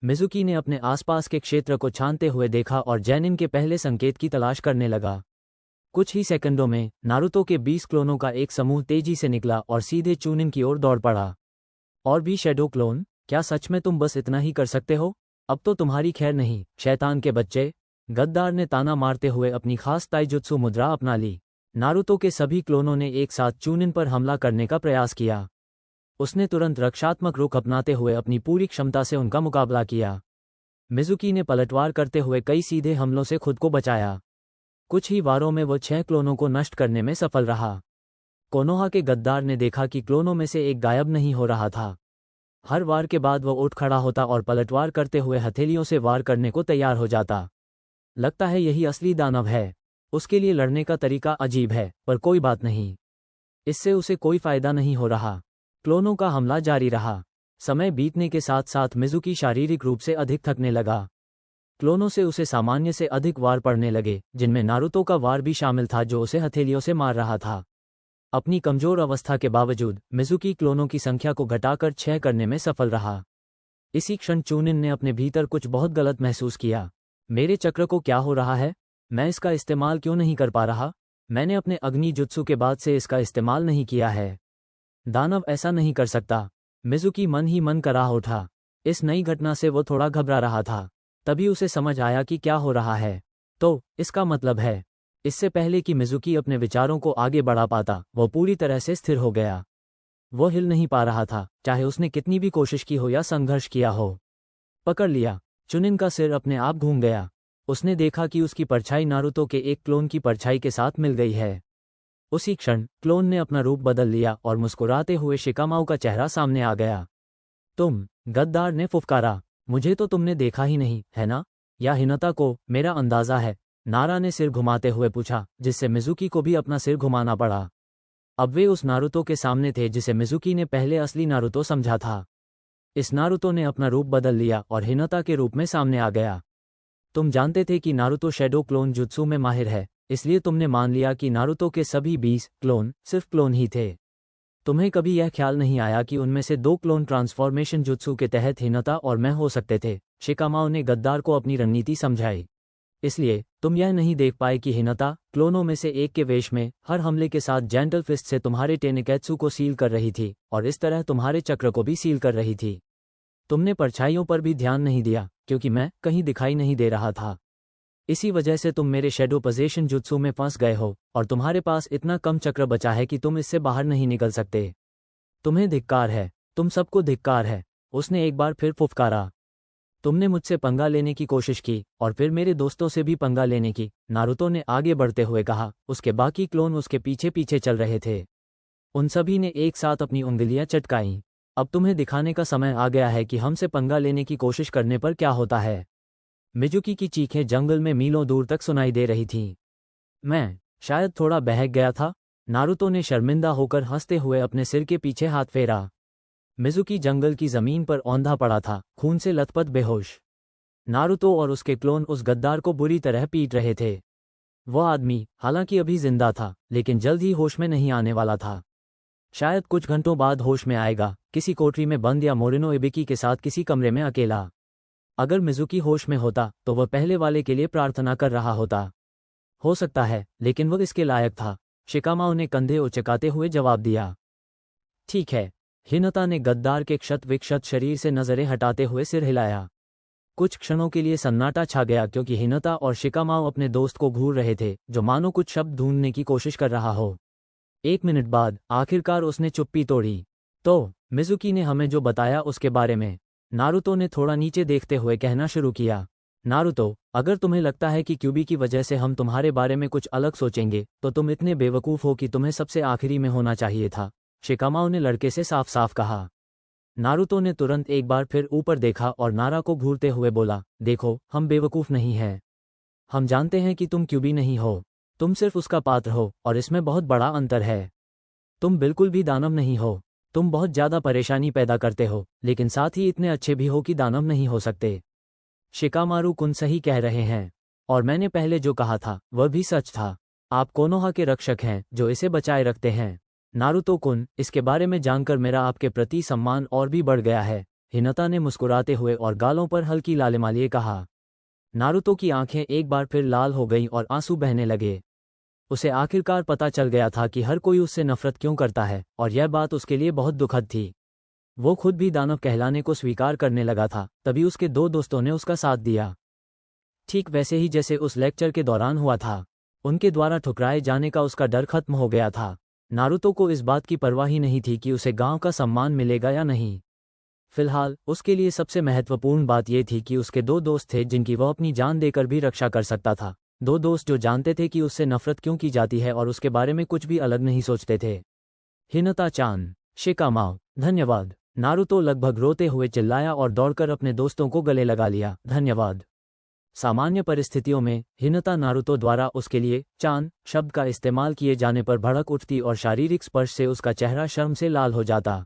मिजुकी ने अपने आसपास के क्षेत्र को छानते हुए देखा और जैनिन के पहले संकेत की तलाश करने लगा। कुछ ही सेकंडों में नारुतो के 20 क्लोनों का एक समूह तेजी से निकला और सीधे चूनिन की ओर दौड़ पड़ा। और भी शैडो क्लोन? क्या सच में तुम बस इतना ही कर सकते हो? अब तो तुम्हारी खैर नहीं, शैतान के बच्चे, गद्दार ने ताना मारते हुए अपनी खास ताइजुत्सु मुद्रा अपना ली। नारुतो के सभी क्लोनों ने एक साथ चूनिन पर हमला करने का प्रयास किया। उसने तुरंत रक्षात्मक रुख अपनाते हुए अपनी पूरी क्षमता से उनका मुकाबला किया। मिजुकी ने पलटवार करते हुए कई सीधे हमलों से खुद को बचाया। कुछ ही वारों में वो 6 क्लोनों को नष्ट करने में सफल रहा। कोनोहा के गद्दार ने देखा कि क्लोनों में से एक गायब नहीं हो रहा था। हर वार के बाद वो उठ खड़ा होता और पलटवार करते हुए हथेलियों से वार करने को तैयार हो जाता। लगता है यही असली दानव है। उसके लिए लड़ने का तरीका अजीब है, पर कोई बात नहीं। इससे उसे कोई फायदा नहीं हो रहा। क्लोनों का हमला जारी रहा। समय बीतने के साथ साथ मिज़ुकी शारीरिक रूप से अधिक थकने लगा। क्लोनों से उसे सामान्य से अधिक वार पड़ने लगे, जिनमें नारुतो का वार भी शामिल था जो उसे हथेलियों से मार रहा था। अपनी कमजोर अवस्था के बावजूद मिज़ुकी क्लोनों की संख्या को घटाकर 6 करने में सफल रहा। इसी क्षण चूनिन ने अपने भीतर कुछ बहुत गलत महसूस किया। मेरे चक्र को क्या हो रहा है? मैं इसका इस्तेमाल क्यों नहीं कर पा रहा? मैंने अपने अग्नि जुत्सु के बाद से इसका इस्तेमाल नहीं किया है। दानव ऐसा नहीं कर सकता। मिज़ुकी मन ही मन कराह उठा। इस नई घटना से वो थोड़ा घबरा रहा था। तभी उसे समझ आया कि क्या हो रहा है। तो इसका मतलब है, इससे पहले कि मिज़ुकी अपने विचारों को आगे बढ़ा पाता, वो पूरी तरह से स्थिर हो गया। वो हिल नहीं पा रहा था, चाहे उसने कितनी भी कोशिश की हो या संघर्ष किया हो। पकड़ लिया। चुनिन का सिर अपने आप घूम गया। उसने देखा कि उसकी परछाई नारुतो के एक क्लोन की परछाई के साथ मिल गई है। उसी क्षण क्लोन ने अपना रूप बदल लिया और मुस्कुराते हुए शिकामाऊ का चेहरा सामने आ गया। तुम, गद्दार ने फुफकारा, मुझे तो तुमने देखा ही नहीं, है ना? या हिनता को? मेरा अंदाजा है, नारा ने सिर घुमाते हुए पूछा, जिससे मिज़ुकी को भी अपना सिर घुमाना पड़ा। अब वे उस नारुतो के सामने थे जिसे मिज़ुकी ने पहले असली नारुतो समझा था। इस नारुतो ने अपना रूप बदल लिया और हिनता के रूप में सामने आ गया। तुम जानते थे कि नारुतो शैडो क्लोन जुत्सु में माहिर है, इसलिए तुमने मान लिया कि नारुतो के सभी 20 क्लोन सिर्फ क्लोन ही थे। तुम्हें कभी यह ख्याल नहीं आया कि उनमें से 2 क्लोन ट्रांसफॉर्मेशन जुत्सु के तहत हिनता और मैं हो सकते थे? शिकामाओ ने गद्दार को अपनी रणनीति समझाई। इसलिए तुम यह नहीं देख पाए कि हिनता क्लोनों में से एक के वेश में हर हमले के साथ जेंटल फिस्ट से तुम्हारे टेनेकैत्सु को सील कर रही थी और इस तरह तुम्हारे चक्र को भी सील कर रही थी। तुमने परछाइयों पर भी ध्यान नहीं दिया क्योंकि मैं कहीं दिखाई नहीं दे रहा था। इसी वजह से तुम मेरे शैडो पोजेशन जुत्सु में फंस गए हो और तुम्हारे पास इतना कम चक्र बचा है कि तुम इससे बाहर नहीं निकल सकते। तुम्हें धिक्कार है, तुम सबको धिक्कार है। उसने एक बार फिर फुफकारा। तुमने मुझसे पंगा लेने की कोशिश की और फिर मेरे दोस्तों से भी पंगा लेने की, नारुतो ने आगे बढ़ते हुए कहा। उसके बाकी क्लोन उसके पीछे पीछे चल रहे थे। उन सभी ने एक साथ अपनी उंगलियां चटकाईं। अब तुम्हें दिखाने का समय आ गया है कि हमसे पंगा लेने की कोशिश करने पर क्या होता है। मिज़ुकी की चीखें जंगल में मीलों दूर तक सुनाई दे रही थीं। मैं शायद थोड़ा बहक गया था। नारुतो ने शर्मिंदा होकर हंसते हुए अपने सिर के पीछे हाथ फेरा। मिज़ुकी जंगल की जमीन पर औंधा पड़ा था, खून से लथपथ बेहोश। नारुतो और उसके क्लोन उस गद्दार को बुरी तरह पीट रहे थे। वह आदमी हालांकि अभी जिंदा था, लेकिन जल्द ही होश में नहीं आने वाला था। शायद कुछ घंटों बाद होश में आएगा, किसी कोठरी में बंद या मोरिनो इबिकी के साथ किसी कमरे में अकेला। अगर मिज़ुकी होश में होता तो वह पहले वाले के लिए प्रार्थना कर रहा होता। हो सकता है, लेकिन वह इसके लायक था। शिकामाओ ने कंधे उचकाते हुए जवाब दिया। ठीक है। हिनता ने गद्दार के क्षत विक्षत शरीर से नजरें हटाते हुए सिर हिलाया। कुछ क्षणों के लिए सन्नाटा छा गया क्योंकि हिनता और शिकामाओ अपने दोस्त को घूर रहे थे, जो मानो कुछ शब्द ढूंढने की कोशिश कर रहा हो। 1 मिनट बाद आखिरकार उसने चुप्पी तोड़ी। तो मिज़ुकी ने हमें जो बताया उसके बारे में, नारुतो ने थोड़ा नीचे देखते हुए कहना शुरू किया। नारुतो, अगर तुम्हें लगता है कि क्यूबी की वजह से हम तुम्हारे बारे में कुछ अलग सोचेंगे तो तुम इतने बेवकूफ़ हो कि तुम्हें सबसे आखिरी में होना चाहिए था, शिकामाओ ने लड़के से साफ साफ कहा। नारुतो ने तुरंत एक बार फिर ऊपर देखा और नारा को घूरते हुए बोला, देखो, हम बेवकूफ़ नहीं हैं। हम जानते हैं कि तुम क्यूबी नहीं हो। तुम सिर्फ उसका पात्र हो और इसमें बहुत बड़ा अंतर है। तुम बिल्कुल भी दानव नहीं हो। तुम बहुत ज़्यादा परेशानी पैदा करते हो, लेकिन साथ ही इतने अच्छे भी हो कि दानव नहीं हो सकते। शिकामारू कुन सही कह रहे हैं, और मैंने पहले जो कहा था वह भी सच था। आप कोनोहा के रक्षक हैं जो इसे बचाए रखते हैं। नारुतो कुन, इसके बारे में जानकर मेरा आपके प्रति सम्मान और भी बढ़ गया है, हिनता ने मुस्कुराते हुए और गालों पर हल्की लालिमा लिए कहा। नारुतो की आंखें एक बार फिर लाल हो गईं और आंसू बहने लगे। उसे आखिरकार पता चल गया था कि हर कोई उससे नफरत क्यों करता है, और यह बात उसके लिए बहुत दुखद थी। वो खुद भी दानव कहलाने को स्वीकार करने लगा था, तभी उसके 2 दोस्तों ने उसका साथ दिया। ठीक वैसे ही जैसे उस लेक्चर के दौरान हुआ था। उनके द्वारा ठुकराए जाने का उसका डर खत्म हो गया था। नारुतो को इस बात की परवाह ही नहीं थी कि उसे गांव का सम्मान मिलेगा या नहीं। फिलहाल उसके लिए सबसे महत्वपूर्ण बात यह थी कि उसके 2 दोस्त थे जिनकी वह अपनी जान देकर भी रक्षा कर सकता था। 2 दोस्त जो जानते थे कि उससे नफरत क्यों की जाती है और उसके बारे में कुछ भी अलग नहीं सोचते थे। हिनता-चान, शिकामाओ, धन्यवाद। नारुतो लगभग रोते हुए चिल्लाया और दौड़कर अपने दोस्तों को गले लगा लिया। धन्यवाद। सामान्य परिस्थितियों में हिनता नारुतो द्वारा उसके लिए चान शब्द का इस्तेमाल किए जाने पर भड़क उठती और शारीरिक स्पर्श से उसका चेहरा शर्म से लाल हो जाता।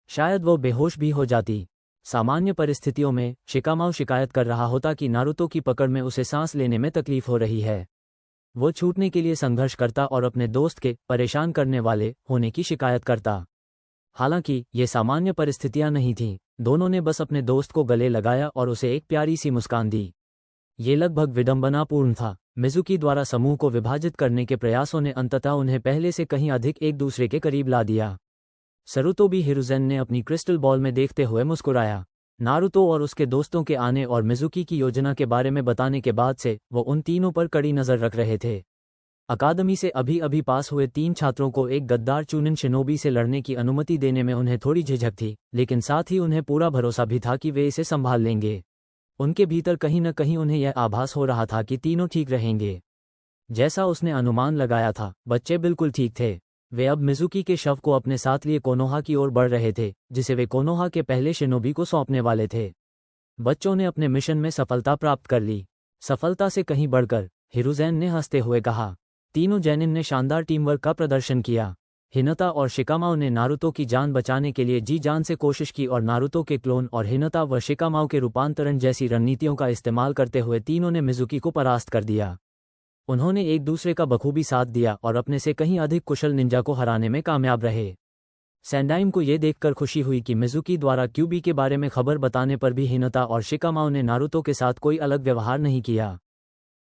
शायद वो बेहोश भी हो जाती। सामान्य परिस्थितियों में शिकामाओ शिकायत कर रहा होता कि नारुतो की पकड़ में उसे सांस लेने में तकलीफ हो रही है। वो छूटने के लिए संघर्ष करता और अपने दोस्त के परेशान करने वाले होने की शिकायत करता। हालांकि ये सामान्य परिस्थितियां नहीं थीं, दोनों ने बस अपने दोस्त को गले लगाया और उसे एक प्यारी सी मुस्कान दी। ये लगभग विडंबनापूर्ण था। मिजुकी द्वारा समूह को विभाजित करने के प्रयासों ने अंततः उन्हें पहले से कहीं अधिक एक दूसरे के करीब ला दिया। सरुतोबी हिरुज़ेन ने अपनी क्रिस्टल बॉल में देखते हुए मुस्कुराया। नारुतो और उसके दोस्तों के आने और मिजुकी की योजना के बारे में बताने के बाद से वो उन तीनों पर कड़ी नज़र रख रहे थे। अकादमी से अभी अभी पास हुए 3 छात्रों को एक गद्दार चुनिन शिनोबी से लड़ने की अनुमति देने में उन्हें थोड़ी झिझक थी, लेकिन साथ ही उन्हें पूरा भरोसा भी था कि वे इसे संभाल लेंगे। उनके भीतर कहीं न कहीं उन्हें यह आभास हो रहा था कि तीनों ठीक रहेंगे। जैसा उसने अनुमान लगाया था, बच्चे बिल्कुल ठीक थे। वे अब मिजुकी के शव को अपने साथ लिए कोनोहा की ओर बढ़ रहे थे, जिसे वे कोनोहा के पहले शिनोबी को सौंपने वाले थे। बच्चों ने अपने मिशन में सफलता प्राप्त कर ली। सफलता से कहीं बढ़कर, हिरुज़ेन ने हंसते हुए कहा। तीनों जैनिन ने शानदार टीमवर्क का प्रदर्शन किया। हिनता और शिकामाओ ने नारुतो की जान बचाने के लिए जी जान से कोशिश की और नारुतो के क्लोन और हिनता व शिकामाओ के रूपांतरण जैसी रणनीतियों का इस्तेमाल करते हुए तीनों ने मिजुकी को परास्त कर दिया। उन्होंने एक दूसरे का बखूबी साथ दिया और अपने से कहीं अधिक कुशल निंजा को हराने में कामयाब रहे। सैंडाइम को यह देखकर खुशी हुई कि मिजुकी द्वारा क्यूबी के बारे में खबर बताने पर भी हिनता और शिकामाओ ने नारुतो के साथ कोई अलग व्यवहार नहीं किया।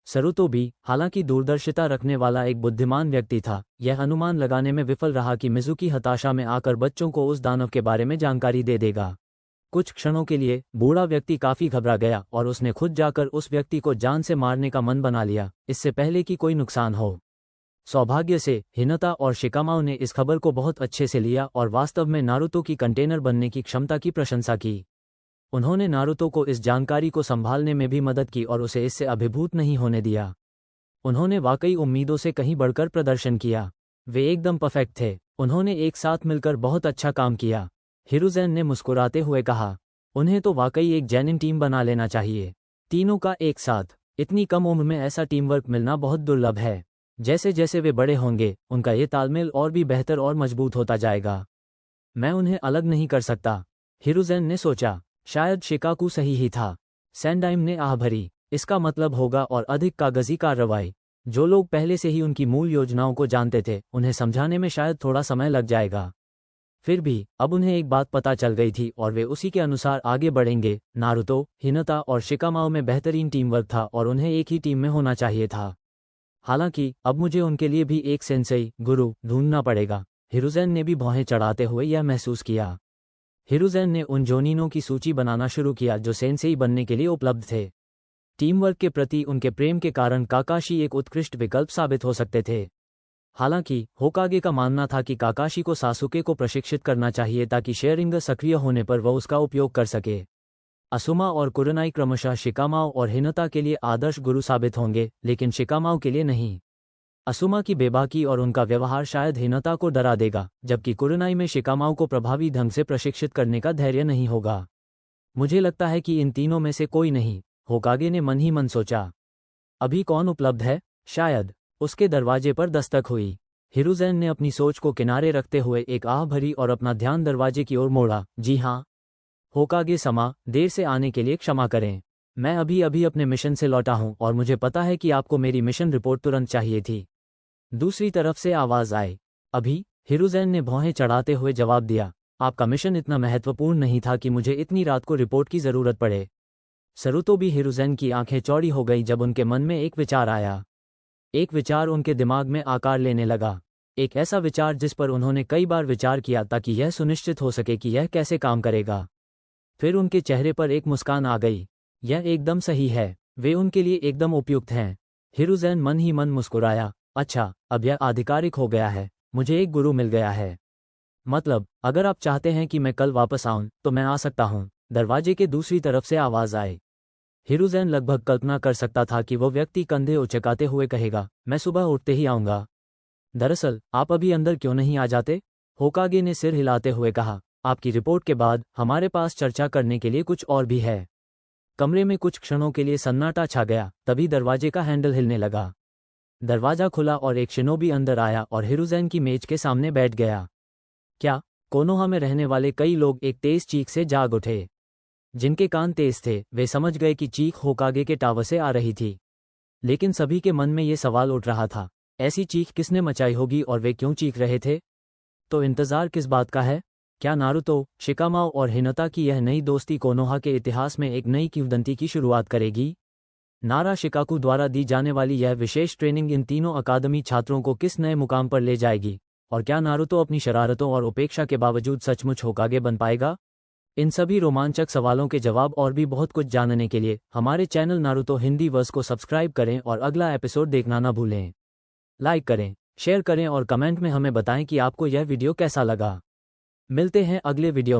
सरुतोबी, हालांकि दूरदर्शिता रखने वाला एक बुद्धिमान व्यक्ति था, यह अनुमान लगाने में विफल रहा कि मिजुकी हताशा में आकर बच्चों को उस दानव के बारे में जानकारी दे देगा। कुछ क्षणों के लिए बूढ़ा व्यक्ति काफी घबरा गया और उसने खुद जाकर उस व्यक्ति को जान से मारने का मन बना लिया, इससे पहले कि कोई नुकसान हो। सौभाग्य से हिनता और शिकामाओ ने इस खबर को बहुत अच्छे से लिया और वास्तव में नारुतो की कंटेनर बनने की क्षमता की प्रशंसा की। उन्होंने नारुतो को इस जानकारी को संभालने में भी मदद की और उसे इससे अभिभूत नहीं होने दिया। उन्होंने वाकई उम्मीदों से कहीं बढ़कर प्रदर्शन किया। वे एकदम परफेक्ट थे। उन्होंने एक साथ मिलकर बहुत अच्छा काम किया। हिरुज़ेन ने मुस्कुराते हुए कहा। उन्हें तो वाकई एक जेन्युइन टीम बना लेना चाहिए। तीनों का एक साथ इतनी कम उम्र में ऐसा टीम वर्क मिलना बहुत दुर्लभ है। जैसे जैसे वे बड़े होंगे, उनका ये तालमेल और भी बेहतर और मजबूत होता जाएगा। मैं उन्हें अलग नहीं कर सकता, हिरुज़ेन ने सोचा। शायद शिकाकू सही ही था। सैंडाइम ने आह भरी। इसका मतलब होगा और अधिक कागजी कार्रवाई। जो लोग पहले से ही उनकी मूल योजनाओं को जानते थे, उन्हें समझाने में शायद थोड़ा समय लग जाएगा। फिर भी अब उन्हें एक बात पता चल गई थी और वे उसी के अनुसार आगे बढ़ेंगे। नारुतो, हिनता और शिकामाओ में बेहतरीन टीम वर्क था और उन्हें एक ही टीम में होना चाहिए था। हालांकि अब मुझे उनके लिए भी एक सेंसेई गुरु ढूंढना पड़ेगा। हिरुज़ेन ने भी भौहें चढ़ाते हुए यह महसूस किया। हिरुज़ेन ने उन जोनिनों की सूची बनाना शुरू किया जो सेंसेई बनने के लिए उपलब्ध थे। टीम वर्क के प्रति उनके प्रेम के कारण काकाशी एक उत्कृष्ट विकल्प साबित हो सकते थे। हालांकि होकागे का मानना था कि काकाशी को सासुके को प्रशिक्षित करना चाहिए ताकि शेयरिंग सक्रिय होने पर वह उसका उपयोग कर सके। असुमा और कुरनाई क्रमशः शिकामाओ और हिनता के लिए आदर्श गुरु साबित होंगे, लेकिन शिकामाओ के लिए नहीं। असुमा की बेबाकी और उनका व्यवहार शायद हिनता को डरा देगा, जबकि कुरनाई में शिकामाओ को प्रभावी ढंग से प्रशिक्षित करने का धैर्य नहीं होगा। मुझे लगता है कि इन तीनों में से कोई नहीं, होकागे ने मन ही मन सोचा। अभी कौन उपलब्ध है? शायद। उसके दरवाजे पर दस्तक हुई। हिरुज़ेन ने अपनी सोच को किनारे रखते हुए एक आह भरी और अपना ध्यान दरवाजे की ओर मोड़ा। जी हाँ, होकागे समा, देर से आने के लिए क्षमा करें। मैं अभी अभी अपने मिशन से लौटा हूं और मुझे पता है कि आपको मेरी मिशन रिपोर्ट तुरंत चाहिए थी। दूसरी तरफ से आवाज आई। अभी? हिरुज़ेन ने भौहें चढ़ाते हुए जवाब दिया। आपका मिशन इतना महत्वपूर्ण नहीं था कि मुझे इतनी रात को रिपोर्ट की जरूरत पड़े। सरुतोबी हिरुज़ेन की आंखें चौड़ी हो गई जब उनके मन में एक विचार आया। एक विचार उनके दिमाग में आकार लेने लगा। एक ऐसा विचार जिस पर उन्होंने कई बार विचार किया ताकि यह सुनिश्चित हो सके कि यह कैसे काम करेगा। फिर उनके चेहरे पर एक मुस्कान आ गई। यह एकदम सही है। वे उनके लिए एकदम उपयुक्त हैं। हिरुज़ेन मन ही मन मुस्कुराया। अच्छा, अब यह आधिकारिक हो गया है। मुझे एक गुरु मिल गया है। मतलब, अगर आप चाहते हैं कि मैं कल वापस आऊं, तो मैं आ सकता हूं। दरवाजे के दूसरी तरफ से आवाज आई। हिरुज़ेन लगभग कल्पना कर सकता था कि वो व्यक्ति कंधे उचकाते हुए कहेगा, मैं सुबह उठते ही आऊंगा। दरअसल, आप अभी अंदर क्यों नहीं आ जाते? होकागे ने सिर हिलाते हुए कहा। आपकी रिपोर्ट के बाद हमारे पास चर्चा करने के लिए कुछ और भी है। कमरे में कुछ क्षणों के लिए सन्नाटा छा गया। तभी दरवाजे का हैंडल हिलने लगा। दरवाजा खुला और एक शिनोबी अंदर आया और हिरुज़ेन की मेज के सामने बैठ गया। क्या? कोनोहा में रहने वाले कई लोग एक तेज चीख से जाग उठे। जिनके कान तेज थे वे समझ गए कि चीख होकागे के टावर से आ रही थी। लेकिन सभी के मन में ये सवाल उठ रहा था, ऐसी चीख किसने मचाई होगी और वे क्यों चीख रहे थे? तो इंतज़ार किस बात का है? क्या नारुतो, शिकामाओ और हिनता की यह नई दोस्ती कोनोहा के इतिहास में एक नई किंवदंती की शुरुआत करेगी? नारा शिकाकू द्वारा दी जाने वाली यह विशेष ट्रेनिंग इन तीनों अकादमी छात्रों को किस नए मुकाम पर ले जाएगी? और क्या नारुतो अपनी शरारतों और उपेक्षा के बावजूद सचमुच होकागे बन पाएगा? इन सभी रोमांचक सवालों के जवाब और भी बहुत कुछ जानने के लिए हमारे चैनल नारुतो हिंदी वर्स को सब्सक्राइब करें और अगला एपिसोड देखना ना भूलें। लाइक करें, शेयर करें और कमेंट में हमें बताएं कि आपको यह वीडियो कैसा लगा। मिलते हैं अगले वीडियो में।